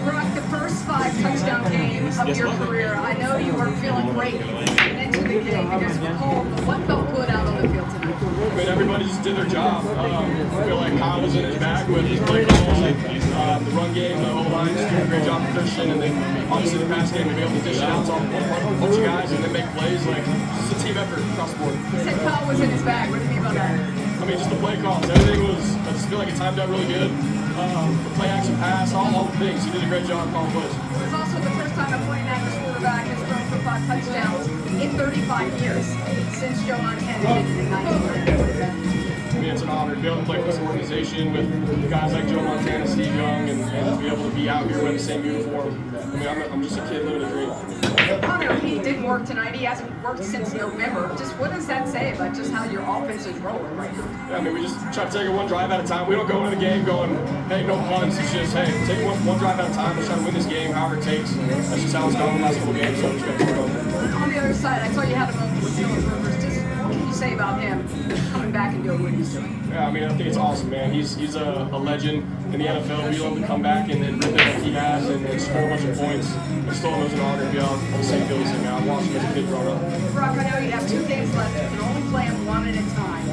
Brock, the first 5 touchdown games of your career, I know you weren't feeling great getting into the game because you're home, but what felt good out on the field tonight? I mean, everybody just did their job. I feel like Kyle was in his bag with his play calls, the run game, the O-line just doing a great job of finishing, and then obviously the pass game to be able to dish it out to a bunch of guys and then make plays. Like, just a team effort across the board. You said Kyle was in his bag. What do you mean about that? I mean, just the play calls. Everything was, I just feel like it timed out really good. The play action pass, all the things. He did a great job calling plays. It was also the first time a 49ers quarterback has thrown for 5 touchdowns in 35 years since Joe Montana did it in 1990. I mean, it's an honor to be able to play for this organization with guys like Joe Montana, Steve Young, and to be able to be out here wearing the same uniform. I mean, I'm just a kid living a dream. Hunter, he didn't work tonight. He hasn't worked since November. Just what does that say about just how your offense is rolling right now? Yeah, I mean, we just try to take it one drive at a time. We don't go into the game going, hey, no punts. It's just, hey, take one drive at a time. Let's try to win this game however it takes. That's just how it's gone the last couple games, so we're just going to keep going. On the other side, I saw you had a moment with Philip Rivers. Just what can you say about him coming back and doing what he's doing? Yeah, I mean, I think it's awesome, man. He's a legend in the NFL. Be able to come back and rip it like he has and score a bunch of points. It's still an honor to be on the same field as him. I watched him as a kid growing up. Brock, I know you have 2 games left. You can only play them one at a time.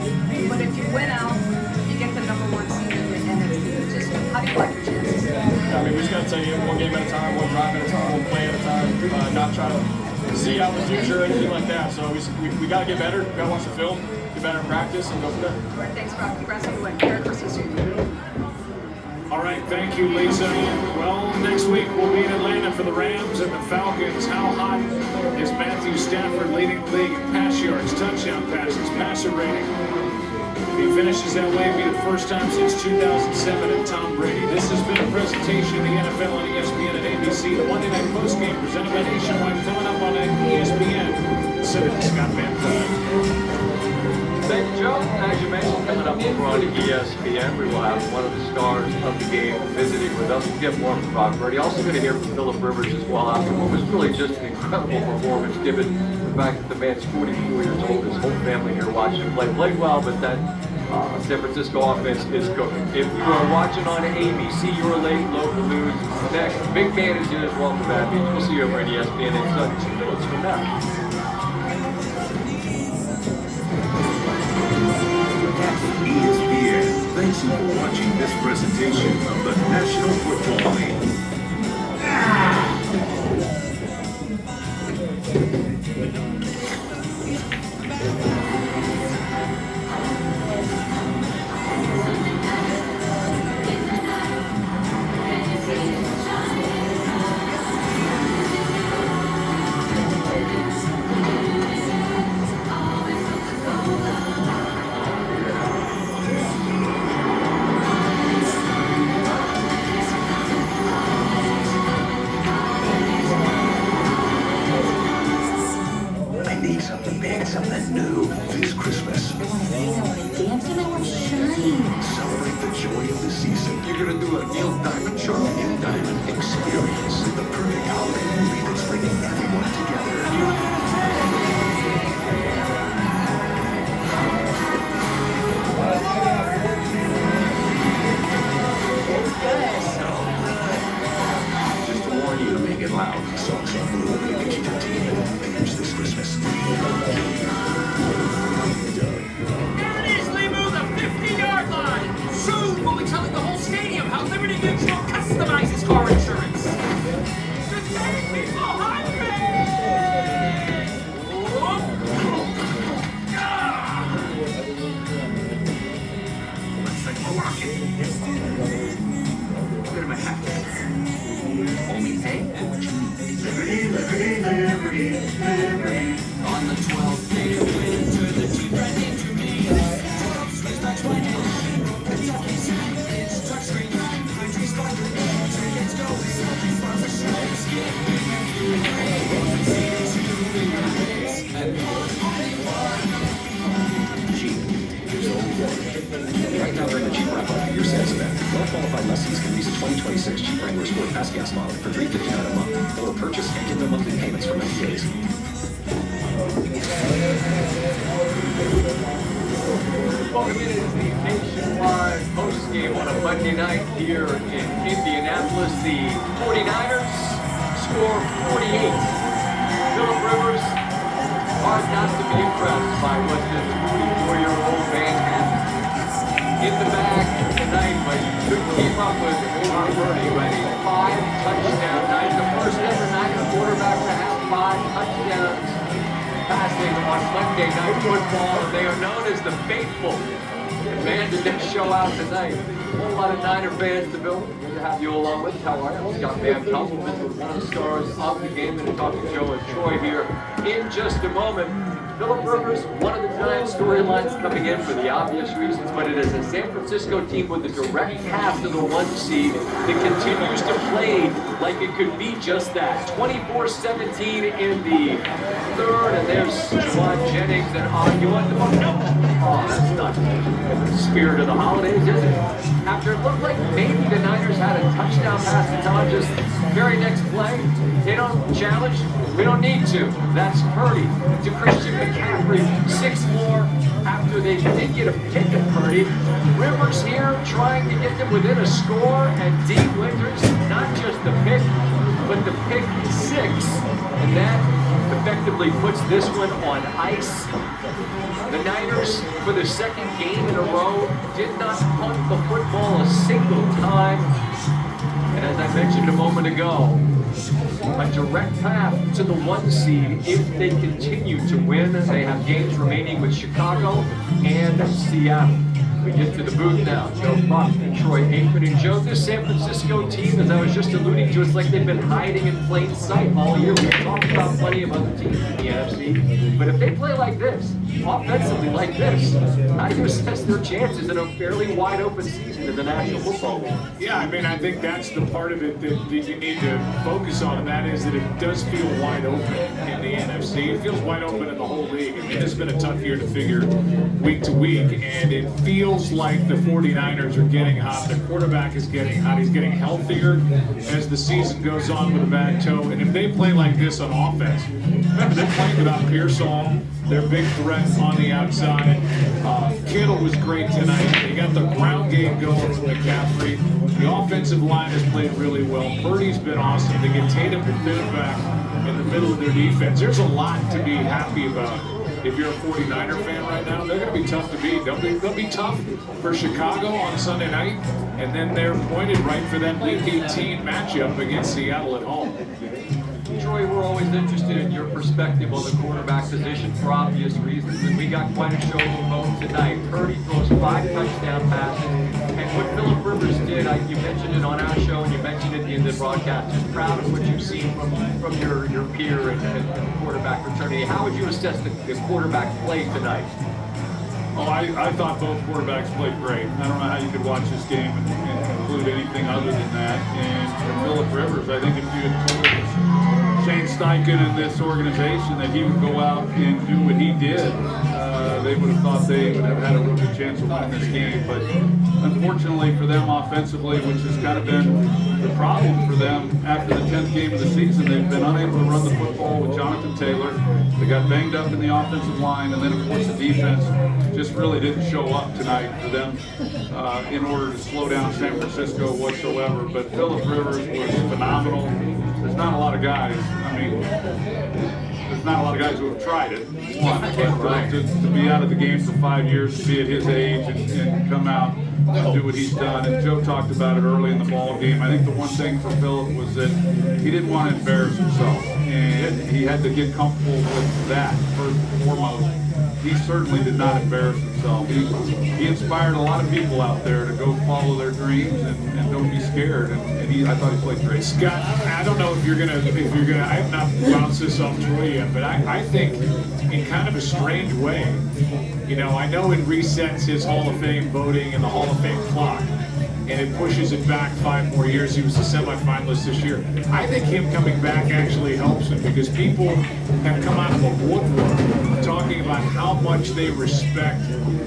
But if you win out, you get the #1 seed in the NFC. Just how do you like your chances? Yeah, I mean, we just got to take it one game at a time, one drive at a time, one play at a time. Not try to see out the future or anything like that. So we got to get better. We got to watch the film, get better in practice, and go from there. All right, thanks, Brock. Congrats on the win. Merry Christmas to you. All right, thank you, Lisa. Well, next week we'll be in Atlanta for the Rams and the Falcons. How hot is Matthew Stafford leading the league in pass yards, touchdown passes, passer rating? If he finishes that way, it'll be the first time since 2007 and Tom Brady. This has been a presentation of the NFL on ESPN and ABC. The Monday Night Postgame presented by Nationwide coming up on ESPN. Scott Van Pelt. Thank you, Joe. As you mentioned, coming up over on ESPN, we will have one of the stars of the game visiting with us. We'll get more from Brock Purdy. Also going to hear from Philip Rivers as well after what was really just an incredible performance, given the fact that the man's 44 years old. His whole family here watching him play. Played well, but that San Francisco offense is cooking. If you are watching on ABC, your late local news. Next, big managers, welcome back. We'll see you over at ESPN in 2 minutes from now. ESPN thanks you for watching this presentation of the National Football League. Something new this Christmas. I want to sing, I want to dance, and I want to shine. Celebrate the joy of the season. You're gonna do a Neil Diamond show? Neil Diamond Experience, the perfect holiday movie that's bringing everyone together. Just to warn you, make it loud. Songs on Blue and the Entertainment themes this Christmas. Easily move the 50-yard line. Soon we'll be telling the whole stadium how Liberty Mutual customizes car insurance. Just getting people hungry. Looks like we're rocking. Where am I happy? Only pay for what you need. Liberty, Liberty, Liberty, Liberty. On the 12th day of winter, the team ran into me. 12 Swiss touch my hand. It's all inside. It's touchscreen. Country spot. Tickets go. Selfie sponsorships. Get Jeep. There's only one. Right now during the Jeep Wrap-Up Year Sales event, well-qualified lessees can lease a 2026 Jeep Wrangler Sport Pass Gas model for $359 a month, or purchase and get their monthly payments for 90 days. game on a Monday night here in Indianapolis. The 49ers score 48. Phillip Rivers, hard not to be impressed by what this 44-year-old man has in the bag tonight, but couldn't keep up with Tom Brady, but a 5-touchdown night. The first ever Niner quarterback to have 5 touchdowns passing on Monday Night Football. They are known as the Faithful. And man, did they show out tonight. A whole lot of Niner fans to build. Good to have you along with. How are you? Scott Van Compliment with one of the stars of the game. And talking to Joe and Troy here in just a moment. Phillip Rivers, one of the giant storylines coming in for the obvious reasons, but it is a San Francisco team with a direct path to the 1 seed that continues to play like it could be just that. 24-17 in the third, and there's Juwan Jennings and you want the ball? No! Oh, that's not the spirit of the holidays, is it? After it looked like maybe the Niners had a touchdown pass to Hodges, very next play, they don't challenge. We don't need to. That's Purdy to Christian McCaffrey. 6 more after they did get a pick at Purdy. Rivers here trying to get them within a score, and D. Winters, not just the pick, but the pick 6. And that effectively puts this one on ice. The Niners, for the second game in a row, did not punt the football a single time. And as I mentioned a moment ago, a direct path to the 1 seed if they continue to win. They have games remaining with Chicago and Seattle. We get to the booth now. Joe Buck and Troy Aikman. And Joe, this San Francisco team, as I was just alluding to, it's like they've been hiding in plain sight all year. We've talked about plenty of other teams in the NFC. But if they play like this, offensively like this, how do you assess their chances in a fairly wide open season in the National Football League? Yeah, I mean, I think that's the part of it that you need to focus on, and that is that it does feel wide open in the NFC. It feels wide open in the whole league. I mean, it's been a tough year to figure week to week, and it feels like the 49ers are getting hot. The quarterback is getting hot. He's getting healthier as the season goes on with a bad toe. And if they play like this on offense, remember, they're playing without Pearsall, their big threat on the outside. Kittle was great tonight. They got the ground game going from McCaffrey. The offensive line has played really well. Purdy's been awesome. They get Tatum and Bennett back in the middle of their defense. There's a lot to be happy about. If you're a 49er fan right now, they're going to be tough to beat. They'll be tough for Chicago on Sunday night, and then they're pointed right for that Week 18 matchup against Seattle at home. Troy, we're always interested in your perspective on the quarterback position for obvious reasons, and we got quite a show of both tonight. Purdy throws 5 touchdown passes, and what Phillip Rivers did, you mentioned it on our show, and you mentioned it in the broadcast. Just proud of what you've seen from your peer and the quarterback fraternity. How would you assess the quarterback play tonight? Oh, I thought both quarterbacks played great. I don't know how you could watch this game and conclude anything other than that. And for Phillip Rivers, I think if you had told Shane Steichen and this organization that he would go out and do what he did, they would have thought they would have had a real good chance of winning this game. But unfortunately for them offensively, which has kind of been the problem for them after the 10th game of the season, they've been unable to run the football with Jonathan Taylor. They got banged up in the offensive line, and then of course the defense just really didn't show up tonight for them in order to slow down San Francisco whatsoever. But Phillip Rivers was phenomenal. There's not a lot of guys. I mean, there's not a lot of guys who have tried it. But to be out of the game for 5 years, to be at his age and come out and do what he's done. And Joe talked about it early in the ball game. I think the one thing for Phillip was that he didn't want to embarrass himself, and he had to get comfortable with that first and foremost. He certainly did not embarrass himself. He inspired a lot of people out there to go follow their dreams and don't be scared. And I thought he played great. Scott, I don't know if you're gonna. I have not bounced this off Troy yet, but I think in kind of a strange way. You know, I know it resets his Hall of Fame voting and the Hall of Fame clock, and it pushes it back 5 more years. He was a semifinalist this year. I think him coming back actually helps him because people have come out of the woodwork talking about how much they respect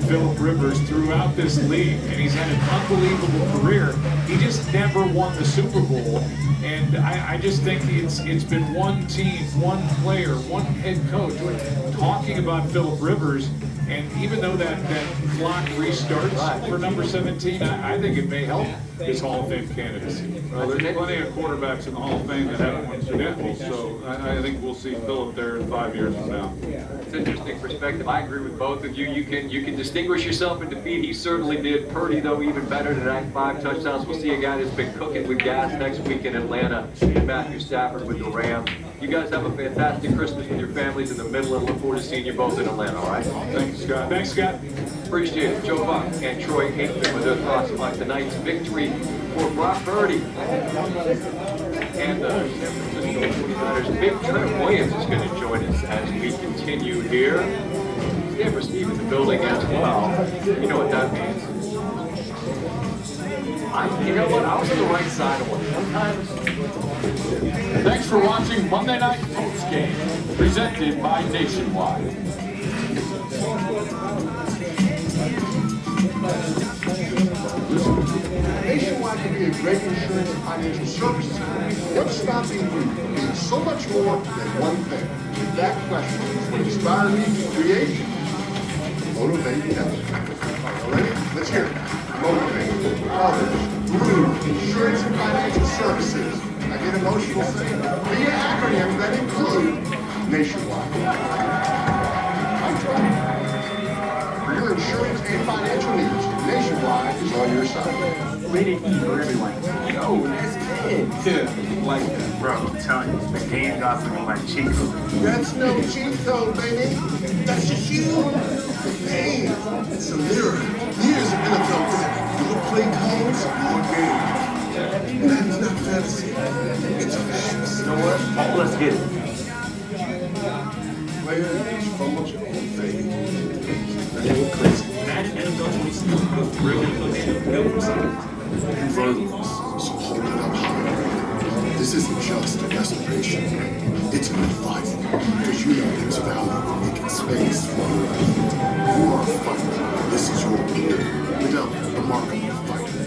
Phillip Rivers throughout this league, and he's had an unbelievable career. he just never won the Super Bowl. And I just think it's been one team, one player, one head coach talking about Phillip Rivers. And even though that clock restarts for number 17, I think it may help his Hall of Fame candidacy. Well, there's plenty of quarterbacks in the Hall of Fame that haven't won Super Bowls, so I think we'll see Phillip there in 5 years from now. It's an interesting perspective. I agree with both of you. You can distinguish yourself in defeat. He certainly did. Purdy, though, even better tonight. 5 touchdowns. We'll see a guy that's been cooking with gas next week in Atlanta. Matthew Stafford with the Rams. You guys have a fantastic Christmas with your families in the middle, and look forward to seeing you both in Atlanta, all right? Thanks, Scott. Thanks, Scott. Appreciate it. Joe Buck and Troy Aikman with their thoughts about tonight's victory for Brock Purdy. And the San Francisco 49ers. Big Trent Williams is going to join us as we continue here. Stand for Steve in the building as well. You know what that means. You know what? I was on the right side of one. Sometimes. Thanks for watching Monday Night Postgame, presented by Nationwide. Nationwide can be a great insurance and financial services company. What's stopping you from being so much more than one thing? That question is what inspired me to create Motivate Network. Ready? Let's hear it. Motivate others through insurance and financial services. I get emotional saying via acronyms that include Nationwide. I'm trying. For your insurance and financial needs, Nationwide is on your side. Rated E for everyone. Yo, that's it. Yeah, like that. Bro, I'm telling you, the game got me my cheat code. That's no cheat code, baby. That's just you. Man, it's a mirror. Years of NFL data. You play codes or games. And that is not fantasy. It's official. You know what? Let's get it. Players from what your own thing. That crazy. Madden NFL 26 real inflation built for something. Convertibles, so hold it up high. This isn't just a restoration. It's a revival. Because you know there's value in making space for the right. You are a fighter. This is your career. Medalla, remarkable fighter.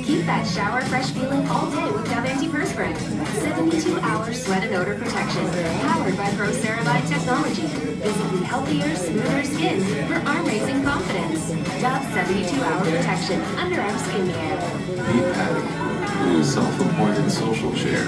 Keep that shower fresh feeling all day with Dove Antiperspirant. 72-hour sweat and odor protection. Powered by Pro Ceramide technology. Visibly healthier, smoother skin for arm-raising confidence. Dove 72-hour protection. Underarm skincare. Meet Patty, who is self-appointed social chair.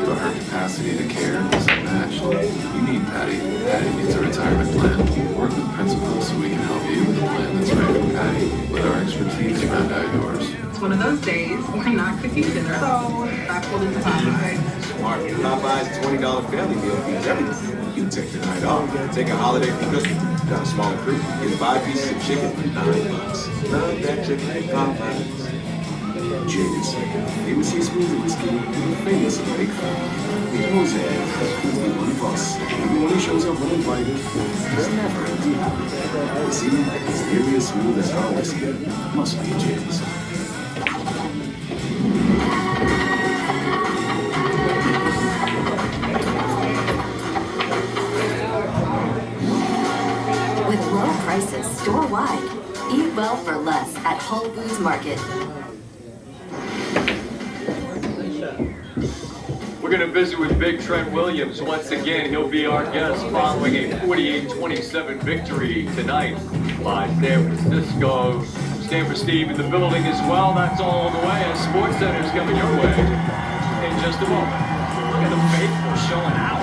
But her capacity to care isn't matched. You need Patty. Patty needs a retirement plan. Work with principals so we can help you with a plan that's right for Patty. Let our expertise round out yours. It's one of those days when not cooking dinner. So I pulled into Popeyes. Smart. Popeye's $20 family meal feeds everything. You take the night off. Take a holiday for cooking. Got a smaller crew. Get 5 pieces of chicken for $9. Love that chicken at Popeyes. James, ABC Smoothie Whiskey, famous in Lake County. Jose, one of us. Everyone who shows up uninvited is never empty. You see, it's nearly as smooth as our whiskey. Must be James. With low prices store-wide. Eat well for less at Whole Foods Market. We're going to visit with Big Trent Williams. Once again, he'll be our guest following a 48-27 victory tonight by San Francisco. Stand for Steve in the building as well. That's all the way as SportsCenter's coming your way in just a moment. Look at the faithful showing out.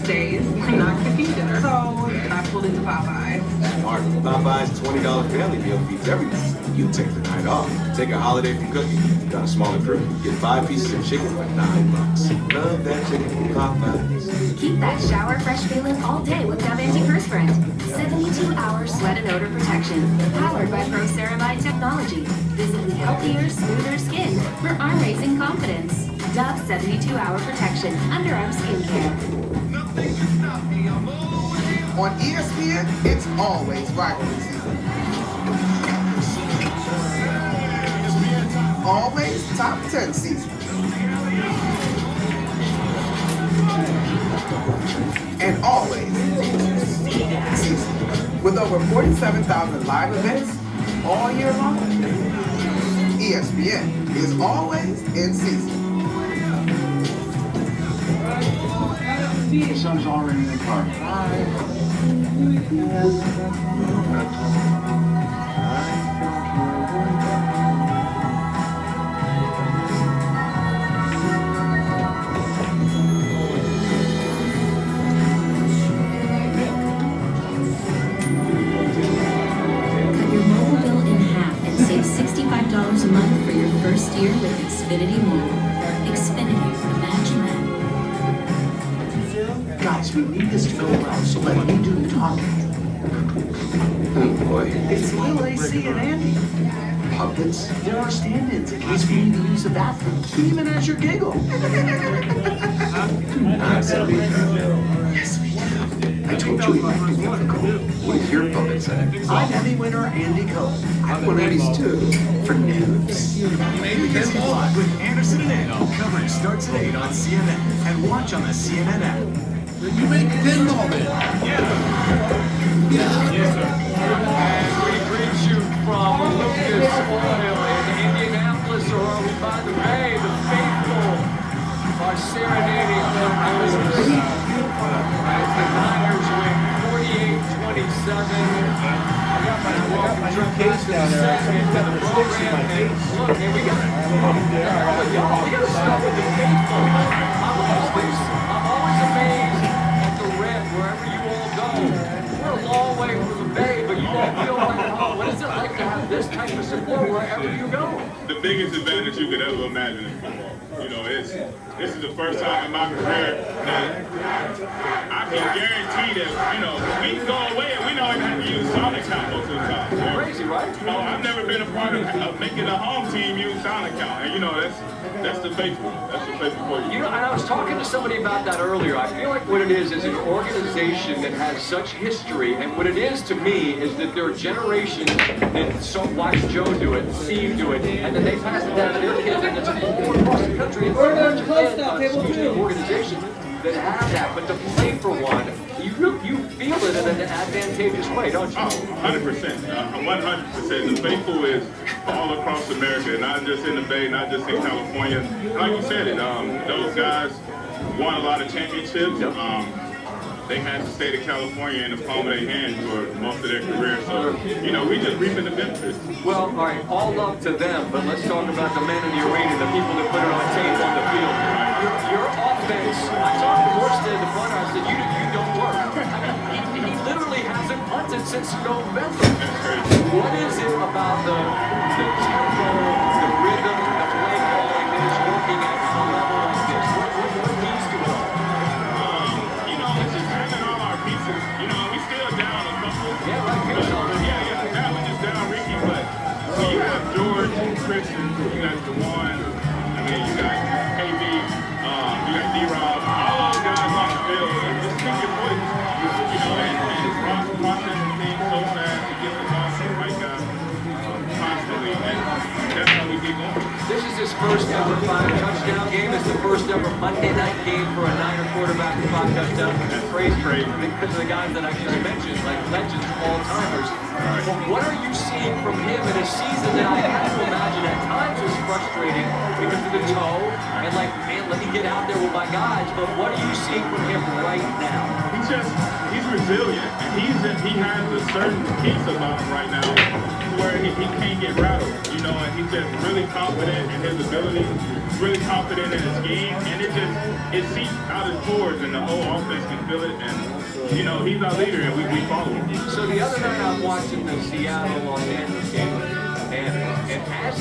Days, not cooking dinner. So I pulled into Popeyes. Smart. Popeye's $20 family meal feeds everything. You take the night off. Take a holiday from cooking. Got a smaller crew. Get 5 pieces of chicken for $9. Love that chicken from Popeyes. Keep that shower fresh feeling all day with Dove Antiperspirant. 72-hour sweat and odor protection. Powered by Pro Ceramide technology. Visibly healthier, smoother skin for arm-raising confidence. Dove 72-hour protection. Underarm skincare. On ESPN, it's always rivalry season. Always top 10 season. And always season. With over 47,000 live events all year long, ESPN is always in season. The sun's already in the car. $65 a month for your first year with Xfinity Mobile. Xfinity, imagine that. Guys, we need this to go well, so let me do the talking. Oh boy. It's Lil AC and Andy. Puppets? There are stand-ins in case we need to use the bathroom, even as your giggle. Yes, we do. I told you we might be difficult. What does your puppet say? I'm Emmy winner Andy Cohen. I'm one of these too. For news. Because he's live with Anderson and Andy. Coverage starts at 8 on CNN. And watch on the CNN app. You make pinball, man. Yes, sir. And we greet you from Lucas Oil in Indianapolis, or are we by the bay? The faithful are serenading the Islanders as the Niners win 48-27. I got my case down there. Look, here we go. Y'all, we got to start with the faithful. I'm always amazed at the red wherever you all go. We're a long way from the bay, but you all feel like, oh, what is it like to have this type of support wherever you go? The biggest advantage you could ever imagine in football. You know, this is the first time in my career that I can guarantee that, you know, we can go away and we don't even have to use Sonic Count most of the time. Crazy, right? You know, I've never been a part of making a home team use Sonic Count. And, you know, that's the faithful. That's the faithful for you. You know, and I was talking to somebody about that earlier. I feel like what it is an organization that has such history, and what it is to me is that there are generations that watch Joe do it, Steve do it, and then they pass it down to their kids, and it's all across the country. It's organizations that have that, but to play for one, you feel it in an advantageous way, don't you? Oh, 100%. 100%. The faithful is all across America, not just in the Bay, not just in California. Like you said, those guys won a lot of championships. They had the state of California in the palm of their hand for most of their career. So, you know, we just reaping the benefits. Well, all right, all love to them, but let's talk about the men in the arena, the people that put it on tape on the field. Your offense, I talked to Morstead, the punter, I said, you don't work. I mean, he literally hasn't punted since November. What is it about the tempo, the rhythm, the play calling that is working at a level like this? What needs to it all? You know, we still down a couple. Yeah, right. Now we're just down Ricky, but when you have George, Christian, you got Dewan, I mean, you got KB, you got D-Rob, all those guys on the field, just pick your points. You know, and processing things so fast to get the ball to the right guy constantly, and that's how we get going. This is his first ever 5-touchdown game. It's the first ever Monday night game for a Niner quarterback with 5 touchdowns. That's crazy because of the guys that I just mentioned, like legends, all-timers. But what are you seeing from him in a season that I have to imagine at times is frustrating because of the toe and like, man, let me get out there with my guys. But what are you seeing from him right now? He's resilient, and he has a certain piece about him right now where he can't get rattled, you know, and he's just really confident in his ability, really confident in his game, and it seeps out his forwards, and the whole offense can feel it, and, you know, he's our leader, and we follow him. So the other night I'm watching the Seattle-Los Angeles game, Shanahan. And as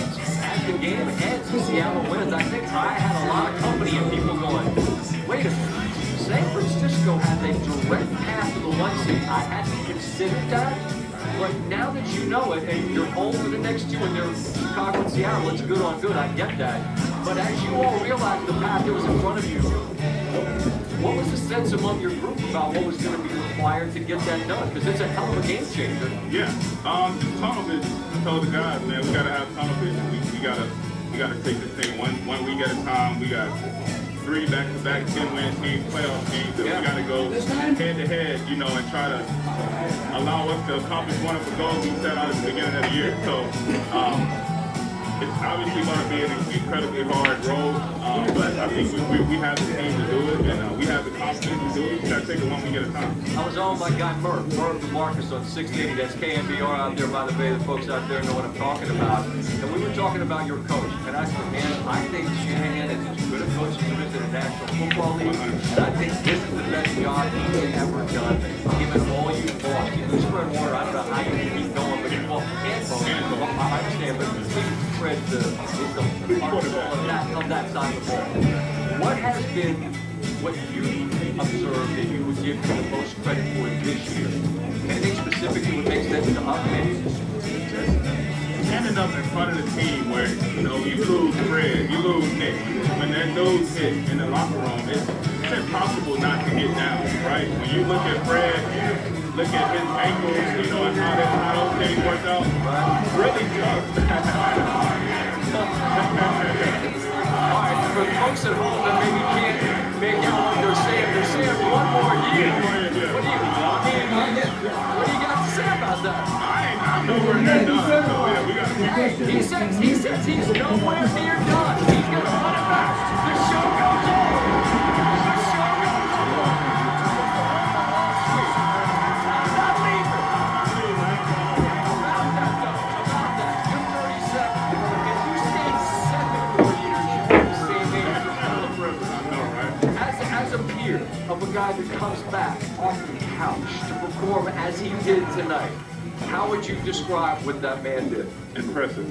the game ends and Seattle wins, I think Ty had a lot of company and people going, wait a minute, San Francisco has a direct path to the 1 seed. I hadn't considered that. But now that you know it, and you're home for the next 2, and they're Chicago and Seattle, it's good on good, I get that. But as you all realized the path that was in front of you, what was the sense among your group about what was going to be required to get that done? Because it's a hell of a game changer. Yeah, tunnel vision. I told the guys, man, we gotta have tunnel vision. We gotta take this thing one week at a time. We got 3 back-to-back 10-win teams, playoff teams, that we gotta go head-to-head, you know, and try to allow us to accomplish one of the goals we set out at the beginning of the year. So, it's obviously going to be an incredibly hard road, but I think we have the team to do it, and we have the confidence to do it. We got to take it one week at a time. I was on my guy Murph Marcus on 680. That's KMBR out there by the bay. The folks out there know what I'm talking about. And we were talking about your coach. And I said, man, I think Shanahan is as good a coach as there is in the National Football League. And I think this is the best job he's ever done. Given all you've lost. You lose Fred Warner, I don't know how you can keep going, but you lost Anthony. I understand, but Fred is the of that side of the ball. What has been what you observed that you would give him the most credit for this year? Anything specifically would make sense to us, maybe? Standing up in front of the team where, you know, you lose Fred, you lose Nick. When that nose hit in the locker room, it's impossible not to get down, right? When you look at Fred, look at his ankles, you know, and how those things work out, really tough. All right, for the folks at home that maybe can't make out what they're saying 1 more year. What do you got to say about that? I'm nowhere near done. So, yeah, we got to he says he's nowhere near done. He's going to run it back. The show goes on. The show goes on. Not leaving. About that. You're 37. If you stay 7 more years, you're the same age. As a peer of a guy that comes back off the couch to perform as he did tonight, how would you describe what that man did? Impressive.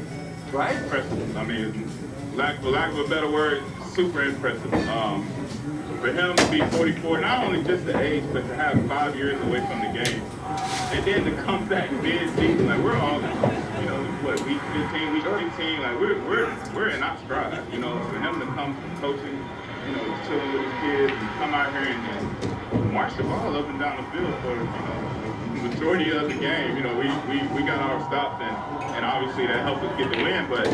Right? Impressive. I mean, for lack of a better word, super impressive. For him to be 44, not only just the age, but to have 5 years away from the game, and then to come back mid-season, like we're all, you know, what, week 15, week 16, like we're in our stride, you know. For him to come from coaching, you know, chilling with his kids, and come out here and march the ball up and down the field for, you know, majority of the game, you know, we got our stops, and obviously that helped us get the win, but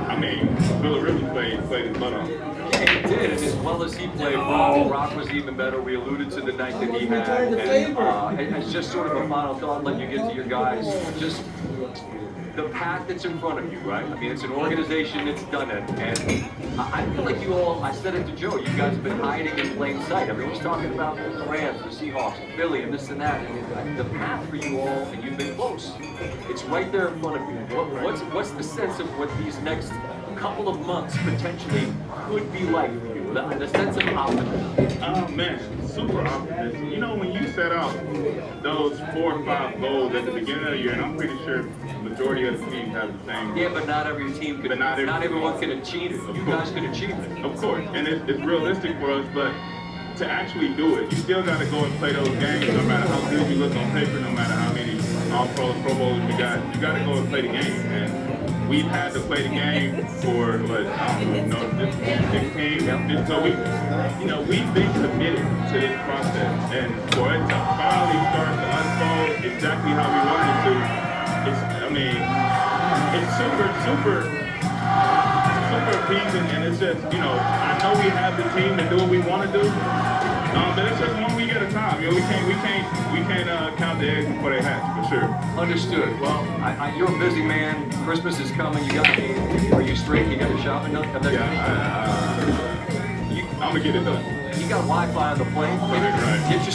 I mean, Phillip really played his butt off. Yeah, he did, and as well as he played, Rock was even better. We alluded to the night that he had, and it's just sort of a final thought, let you get to your guys, just the path that's in front of you, right? I mean, it's an organization that's done it, and I feel like you all, I said it to Joe, you guys have been hiding in plain sight. Everyone's talking about the Rams, the Seahawks, Philly, and this and that, and the path for you all, and you've been close. It's right there in front of you. What's the sense of what these next couple of months potentially could be like for you? The sense of optimism. Oh man, super optimistic. You know, when you set out those 4 or 5 goals at the beginning of the year, and I'm pretty sure majority of the teams have the same. Yeah, but not every team could. Not everyone can achieve it. You guys can achieve it. Of course, and it's realistic for us, but to actually do it, you still got to go and play those games, no matter how good you look on paper, no matter how many All-Pro Bowlers you got to go and play the game. And we've had to play the game for, what, I don't know, 16, so we've been committed to this process, and for it to finally start to unfold exactly how we wanted to, it's super appeasing, and it's just, you know, I know we have the team to do what we want to do, but it's just 1 week at a time. You know, we can't count the eggs before they hatch, for sure. Understood. Well, you're a busy man. Christmas is coming. Are you straight? You got your shopping done? I'm gonna get it done. You got Wi-Fi on the plane. Get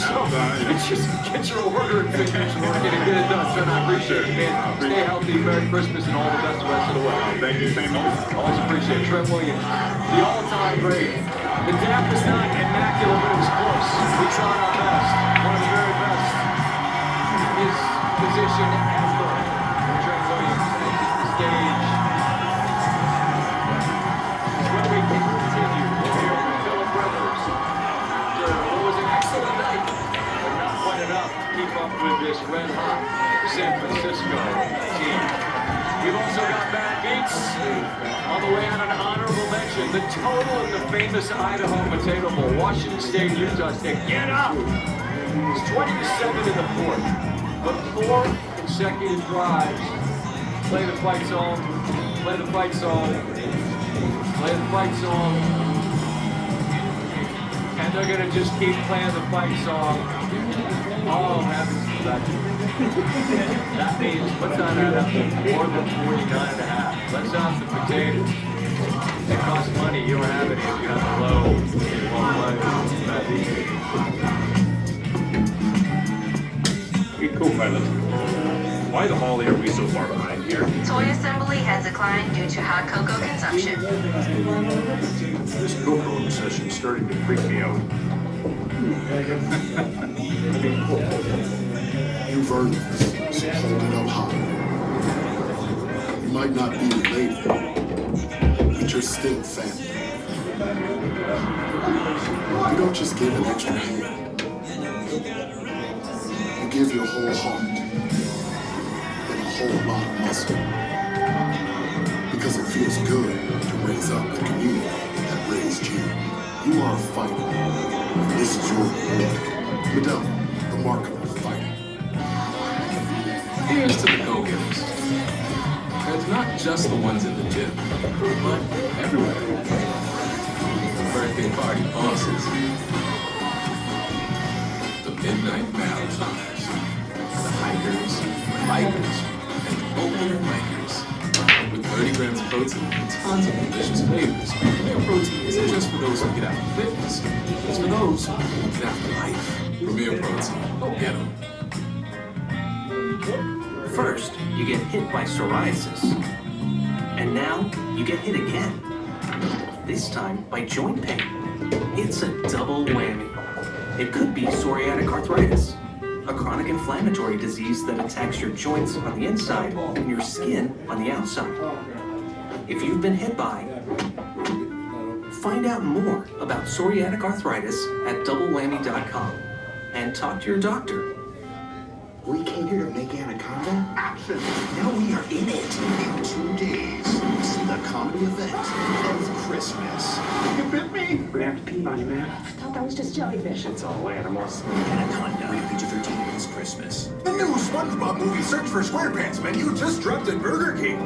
your order and finish working and get it done. Son, I appreciate it, man. Stay healthy, Merry Christmas, and all the best the rest of the way. Thank you. Same to you. Always appreciate it. Trent Williams, the all-time great. The DAP was not immaculate, but it was close. We tried our best. One of the very best. His position ever. Trent Williams takes the stage. action. The total in the famous Idaho Potato Bowl. Washington State, Utah State. Get up! It's 20-7 in the fourth. But 4 consecutive drives. Play the fight song. Play the fight song. Play the fight song. And they're going to just keep playing the fight song. Oh, heavens to that. That means, what's on that? More than 49.5. Let's off the potatoes. It costs money. You don't have any if you have the low. Hey, co-pilot. Why the Holly are we so far behind here? Toy assembly has declined due to hot cocoa consumption. This cocoa obsession is starting to freak me out. You've earned this, so hold it up high. You might not be related, but you're still family. You don't just give an extra hand. You give your whole heart and a whole lot of muscle. Because it feels good to raise up the community that raised you. You are a fighter, and this is your reward. Medell, the mark of a fighter. Here's to the go-getters. It's not just the ones in the gym, but everywhere. The birthday party bosses, the midnight marathoners, the hikers, bikers, and open bikers. With 30 grams of protein and tons of delicious flavors, Premier Protein isn't just for those who get after fitness. It's for those who get after life. Premier Protein. Go get 'em. First, you get hit by psoriasis. And now, you get hit again. This time by joint pain. It's a double whammy. It could be psoriatic arthritis, a chronic inflammatory disease that attacks your joints on the inside and your skin on the outside. If you've been hit by, find out more about psoriatic arthritis at doublewhammy.com and talk to your doctor. We came here to make Anaconda? Absolutely. Now we are in it. In 2 days, this is the comedy event of Christmas. You bit me? We're gonna have to pee on you, man. I thought that was just jellyfish. It's all animals. Anaconda. Rated PG-13 this Christmas. The new SpongeBob movie Search for SquarePants menu just dropped at Burger King.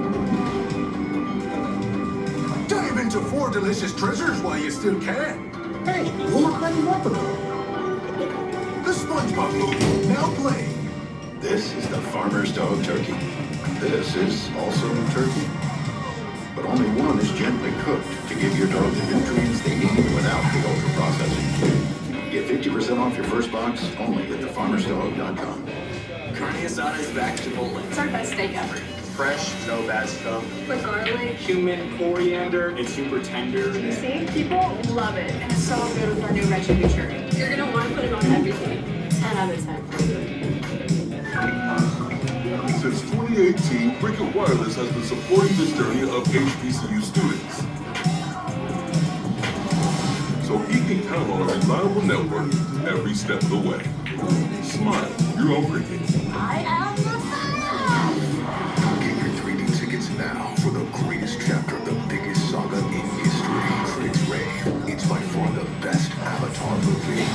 Dive into 4 delicious treasures while you still can. Hey, who am I climbing up with? The SpongeBob movie, now playing. This is the farmer's dog turkey. This is also turkey. But only one is gently cooked to give your dog the nutrients they need without the ultra-processing. Get 50% off your first box only at thefarmersdog.com. Carne asada is back to Chipotle. It's our best steak ever. Fresh, no bad stuff. With garlic. Cumin, coriander, it's super tender. See, people love it. And it's so good with our new recipe churro. You're gonna want to put it on everything. 10 out of 10. Since 2018, Cricket Wireless has been supporting this journey of HBCU students. So he can count on a reliable network every step of the way. Smile, you're on Cricket. I am the best! Get your 3D tickets now for the greatest chapter of the biggest saga in history. Critics rave. It's by far the best Avatar movie.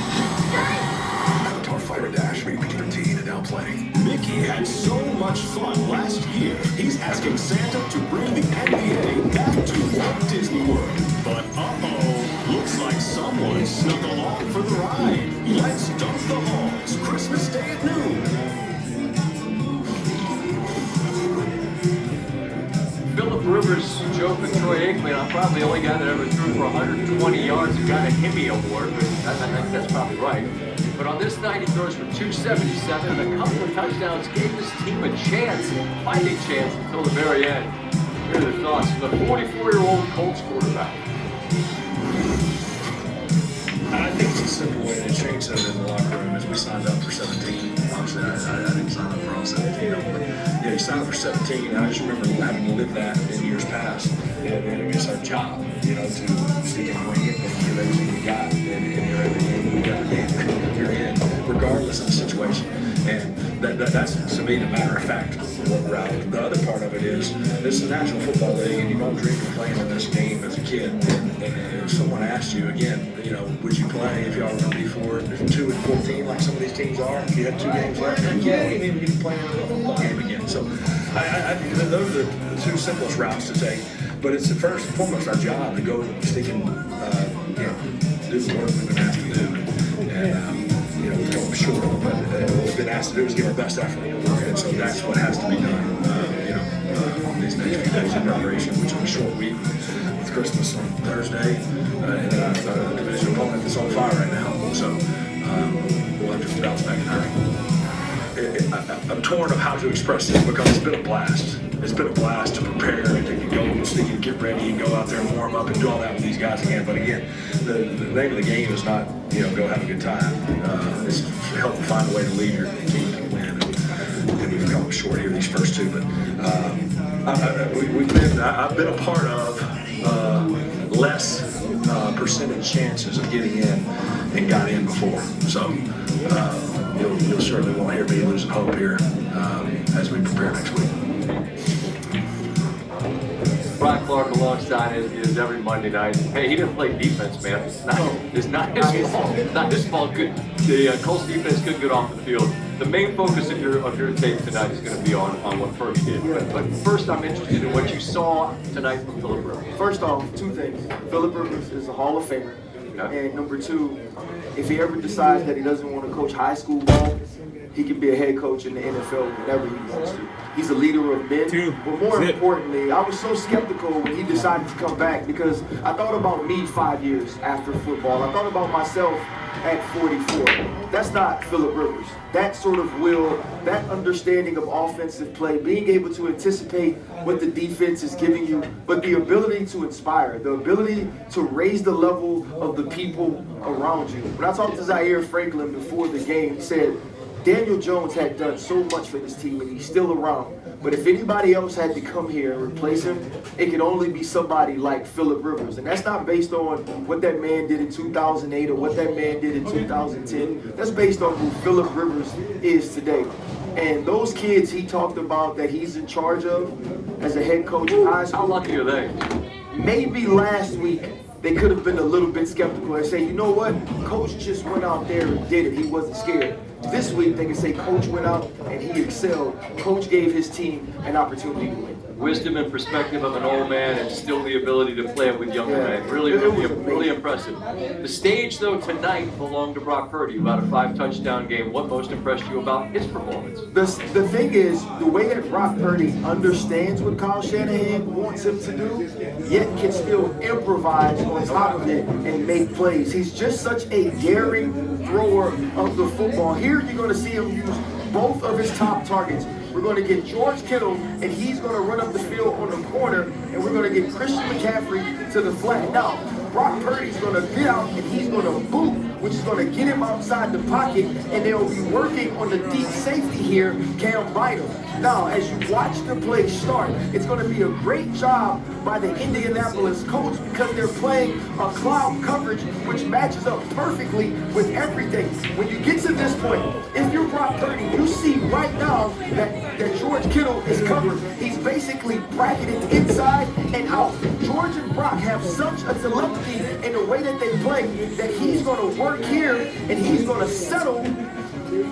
Avatar Fire Dash, rated PG-13, and now playing. Mickey had so much fun last year, he's asking Santa to bring the NBA back to Walt Disney World. But uh-oh, looks like someone snuck along for the ride. Let's dump the halls, Christmas Day at noon. Phillip Rivers joke with Troy Aikman, I'm probably the only guy that ever threw for 120 yards and got a Hemi Award, but I think that's probably right. But on this night, he throws for 277 and a couple of touchdowns, gave his team a chance, fighting chance until the very end. Here are the thoughts of the 44-year-old Colts quarterback. I think it's a simple way to change that in the locker room is we signed up for 17. Obviously, I didn't sign up for all 17 of them. But yeah, you signed up for 17. I just remember having to live that in years past. And it's our job, you know, to stick and bring it and give everything you got. And you're everything you got to you're in, regardless of the situation. And that's, to me, the matter of fact, what we're out. The other part of it is, this is a National Football League, and you don't dream of playing in this game as a kid. And And if someone asked you again, you know, would you play if y'all were going to be 2-14 like some of these teams are? If you had 2 games left, yeah, we maybe can play a football game again. So those are the 2 simplest routes to take. But it's first and foremost our job to go stick and do the work we've been asked to do. And you know, we've come short, but what we've been asked to do is give our best effort. And so that's what has to be done. On these next few days in preparation, which is a short week. Christmas on Thursday, and a division opponent that's on fire right now. So we'll have to bounce back in a hurry. I'm torn of how to express this because it's been a blast. It's been a blast to prepare and to go and get ready and go out there and warm up and do all that with these guys again. But again, the name of the game is not, you know, go have a good time. It's help find a way to lead your team to win. And we've come short here these first 2, but I've been a part of less percentage chances of getting in and got in before. So you'll certainly won't hear me losing hope here as we prepare next week. Brian Clark alongside is every Monday night. Hey, he didn't play defense, man. It's not his fault. It's not his fault. The Colts defense couldn't get off the field. The main focus of your tape tonight is going to be on what Purdy did. But first, I'm interested in what you saw tonight from Phillip Rivers. First off, 2 things. Phillip Rivers is a Hall of Famer. Okay. And number 2, if he ever decides that he doesn't want to coach high school ball, he can be a head coach in the NFL whenever he wants to. He's a leader of men. But more importantly, I was so skeptical when he decided to come back because I thought about me 5 years after football. I thought about myself at 44. That's not Phillip Rivers. That sort of will, that understanding of offensive play, being able to anticipate what the defense is giving you, but the ability to inspire, the ability to raise the level of the people around you. When I talked to Zaire Franklin before the game, he said, Daniel Jones had done so much for this team and he's still around. But if anybody else had to come here and replace him, it could only be somebody like Phillip Rivers. And that's not based on what that man did in 2008 or what that man did in 2010. That's based on who Phillip Rivers is today. And those kids he talked about that he's in charge of as a head coach in high school. How lucky are they? Maybe last week they could have been a little bit skeptical and say, you know what, Coach just went out there and did it. He wasn't scared. This week they can say Coach went out and he excelled. Coach gave his team an opportunity to win. Wisdom and perspective of an old man and still the ability to play it with younger men. Really impressive. The stage, though, tonight belonged to Brock Purdy, who had a 5-touchdown game. What most impressed you about his performance? The thing is, the way that Brock Purdy understands what Kyle Shanahan wants him to do, yet can still improvise on top of it and make plays. He's just such a daring thrower of the football. Here you're going to see him use both of his top targets. We're going to get George Kittle, and he's going to run up the field on the corner, and we're going to get Christian McCaffrey to the flat. Now, Brock Purdy's going to get out, and he's going to boot, which is going to get him outside the pocket, and they'll be working on the deep safety here, Cam Bynum. Now, as you watch the play start, it's going to be a great job by the Indianapolis Colts because they're playing a cloud coverage which matches up perfectly with everything. When you get to this point, if you're Brock Purdy, you see right now that George Kittle is covered. He's basically bracketed inside and out. George and Brock have such a telepathy in the way that they play that he's going to work here and he's going to settle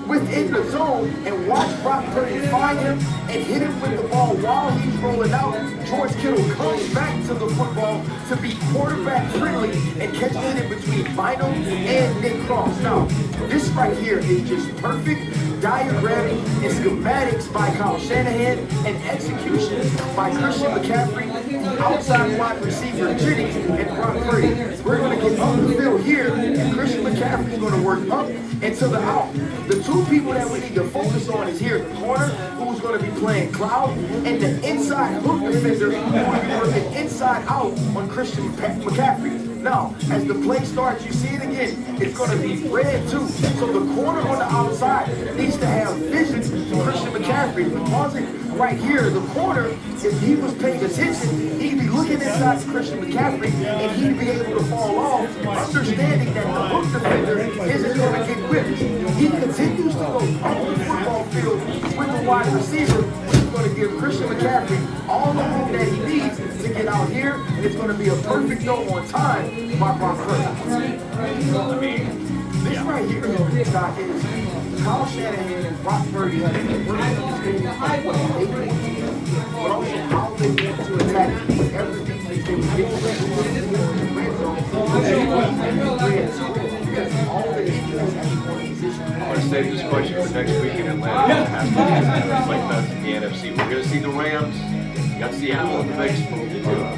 within the zone and watch Brock Purdy find him and hit him with the ball while he's rolling out. George Kittle comes back to the football to be quarterback friendly and catches it in between Bynum and Nick Cross. Now, this right here is just perfect diagramming and schematics by Kyle Shanahan and execution by Christian McCaffrey, the outside wide receiver Jennings, and Brock Purdy. We're going to get up the field here, and Christian McCaffrey is going to work up and to the out. The 2 people that we need to focus on is here, the corner, who's going to be playing cloud, and the inside hook defender, who will be working inside out on Christian McCaffrey. Now, as the play starts, you see it again. It's going to be red too. So the corner on the outside needs to have vision to Christian McCaffrey. If it wasn't right here, the corner, if he was paying attention, he'd be looking inside to Christian McCaffrey and he'd be able to fall off, understanding that the hook defender isn't going to get whipped. He continues to go up the football field with the wide receiver, which is going to give Christian McCaffrey all the room that he needs to get out here. It's going to be a perfect you know, on time by Brock Purdy. I mean, This right here, Doc, is Kyle Shanahan and Brock Purdy have a great understanding of what they do, but also how they want to attack every defense they would get in the red zone. Because all they do is have one position. I'm going to save this question for next week in Atlanta. It has to be like that in the NFC. We're going to see the Rams. You got Seattle in the mix.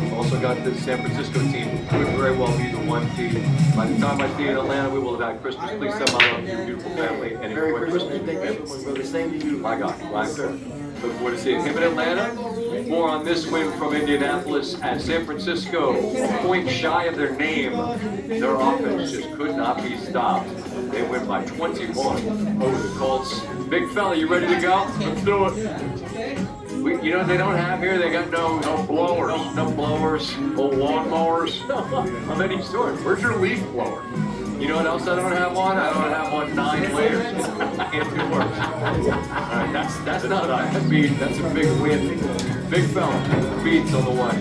We've also got the San Francisco team. Could very well be the 1 seed. By the time I see you in Atlanta, we will have had Christmas. Please send my love to your beautiful family and enjoy Christmas. Thank everyone, brother. Same to you. My God, look forward to seeing him in Atlanta. More on this win from Indianapolis at San Francisco. A point shy of their name. Their offense just could not be stopped. They win by 21 over the Colts. Big fella, you ready to go? Let's do it. You know what they don't have here? They got no blowers, no lawn mowers, of any sort. Where's your leaf blower? You know what else I don't have one? I don't have one 9 layers. Can't do worse. All right, that's not a bad beat. That's a big win. Big fella, beats on the way.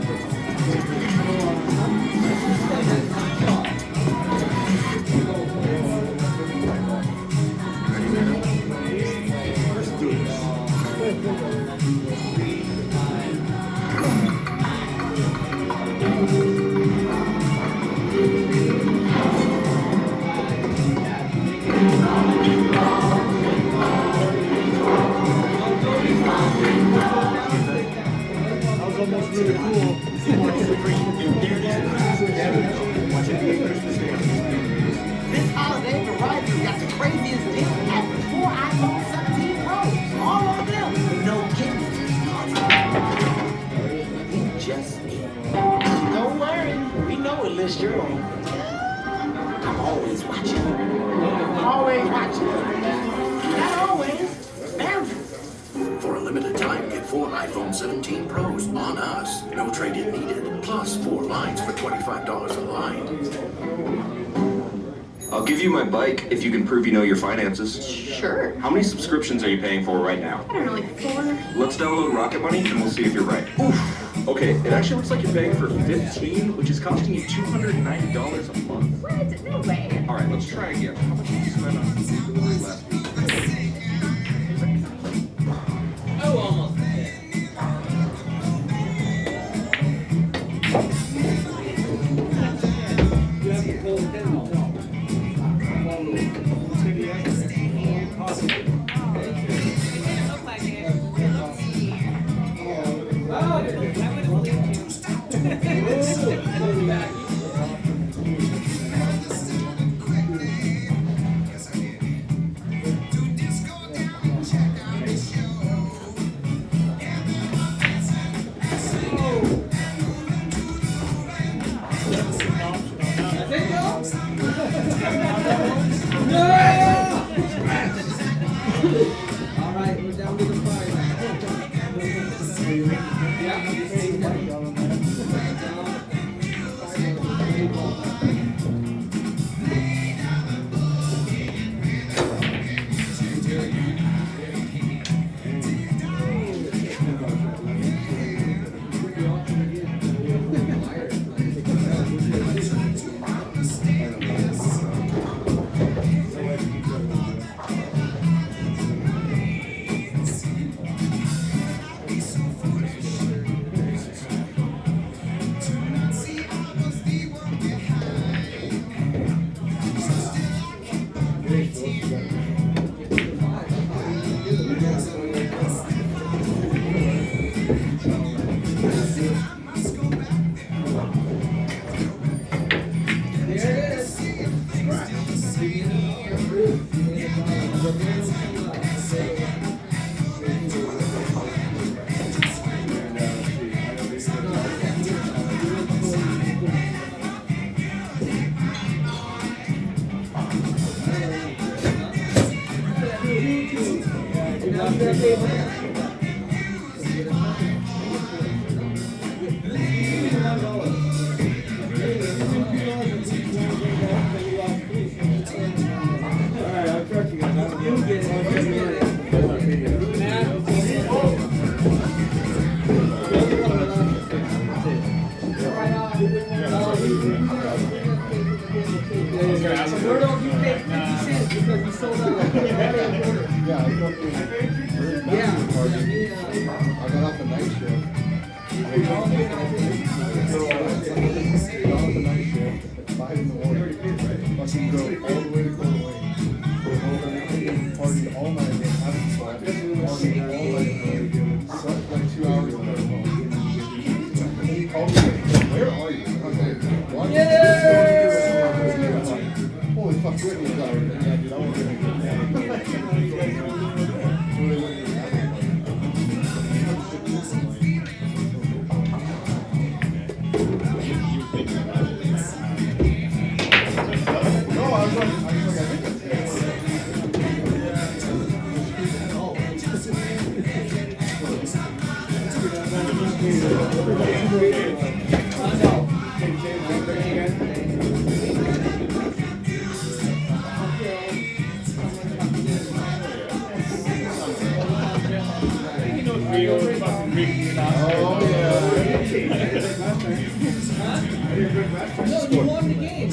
Almost really cool. This holiday, Verizon got the craziest deal at 4 iPhone 17 Pros. All of them. No kidding. You just don't worry. We know what list you're on. I'm always watching. Always watching. Not always. Boundaries. For a limited time, get 4 iPhone 17 Pros on us. No trade-in needed, plus 4 lines for $25 a line. I'll give you my bike if you can prove you know your finances. Sure. How many subscriptions are you paying for right now? I don't know, like 4. Let's download Rocket Money and we'll see if you're right. Oof. Okay, it actually looks like you're paying for 15, which is costing you $290 a month. What? No way. All right, let's try again. How much did you spend on delivery last week? Oh, almost. Where don't you pay 50 cents because you sold out like Yeah, I got off the night shift. I got off the night shift at 5 in the morning. Fucking go all the way to Cold Lake. Party all night, haven't slept. Party all night, slept like 2 hours and got home. He called me like, where are you? I was like, what? Holy fuck, Whitney's out right there. Yeah, dude, I won't get it. No, I was like, I think that's No, you won the game.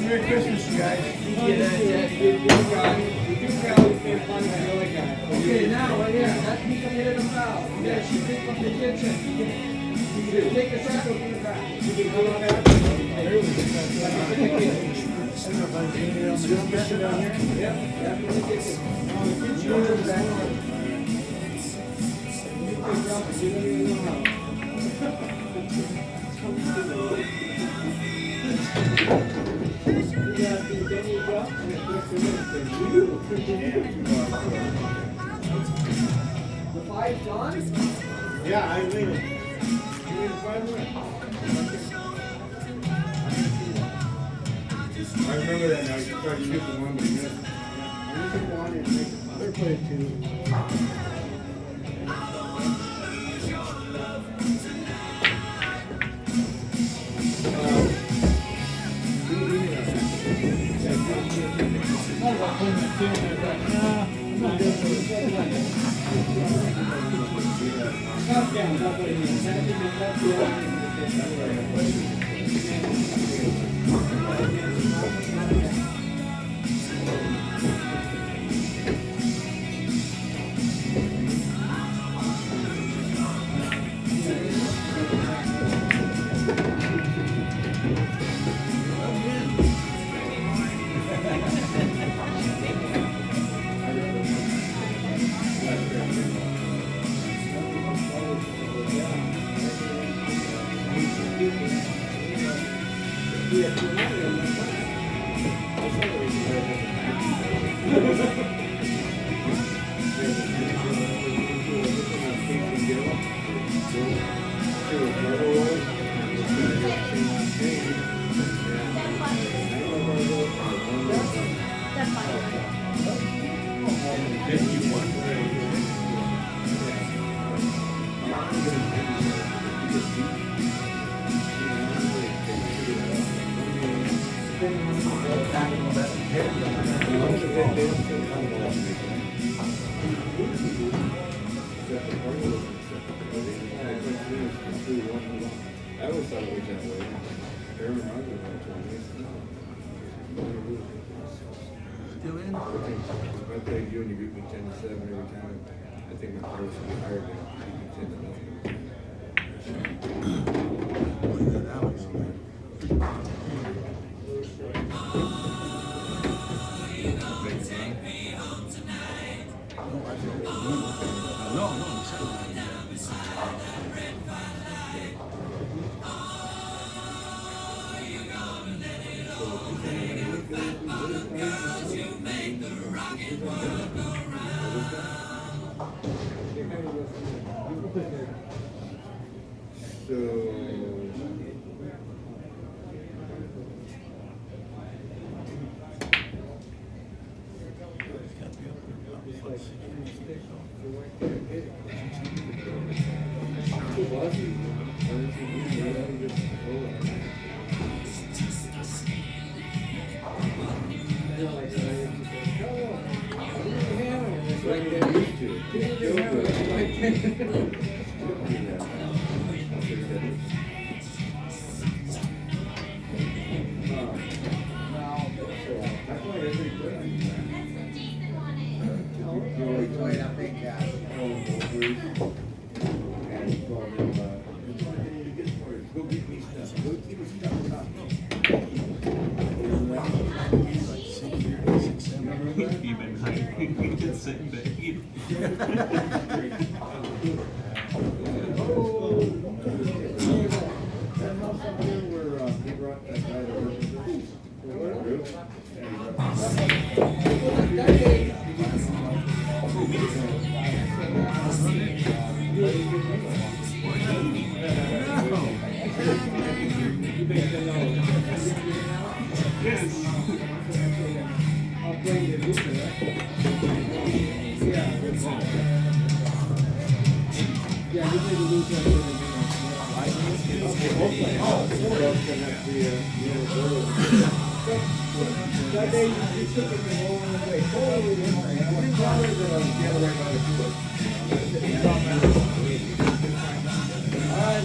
Merry Christmas, you guys. Okay, now, right here, that's me coming in the foul. Yeah, she picked up the kitchen. You take the shot, go to the back. You can go on that. The 5 done? Yeah, I waited. You waited 5 minutes. I remember that now. You tried to get the one, but you missed. I took one and they're playing 2.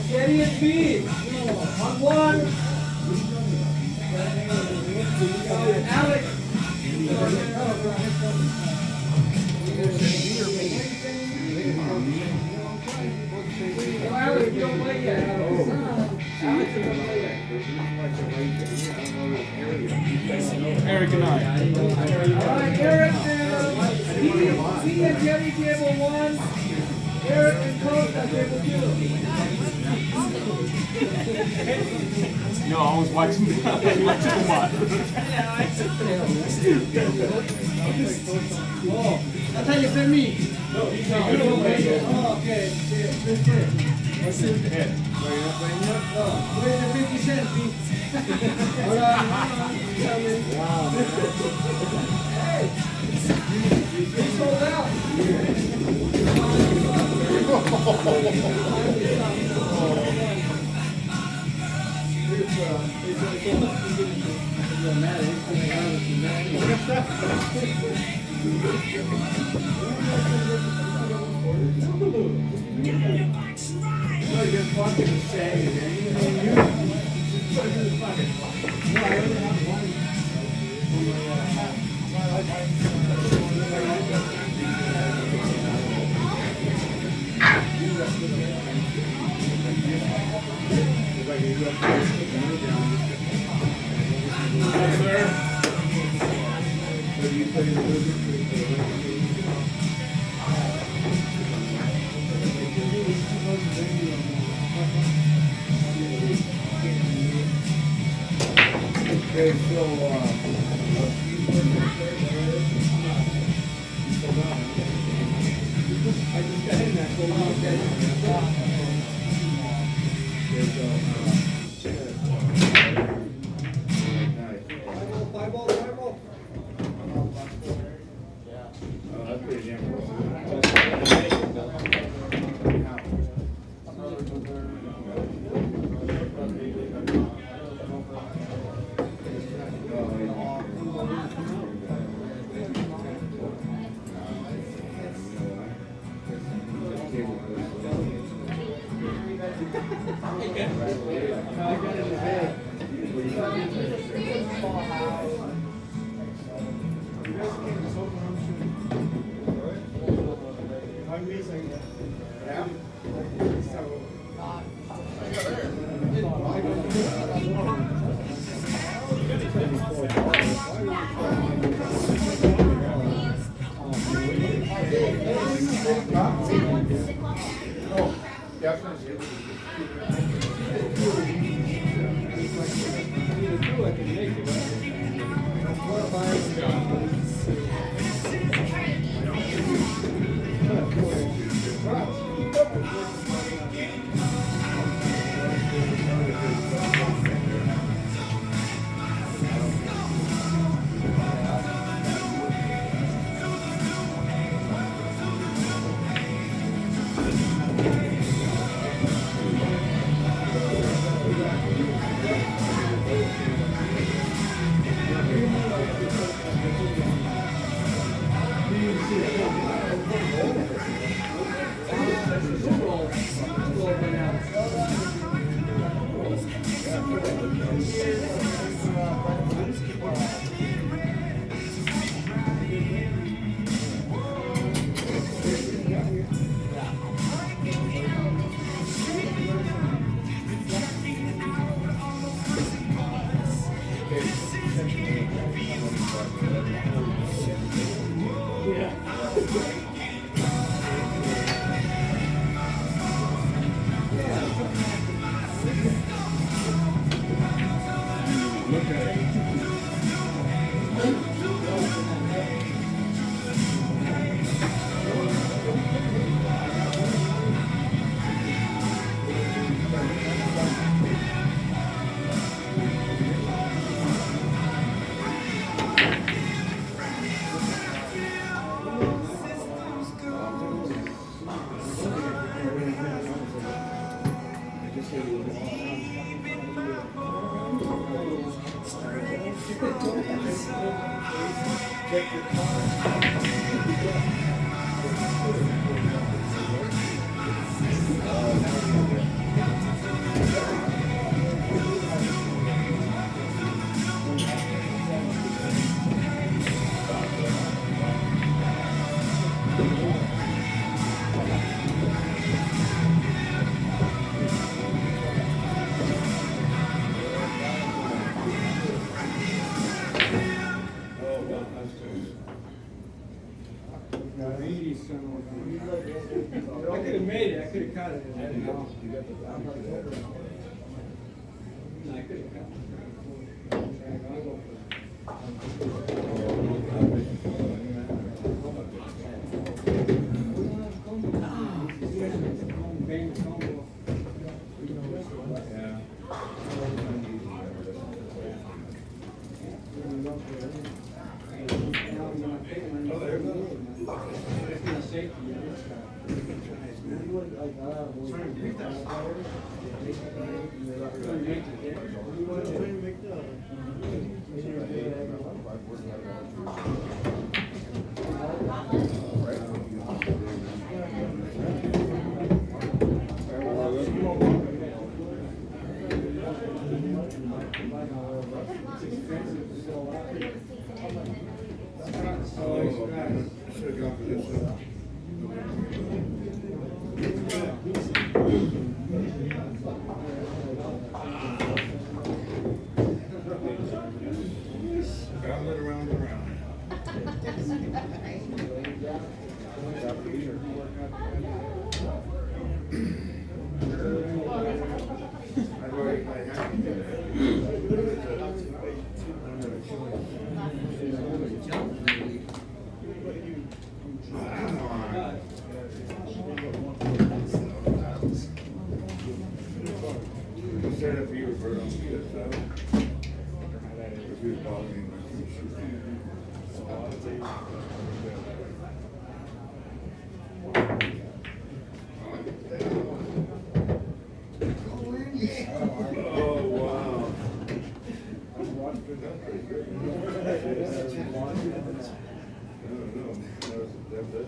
Steady and speed. On one. Alex. Alex, you don't play yet. Alex, you don't play yet. Eric and I. All right, Eric. He and Jenny table one. Eric and Coach at table two. No, I was watching the watch. Oh, that's how you send me. No, he's not. Oh, okay. What's his head? Oh, where's the 50 cents, Pete? Hold on. Wow, man. Hey, you sold out. Okay, so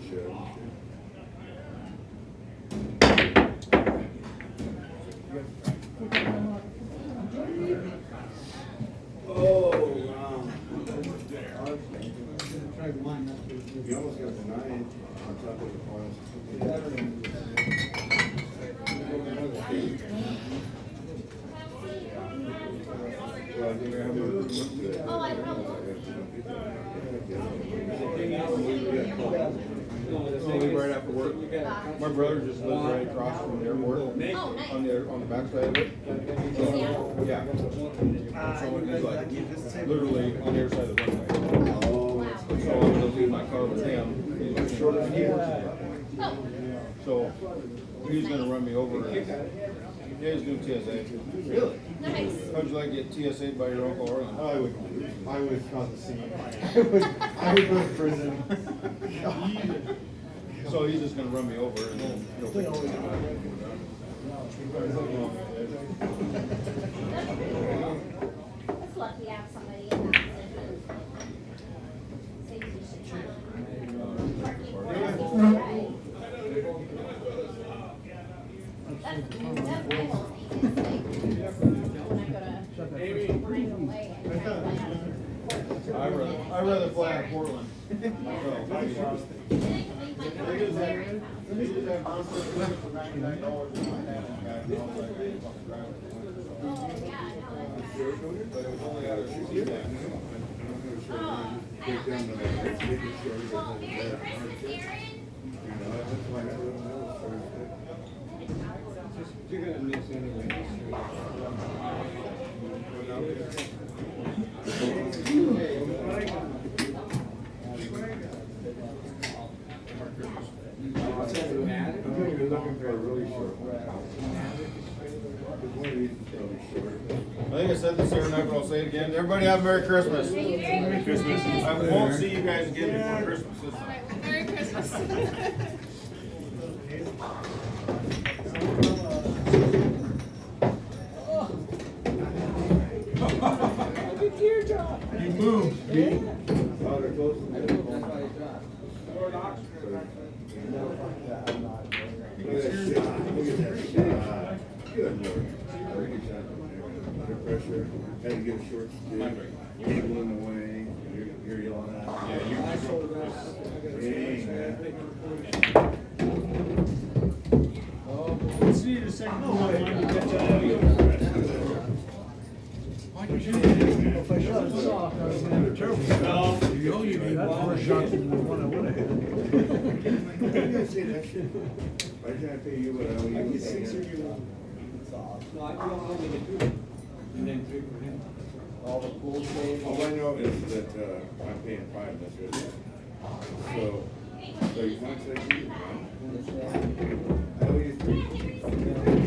You almost got the 9 on top of the points. Oh, I know. Right after work. My brother just lives right across from the airport. Oh, nice. On the backside of it. Yeah. So it's like literally on the other side of the runway. So I'm gonna leave my car with him. He's like shorter than he is. So he's gonna run me over. Yeah, he's doing TSA. Really? Nice. How'd you like to get TSA by your Uncle Orland? I would cause a scene. I would go to prison. So he's just gonna run me over and then he'll take over. It's lucky to have somebody in that position. Saves you some time. Parking, right? That's my whole thing is like, when I go away, I'd rather fly out of Portland. You're gonna miss anyway. You're looking for a really short one. I think I said this every night, but I'll say it again. Everybody have a Merry Christmas. Merry Christmas. I won't see you guys again before Christmas. Merry Christmas. You moved, Pete. Good Lord. Under pressure, had to get a short stick, cable in the way, you're yelling at. Yeah, you Let's need a second. Why'd you shoot it? If I shot it soft, I was gonna have a terrible. No, you know you made That's one. more shots than the one I would have had. You guys say that shit. Why can't I pay you what I owe you? I get 6 or you want. No, I don't only get 3. And then 3 for him. All the pool stays. All I know is that, I'm paying 5, that's it. So you want to say you? I owe you 3. You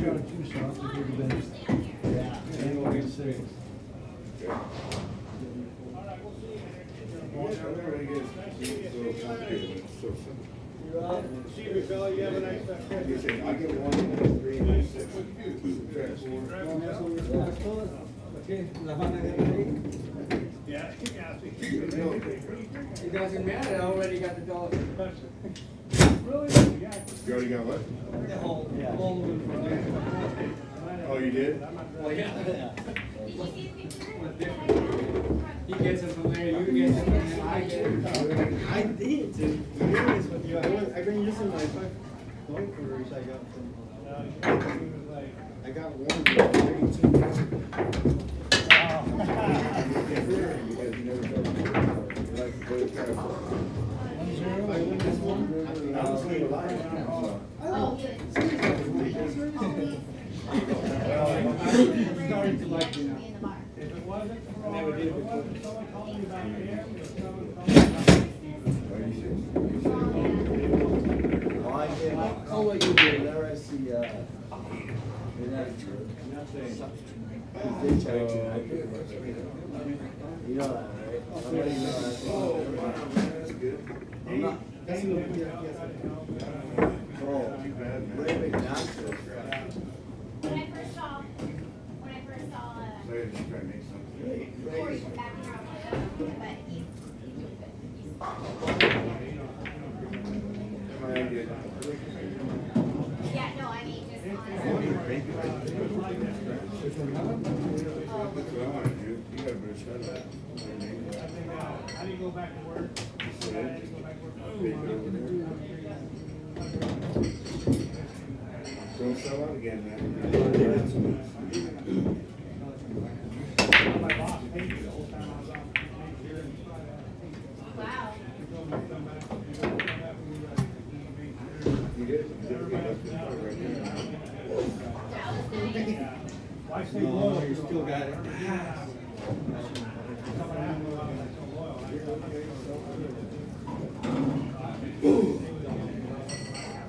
got 2 shots, if you're the best. Yeah. And we'll get 6. Yeah. Everybody gets so complicated, it's so simple. See you, fella. You have a nice day. You say, I get 1, 3, and 6. Subtract 4. Okay, La Habana got paid. Yeah. You guys are mad, I already got the dollar. Really? You already got what? The whole Oh, you did? Well, yeah. He gets it from there, you get it from there, I get it. I did, to be honest with you. I been using my 5 coin quarters I got from, I got 1 for 32. Because you never know. Like, go to Carrefour. I win this one. I was still alive. Oh, good. I'm starting to like you now. In the bar. I never did it before. Oh, what you did, there I see, you know that, right? Oh, wow, that's good. I'm not. Oh, too bad, man. Way big Knoxville. When I first saw, So you're just trying to make something. Corey come back around, but he's doing good. How do you go back to work? Don't sell out again, man. My boss paid me the whole time I was on. Wow. You did? Why stay No, loyal? you still got it.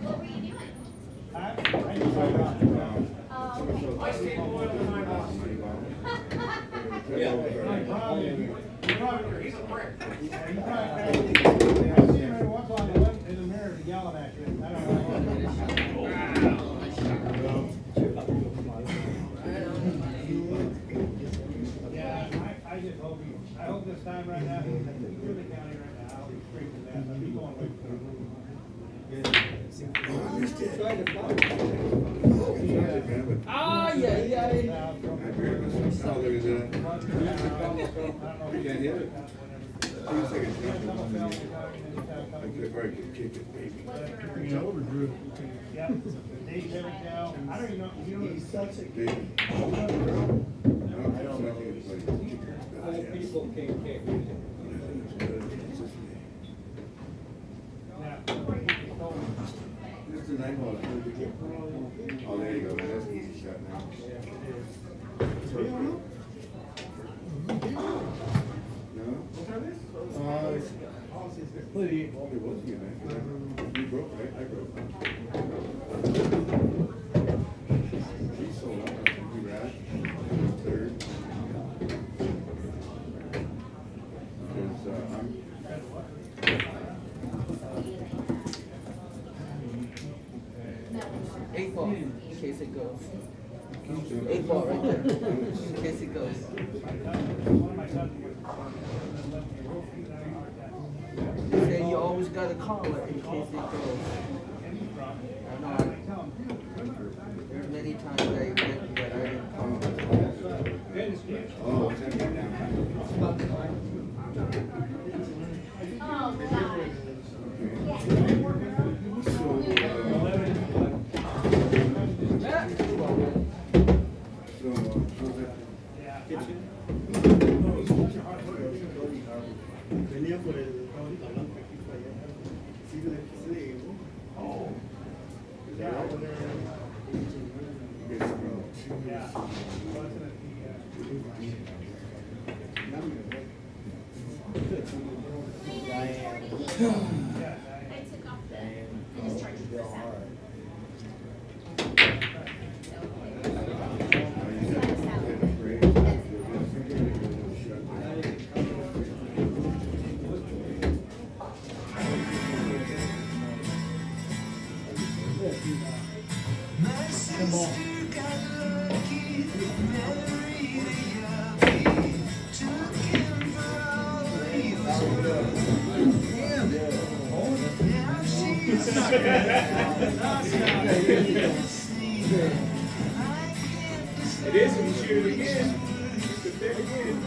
What were you doing? He's a prick. I see him every once in a while in the mirror yelling at you. I don't Yeah, I just hope I hope this time right now, he's really counting right now. I'll be straight to that. I'll be going away from Ah, yeah. Oh, look at that. You can't hit it. I could probably kick it, baby. Overdrew. Yeah. Dave's every cow. I don't even know. You know, he's such a Baby. Old people can't kick. This is the night ball. Oh, there you go, man. That's an easy shot now. No? It's pretty. It was you, man. You broke, right? I broke. He sold out. You ran. Third. Because I'm. 8 ball, in case it goes. 8 ball right there, in case it goes. They say you always gotta call it in case it goes. I know. There's many times I went that I didn't call it. Oh, check it now. Venía por el palanca aquí para allá. Sí, oh. Yeah. It is when you shoot it again. It's the thing again.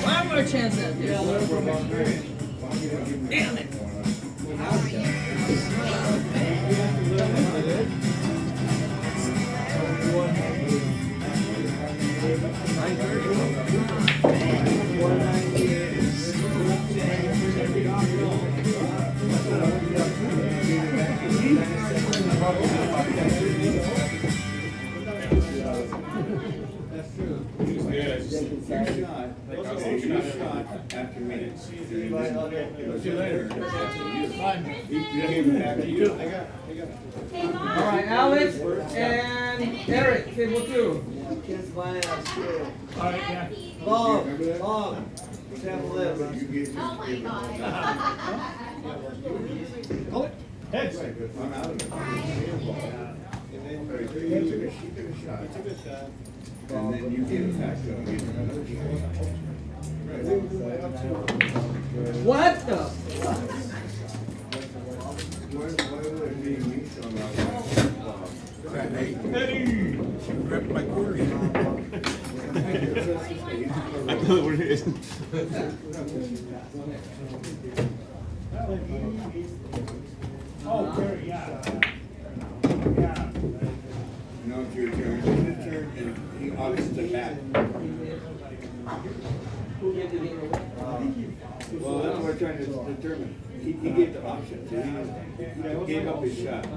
One more chance at this. Damn it. After minutes. See you later. All right, Alex and Eric, table 2. Kiss my ass, too. All right, yeah. Bob, table list. Oh my God. Call it. Heads. I'm out of it. He took a shot. And then you get it back to him. What the? Hey! Grabbed my quarters. I know what it is. Oh, Gary, yeah. Yeah. No, it's your turn. It's his turn, and he obviously took back. Well, that's what we're trying to determine. He gave the option. So he gave up his shot. And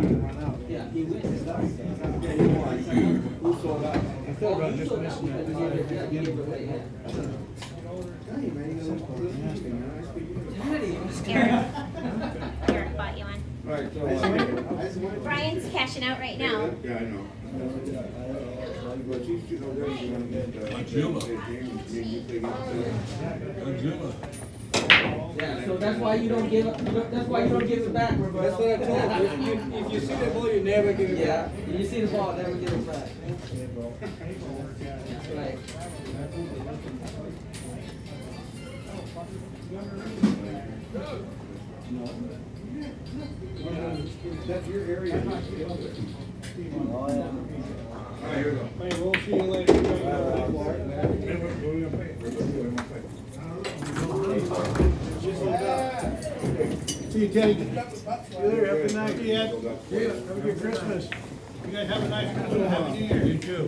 he ran out. Yeah, he wins. Yeah, he won. Who sold out? Oh, he sold out because he gave it away, yeah. Daddy, Eric bought you one. Right, so, Brian's cashing out right now. yeah, I know. But you should already want to get Yeah, so that's why you don't give up. That's why you don't give it back, Roberto. That's what I told you. If you see the ball, you never give it back. Yeah, you see the ball, never give it back. That's right. That's your area. Oh, yeah. All right, here we go. Hey, we'll see you later. See you, Teddy. See you later. Have a good night. See you, Ed. See you. Have a good Christmas. You guys have a nice Christmas. Happy New Year. You too.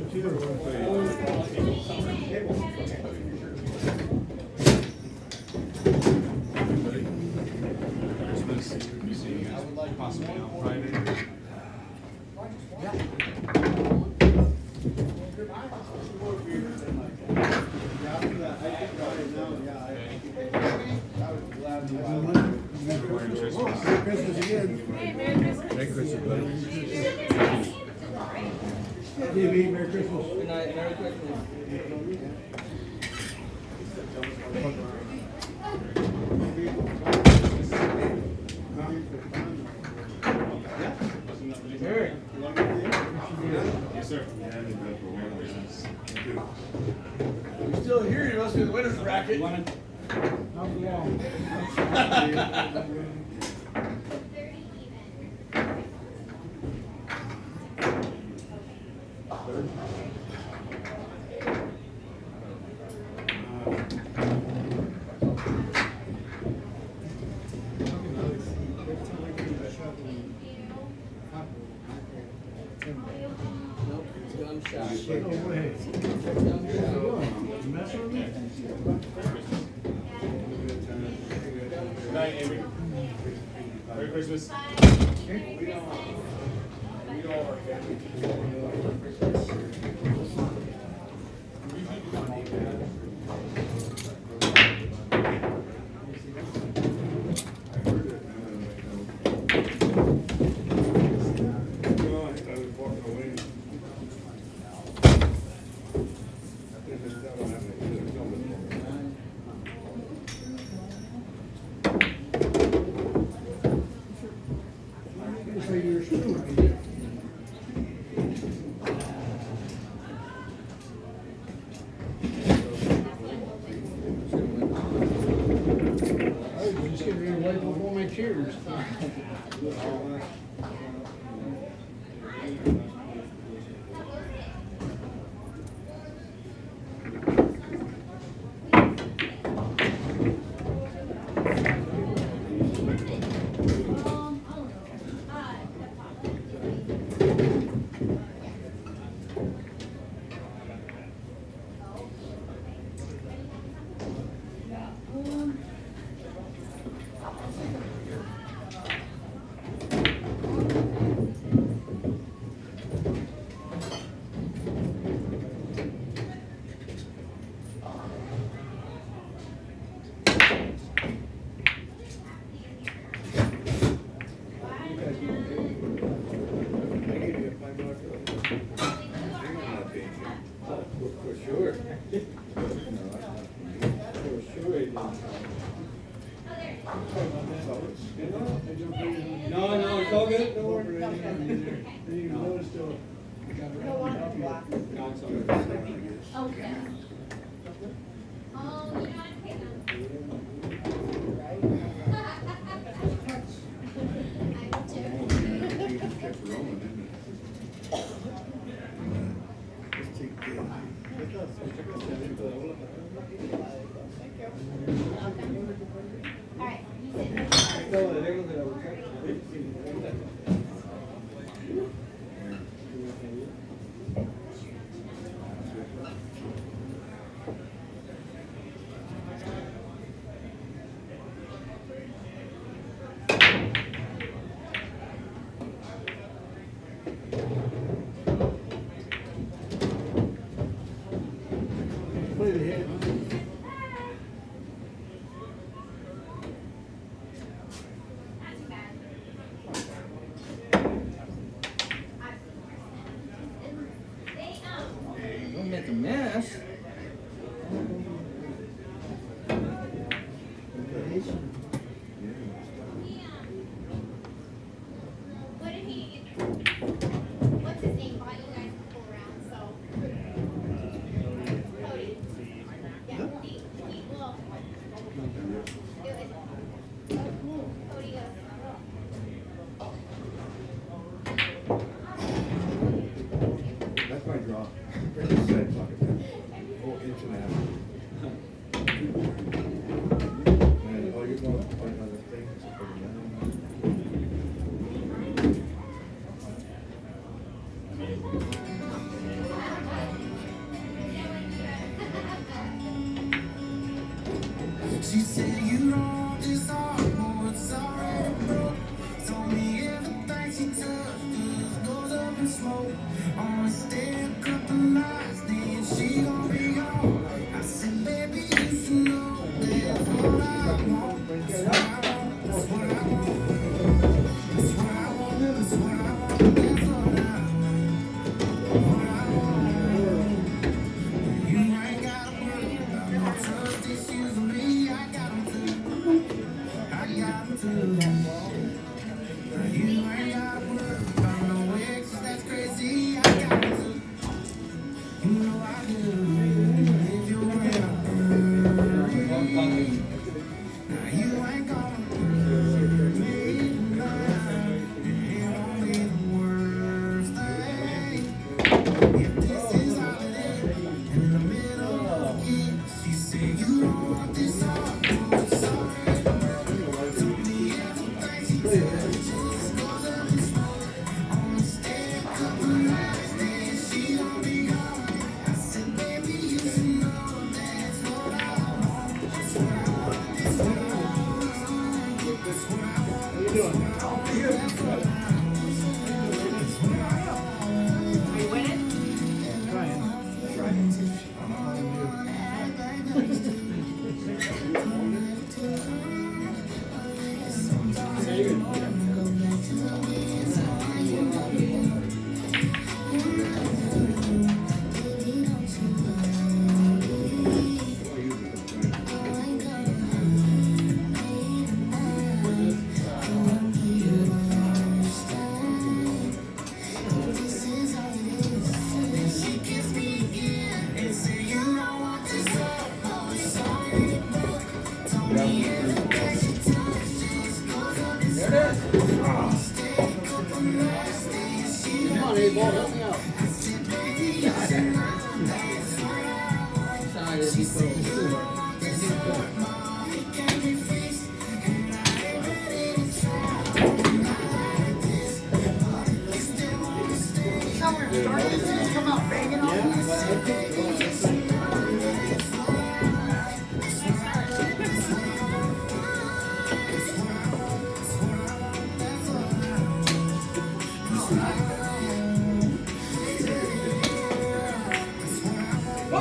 I would like possibly on Friday. Merry Christmas again. Merry Christmas, buddy. Merry Christmas. Good night, Merry Christmas. Eric. Yes, sir. You're still here, you must be the winner's bracket. Nope, it's gun shot. Good night, Amy. Merry Christmas. cheers. No, it's all good. Don't worry. No, it's still. Okay. Oh, you know what? Hey, Play the hit. Don't make a mess. what if he, what's his name, bought you guys a full round, so. Cody. Yeah, he will. Do it. Cody goes. That's my draw. I just said, fuck it. Oh, international. And all you're going to find other things. She said you don't deserve what's already broke. Told me everything she touched just goes up in smoke. Only stay a couple nights, then she gon' be gone. I said, baby, you should know that's what I want. That's what I want. That's what I want. That's what I want. That's what I want. That's what I want. What I want. You ain't gotta worry about no trust issues with me. I got 'em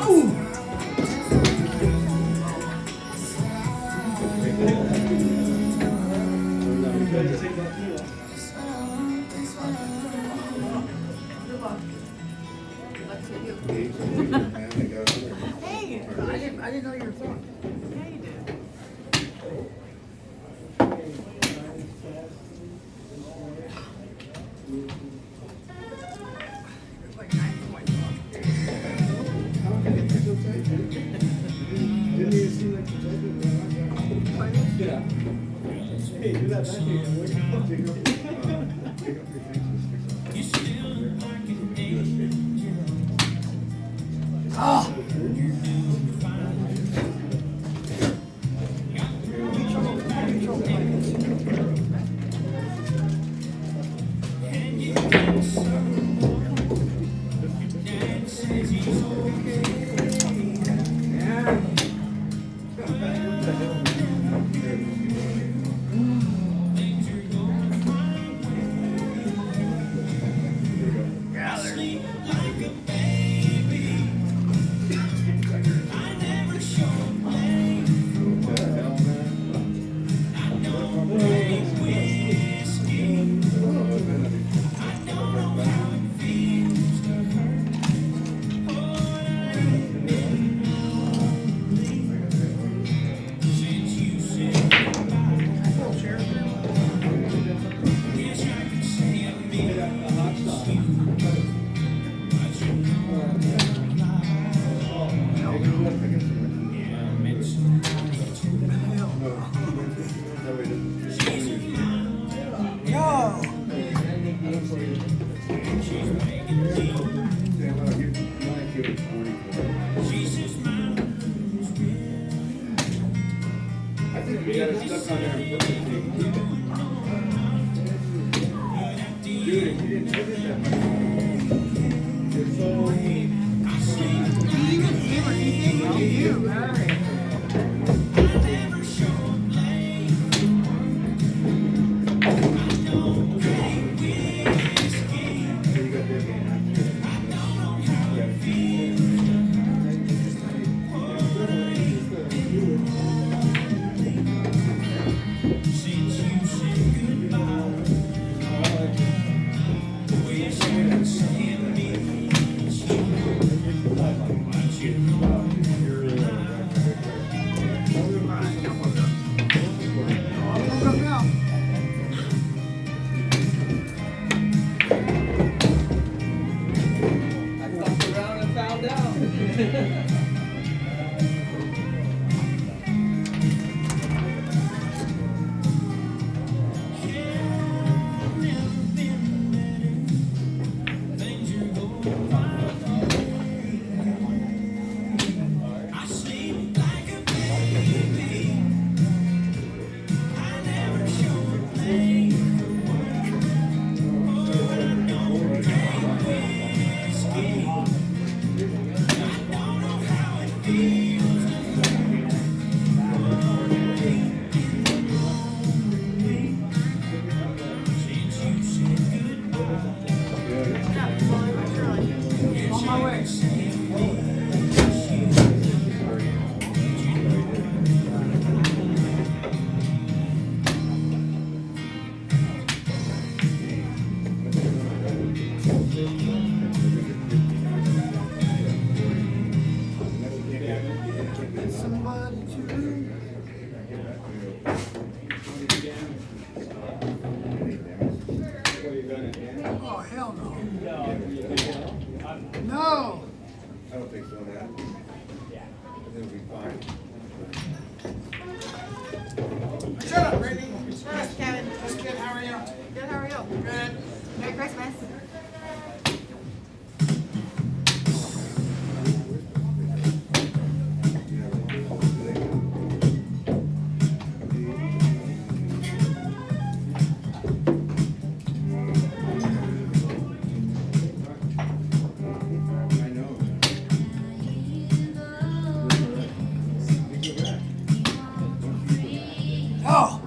Hey, I didn't know you were throwing. Yeah, you did. Like 9 points. Yeah. Hey, do that back here. I think we got it stuck on there and purposely keep it. Dude, if you didn't hit it that much, you're so... You can see what you think you do, man. Oh, hell no. No. I don't think so, man. It'll be fine. Shut up, Brittany. Yes, Kevin. Just good. How are you? Good. How are you? Good. Merry Christmas. Oh!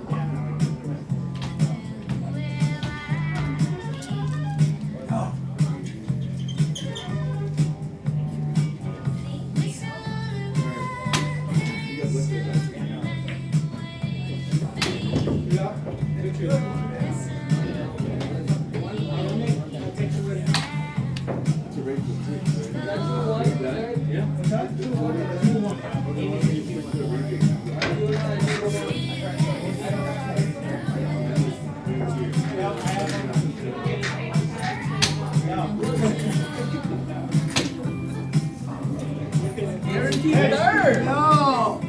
Guaranteed third. No.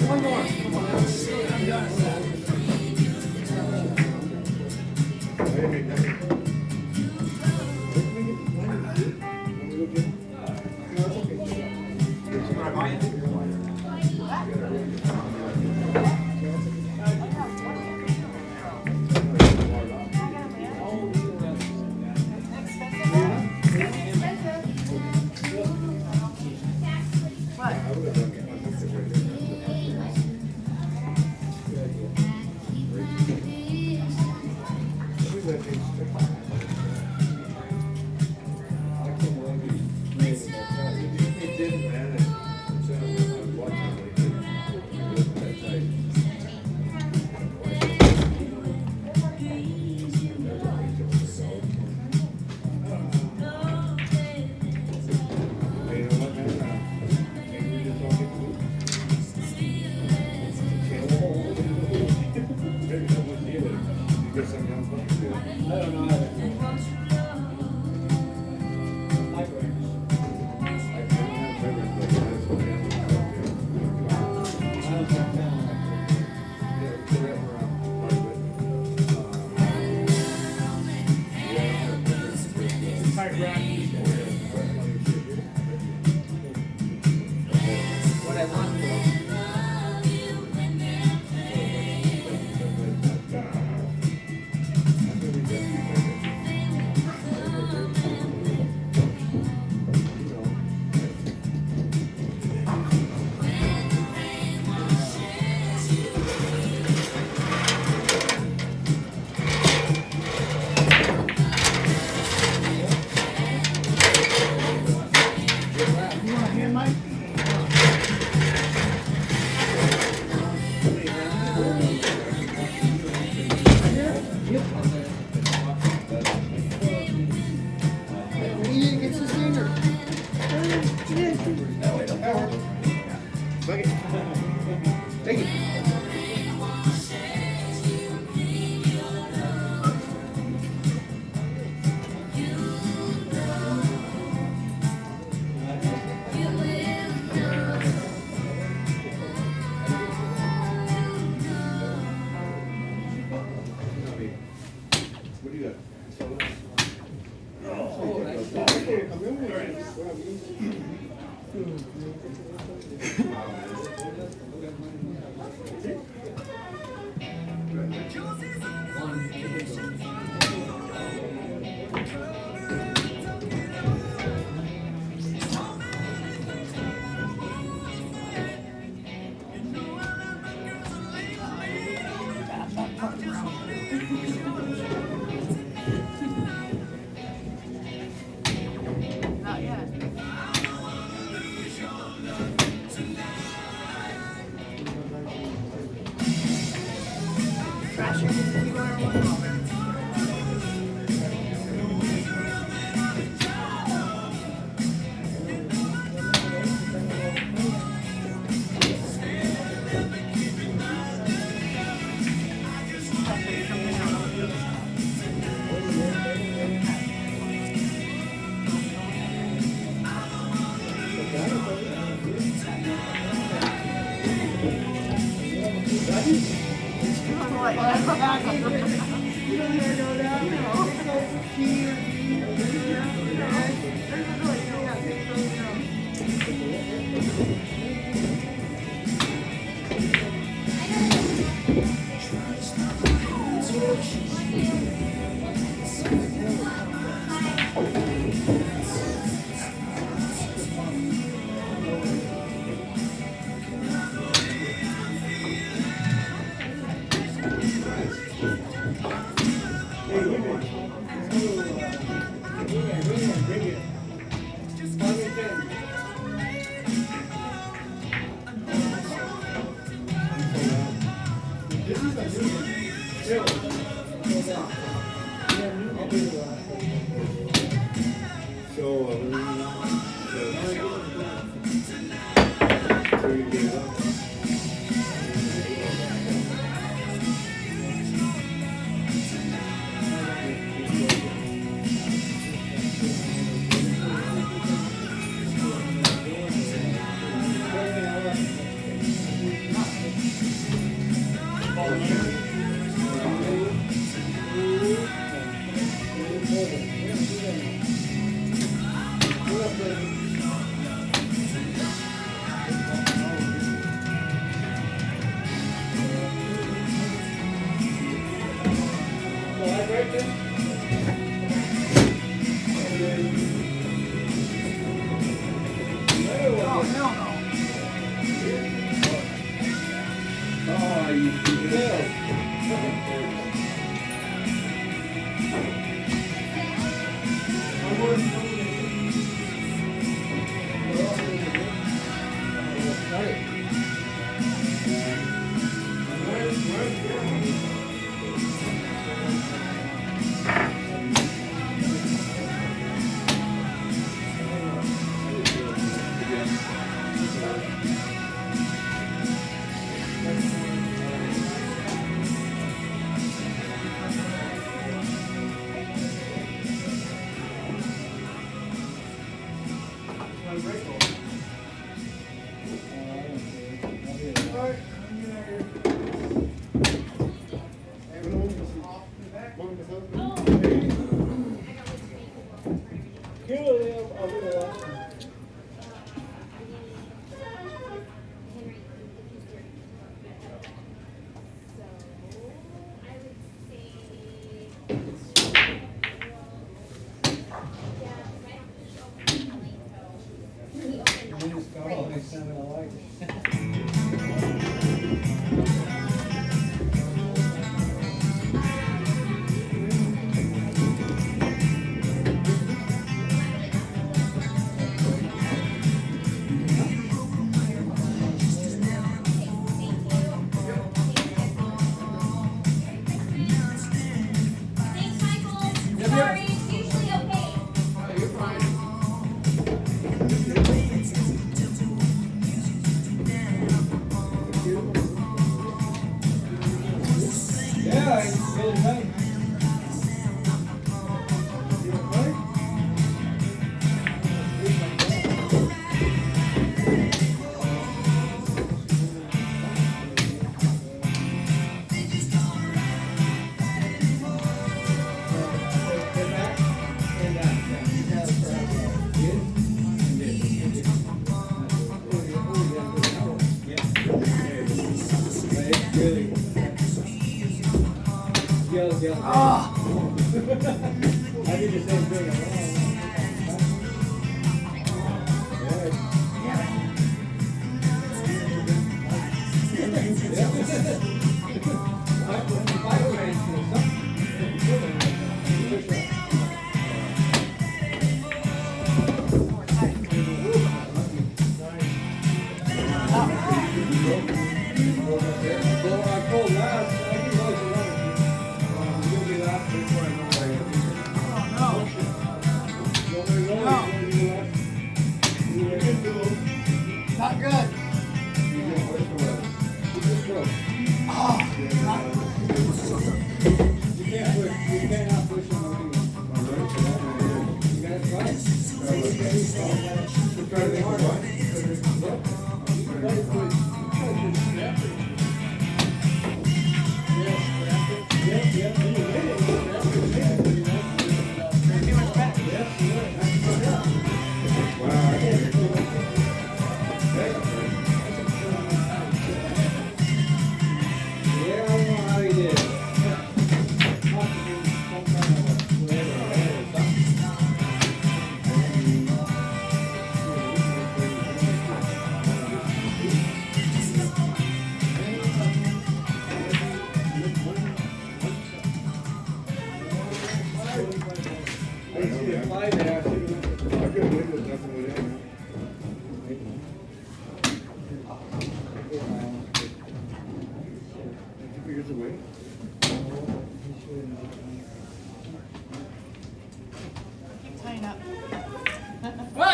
One more. I'm done.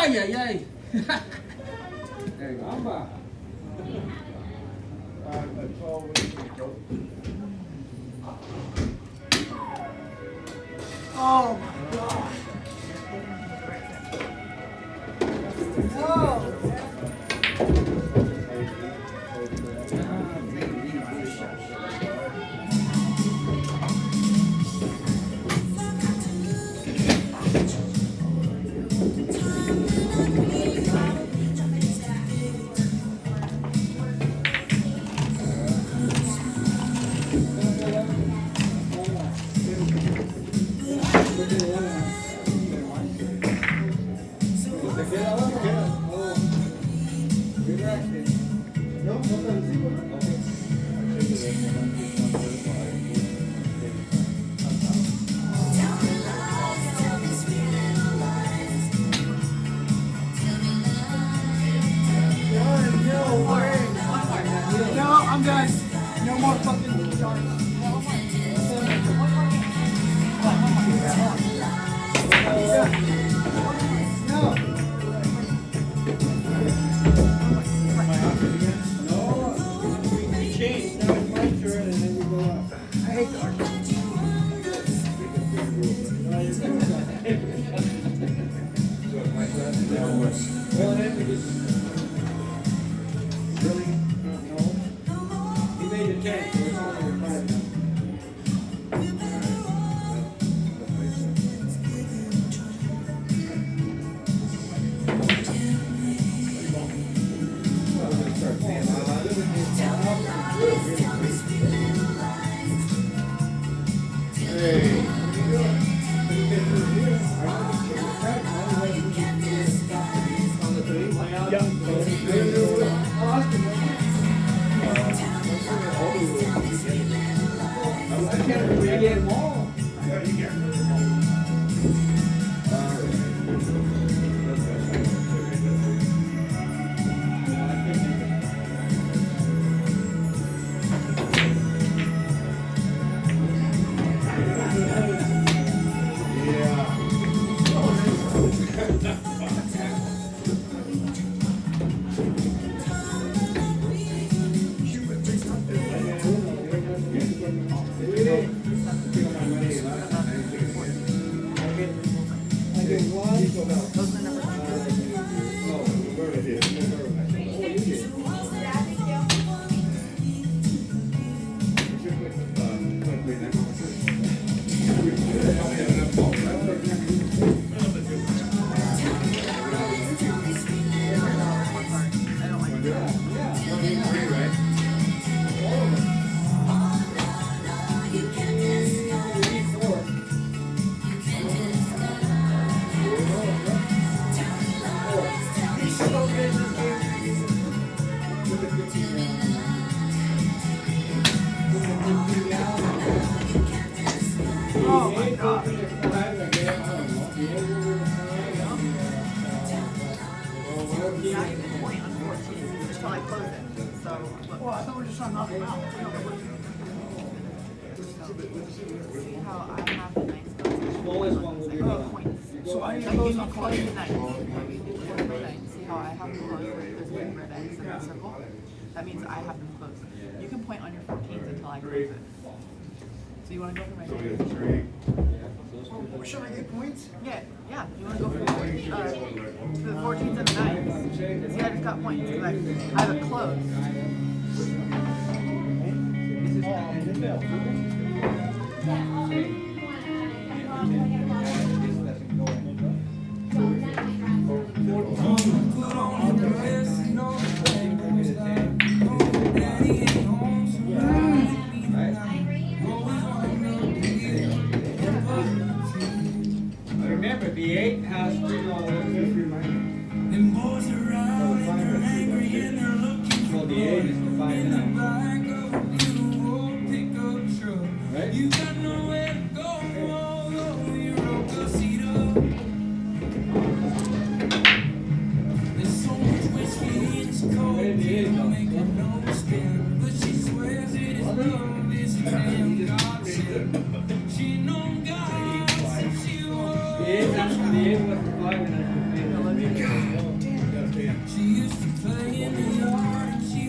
Ay, ay, ay. There you go. Oh my God. No. No, I'm done. No more fucking yards. Oh my God. Now you can point on 14 just till I close it. So, Well, I thought we were just trying to knock them out. see how I have the nice Smallest one will be points. So I need to Like close you on close 14. the night. See how I have them closed with this red X in a circle? That means I have them closed. You can point on your 14s until I close it. So you want to go for my Should I get points? Yeah. You want to go for the 14s and the 9s? See, I just got points because I have it closed. Remember, the 8 has $3. Well, the 8 is the 5 now. Right? You got nowhere to go, although you're a casino. There's so much whiskey in this cold, it'll make it no stand. But she swears it is love, it's a damn godsend. She knows God since she was. The 8 was the 5 and I could feel it. She used to play in the yard and she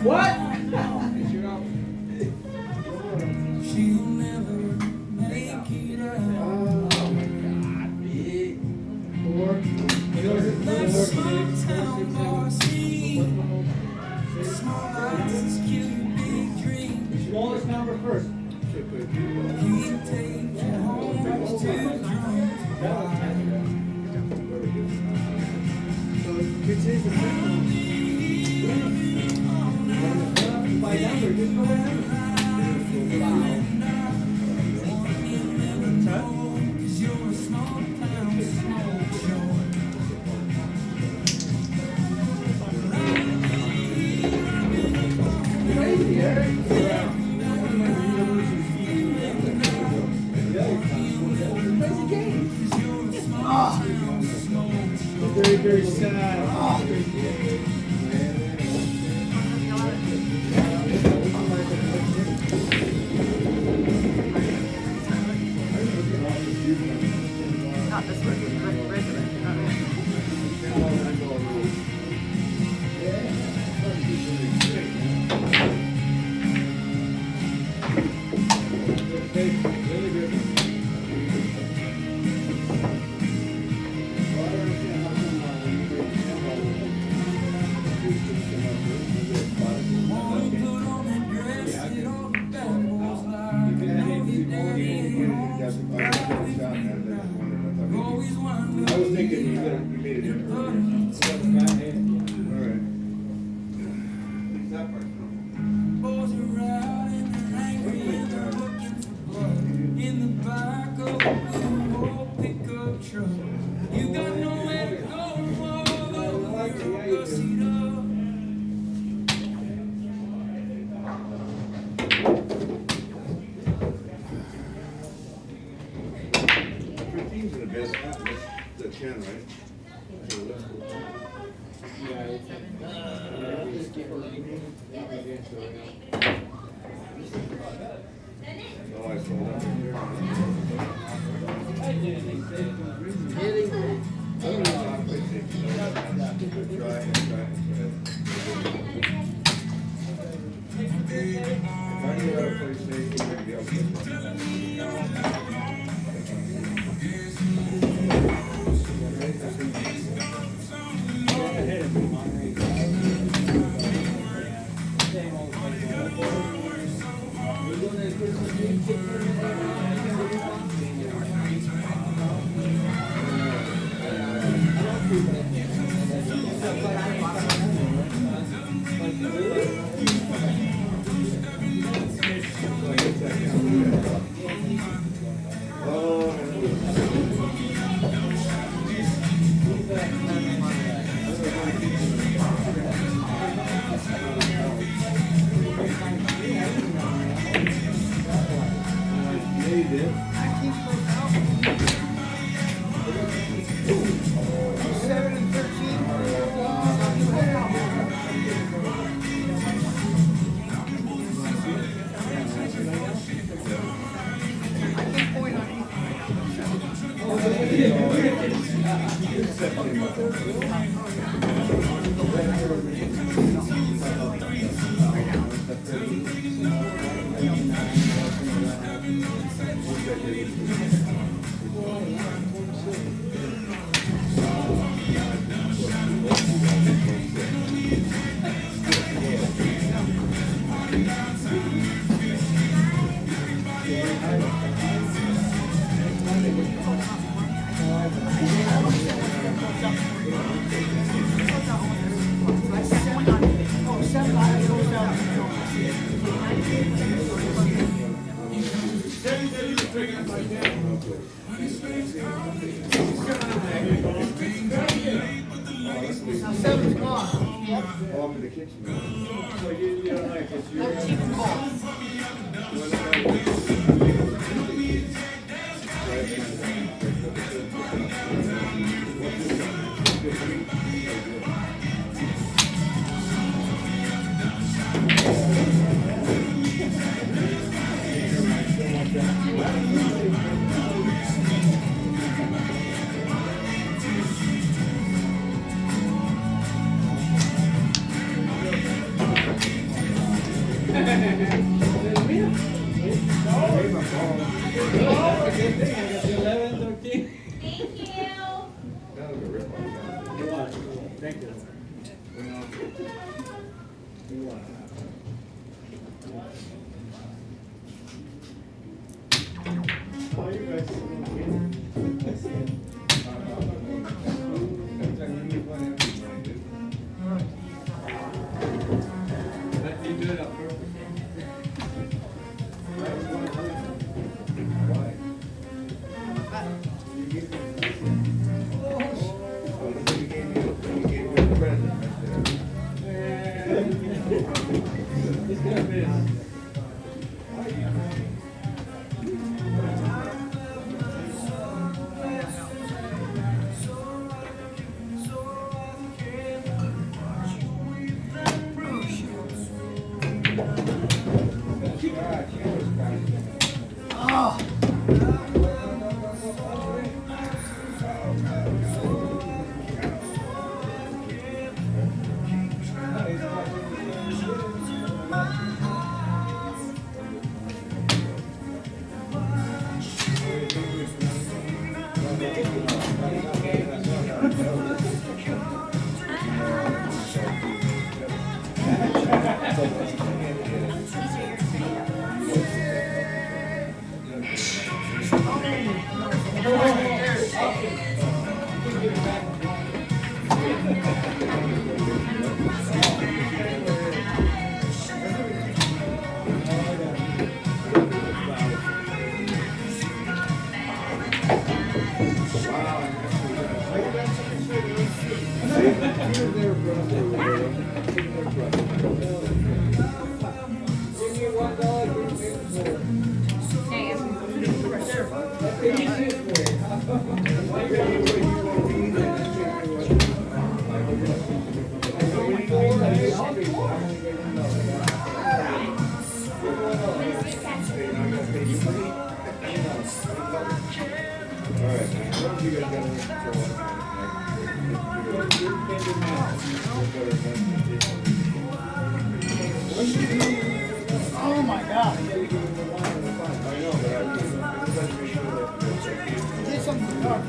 What? Smallest number first. By number, just go ahead. Crazy, Eric. Crazy game. Very, very sad. Not this one, regular. I was thinking you made it in. Teams are the best. The 10, right? So that's cool. Oh, I saw that. Thank you. Oh my God. Did something dark.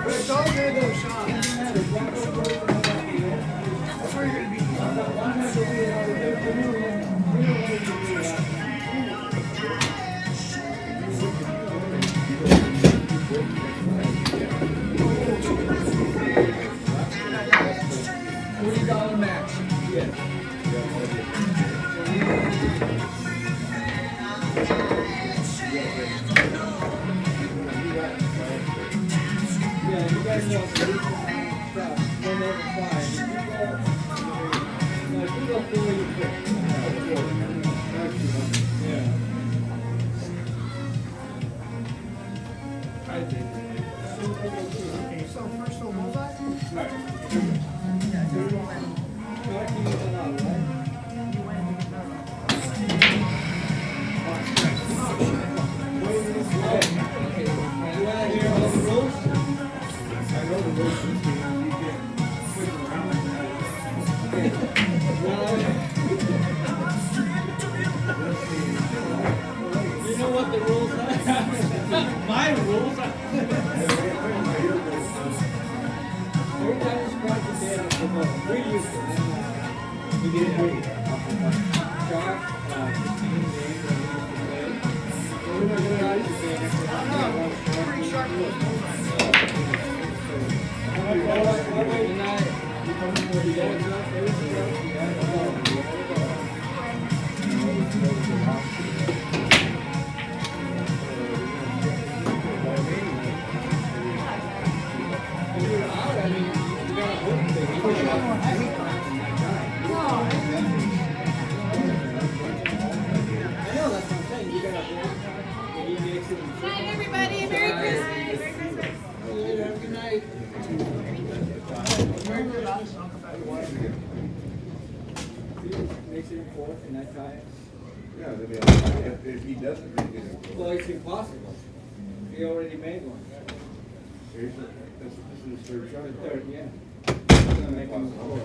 It's all good though, Sean. That's where you're $40 max. Yeah, you guys know so we can stop. No more than 5. If you go fully, you quit. Yeah. I think. Okay, so first one, bullseye? Right. Yeah, so you want to actually get that out, right? You win. Okay. You want to hear all the rules? I know the rules. You can switch around. You know what the rules are? My rules are. Every time you strike the dead off the ball, we're used to it. We get it ready. Sharp, 15 games that we used to play. So we're not going to use the game. Pretty sharp. Good night, everybody. Merry Christmas. Good night. Makes it in fourth and I tie it. Yeah, I mean, if he doesn't make it. Well, it's impossible. He already made one. This is his third shot. Third, yeah. It's gonna make him four.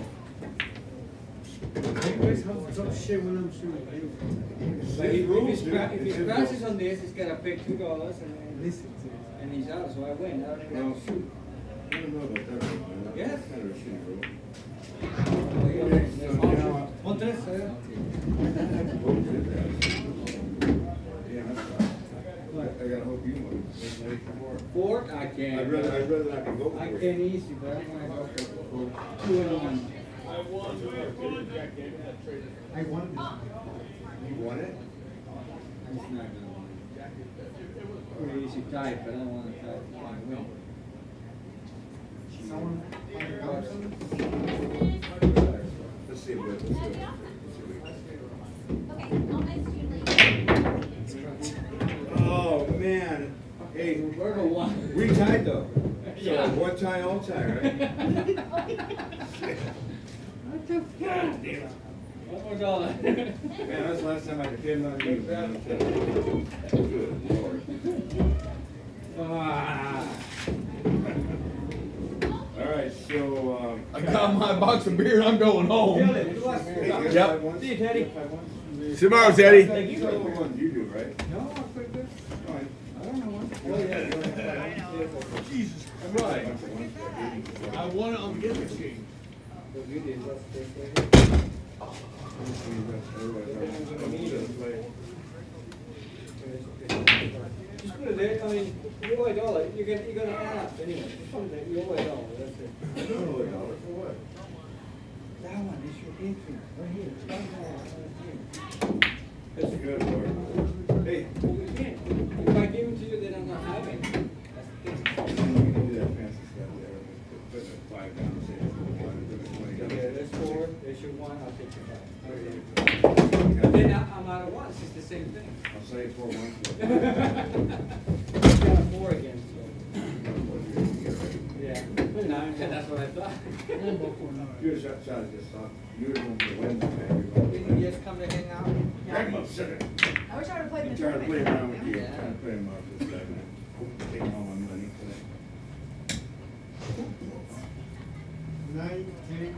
Some shit when I'm shooting. But if he scratches on this, he's gotta pay $2 and he's out, so I win. I don't even have to shoot. I don't know about that one, man. Yes. That's kind of a shitty rule. One tres, I gotta hope you win. Four? I can't. I'd rather not be voting for I it. can easy, but I'm gonna go for 2 and 1. I won You won it? I'm just not gonna win. Pretty easy type, but I don't wanna type. I wanna win. Let's see, let's see. Oh, man. Hey, we tied though. So one tie, all tie, right? God damn. What was all that? Man, that's the last time I depended on you. Good Lord. All right, so I got my box of beer and I'm going home. Yep. See you, Teddy. See you tomorrow, Teddy. You know the one you do, right? No, I'm pretty good. Fine. I don't know one. Oh, yeah. Jesus Christ. I won it on the gift machine. You did. That's just put it there. I mean, you owe $1. You're gonna add up anyway. Just put it there. You owe $1. That's it. $1 for what? That one is your increment right here. That's good, Lord. Hey. Well, we can't. If I give it to you, then I'm not having it. That's the thing. You can do that fancy stuff there. Put the 5 down and say it's 1, put the 20 down. Yeah, there's 4, there's your 1, I'll take your 5. Okay. But then I'm out of 1, it's the same thing. I'll say it's 4 1. I've got a 4 again, so. Yeah, that's what I thought. You just shot it just thought. You were going to win, man. Didn't you just come to hang out? Drag him up, sugar. I wish I would've played in I'm the trying to play tournament. around with you. Yeah. Trying to play him off this guy, man. Taking all my money today. 9, 10,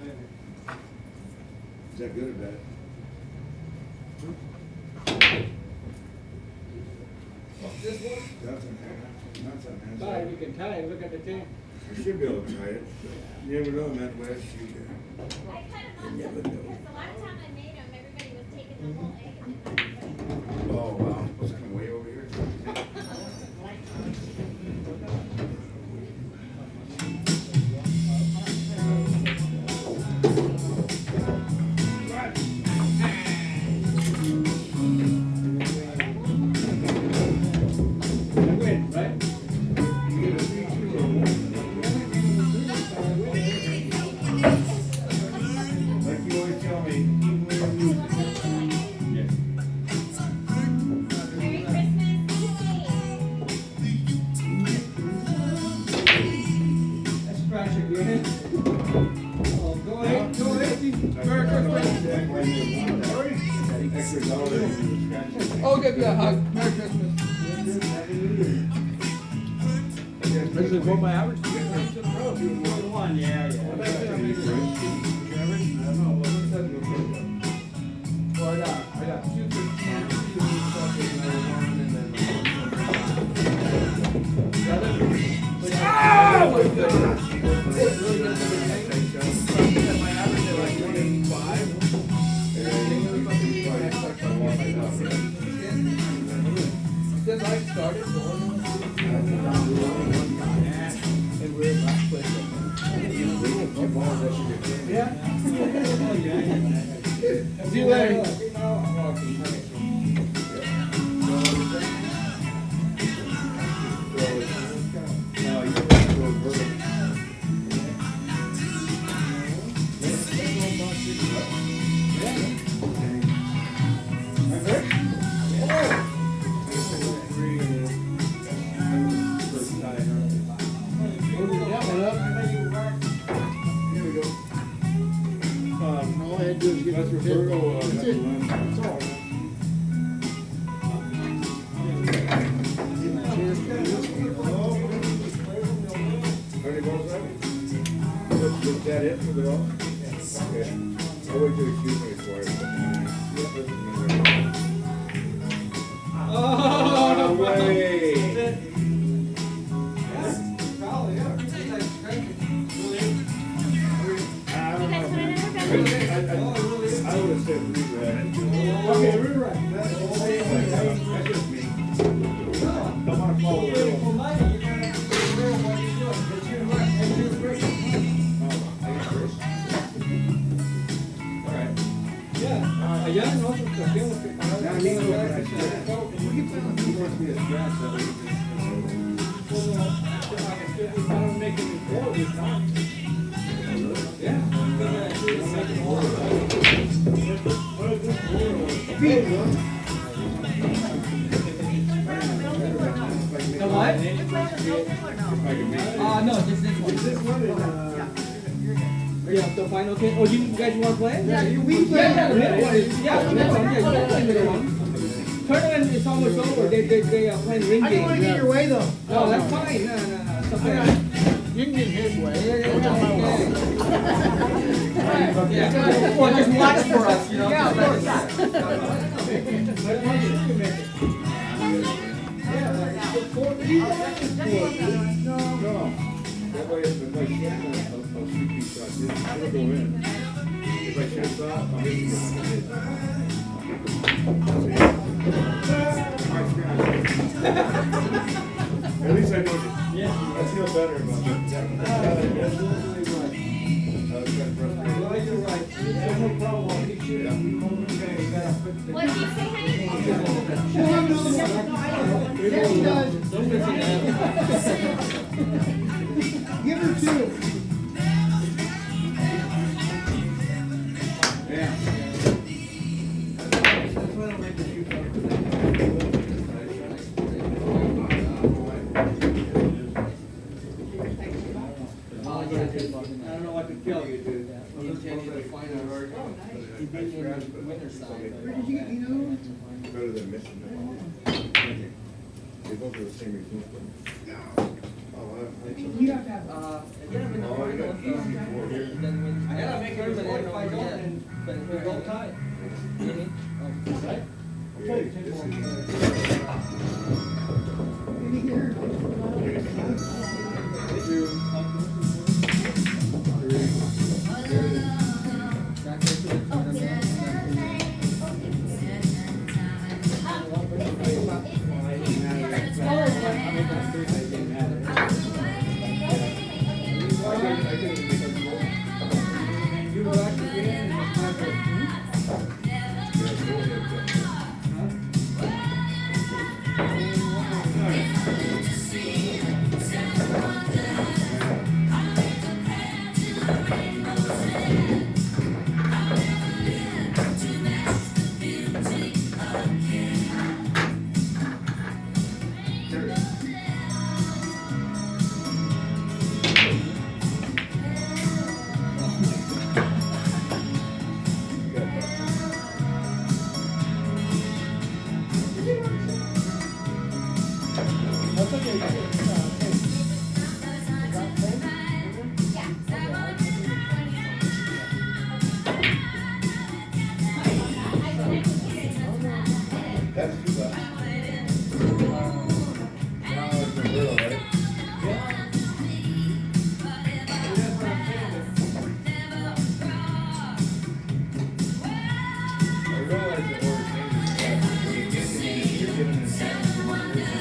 11. Is that good or bad? This one? That's a Sorry, we can tie it, look at the 10. You should be able to tie it. You never know, man, West. You never know. Oh, wow. Was it coming way over here? Oh, give you a hug. Merry Christmas. This is what my average is. One, yeah. Well, I got 2 15, 2 fucking 1, and then. Oh my goodness! My average is like 185. Since I started going, and we're in last place. See you later. All I had to do is get this referral. That's it. That's all. Is that it for the all? Yes. Okay. I'll wait till the Q&A for it. Oh, no way. I would have said rewrite. Okay, rewrite. That's just me. Don't want to follow the rules. Allá nosotros hacíamos que parar de The what? No, just this one. This one is, yeah, the final game. Oh, you guys want to play? Yeah, we play. Yeah, the middle one is, yeah, the middle one. Yeah, you can play the middle one. Tournament is almost over. They are playing ring games. I didn't want to get your way though. No, that's fine. No. It's okay. You can get his way. Yeah. Or just watch for us, you know? Yeah, of course. No. That way, if I shoot, I'll shoot these shots. It'll go in. If I shoot off, I'll hit you. At least I know. Yeah. I feel better about that. You're right. No problem. I'll keep shooting. What did you say, honey? Yes, he does. Give her two. Yeah. I don't know what to tell you, dude. He'll tell you the final word. He beat you in the winner's side. Where did you get, you know? Better than missing them. They both are the same result. You have to have. I gotta make sure that if I don't, but if we go tie. Right? I'll play it. That's too bad. Now it's a little, right? I realize that we're changing stuff. You're giving an advantage to one person.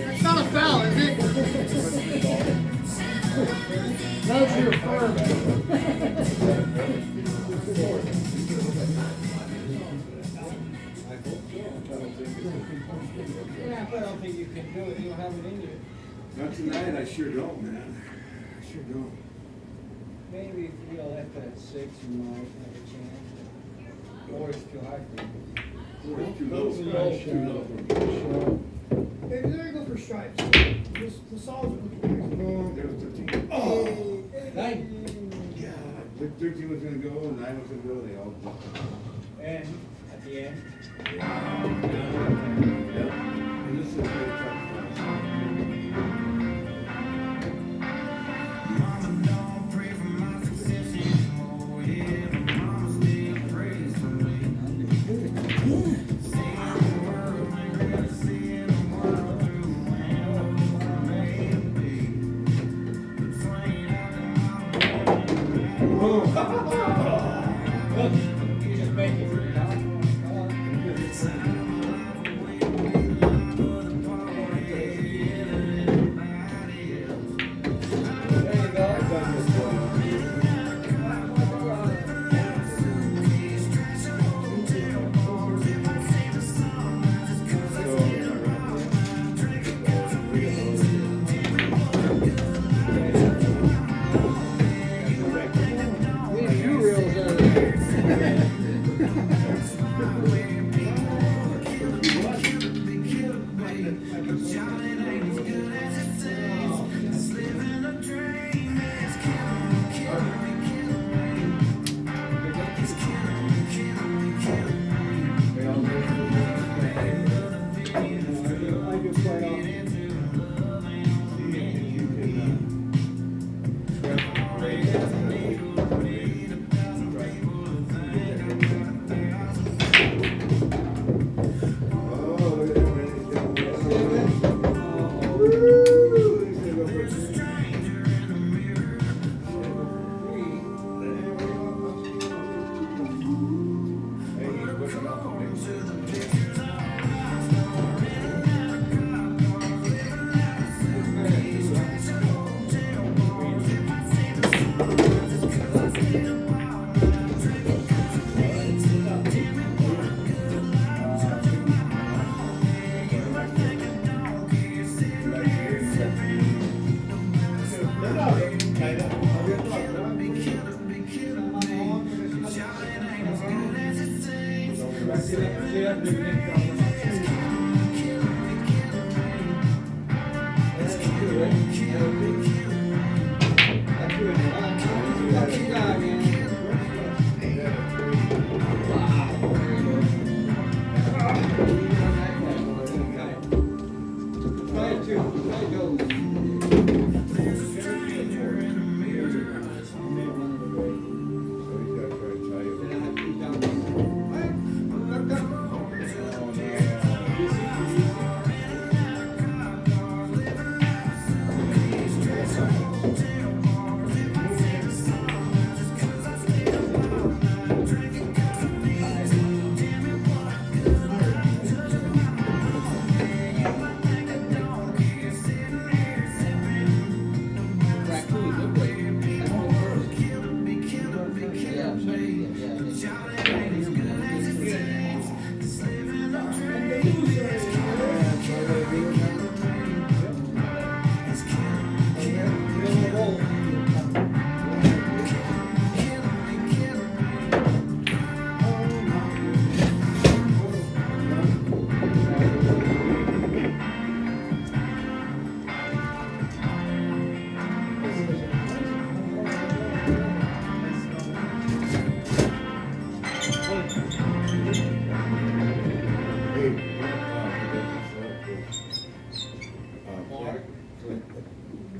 It's not a foul, is it? That's your firm. Yeah, but I don't think you can do it. You don't have it in you. Not tonight, I sure don't, man. I sure don't. Maybe if you left at 6, you might have a chance. Or it's too high for you. Or it's too low. Too low. Hey, there you go for stripes. The solid. No, there was 13. Oh! 9. God, 13 was gonna go, 9 was gonna go, they all just. And at the end. Yep. And this is really tough for us. Just make it.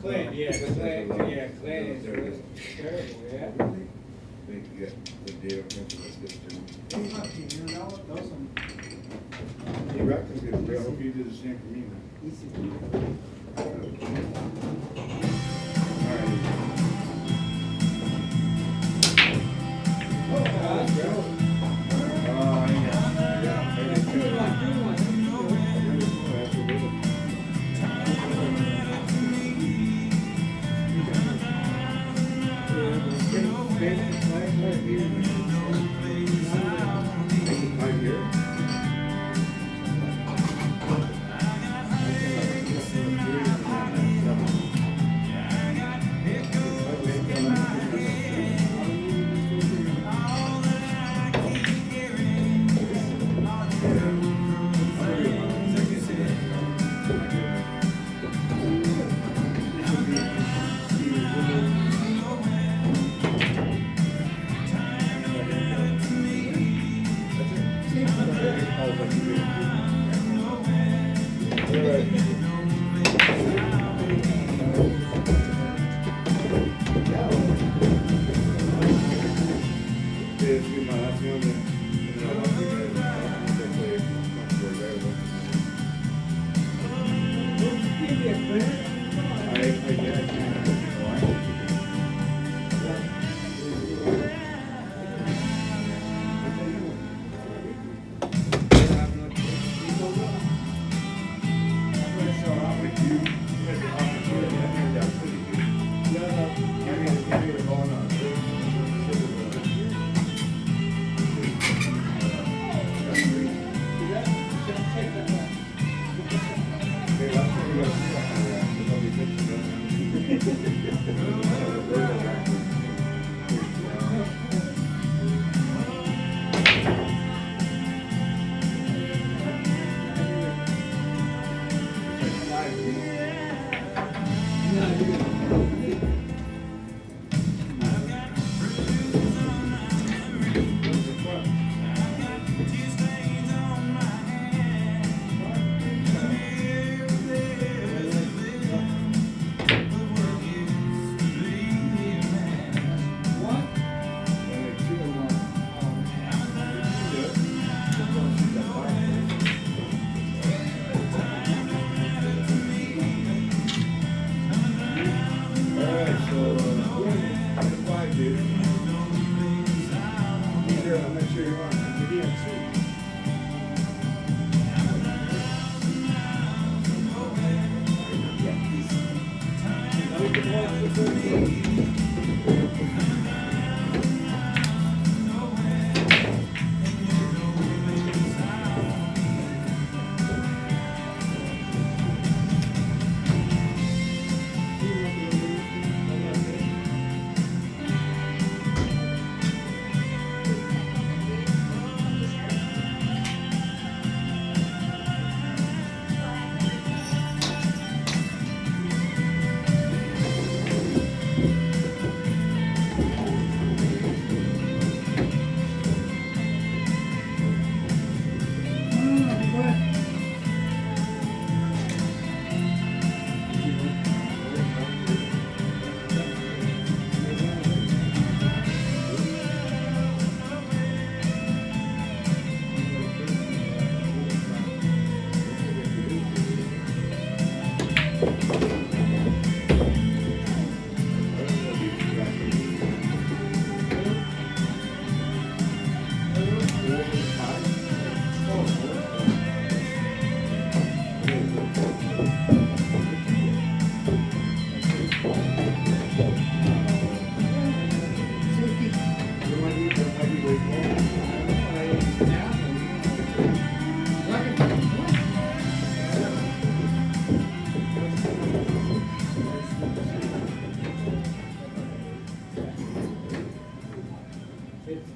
Clint, yeah, Clint is terrible, yeah. Think you got the deal from this He reckons good. I hope you do the same for me, man.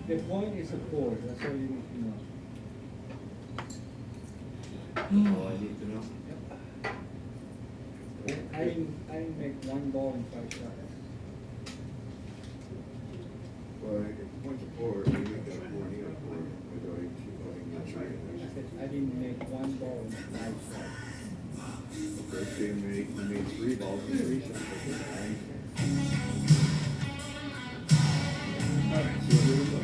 The point is a four, that's all you need to know. Oh, I need to know. I didn't make one ball in 5 shots. Well, if you point to four, you make that four, you got four. I didn't make one ball in 5 shots. Okay, so you made 3 balls in 3 shots. All right, so here we go.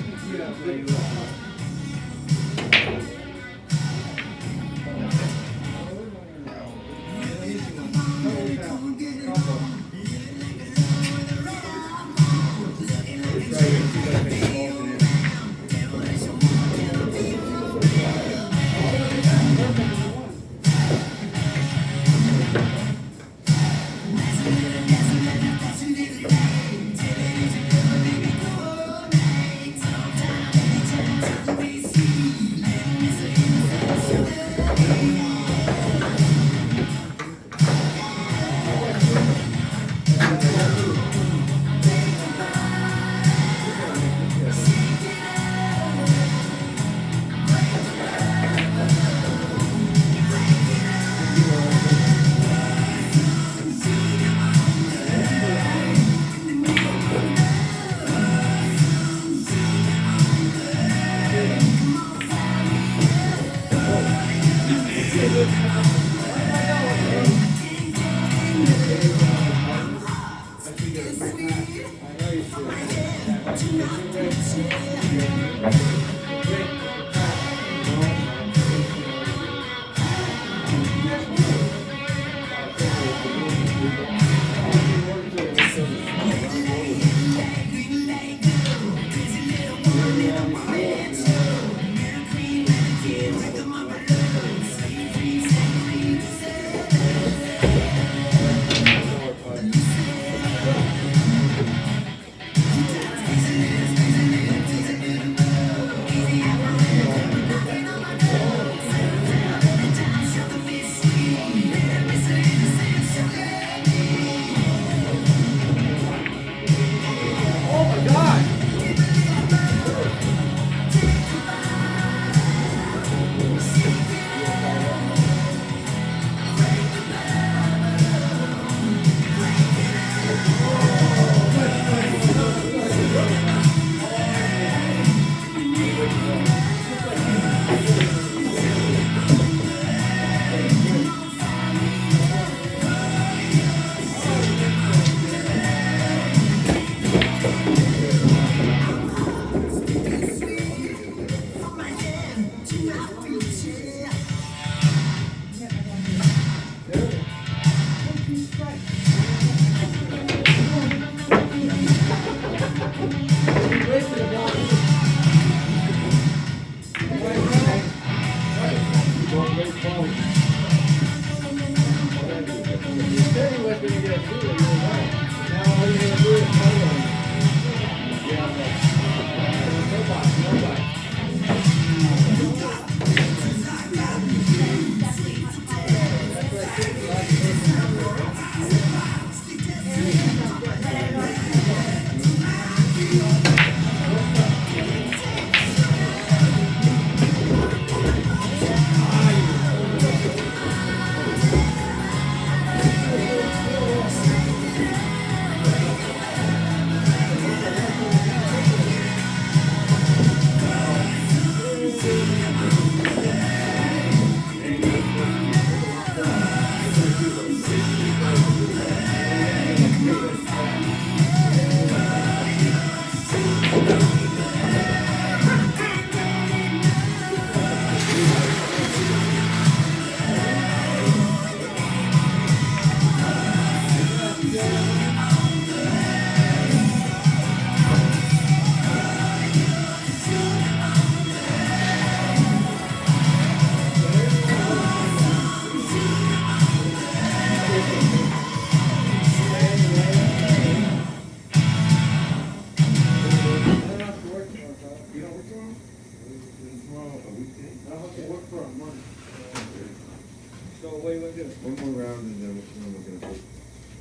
One more round and then we're gonna do.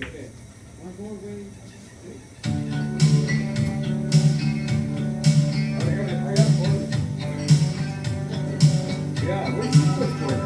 Okay. I'm going ready. Yeah, where's the first one?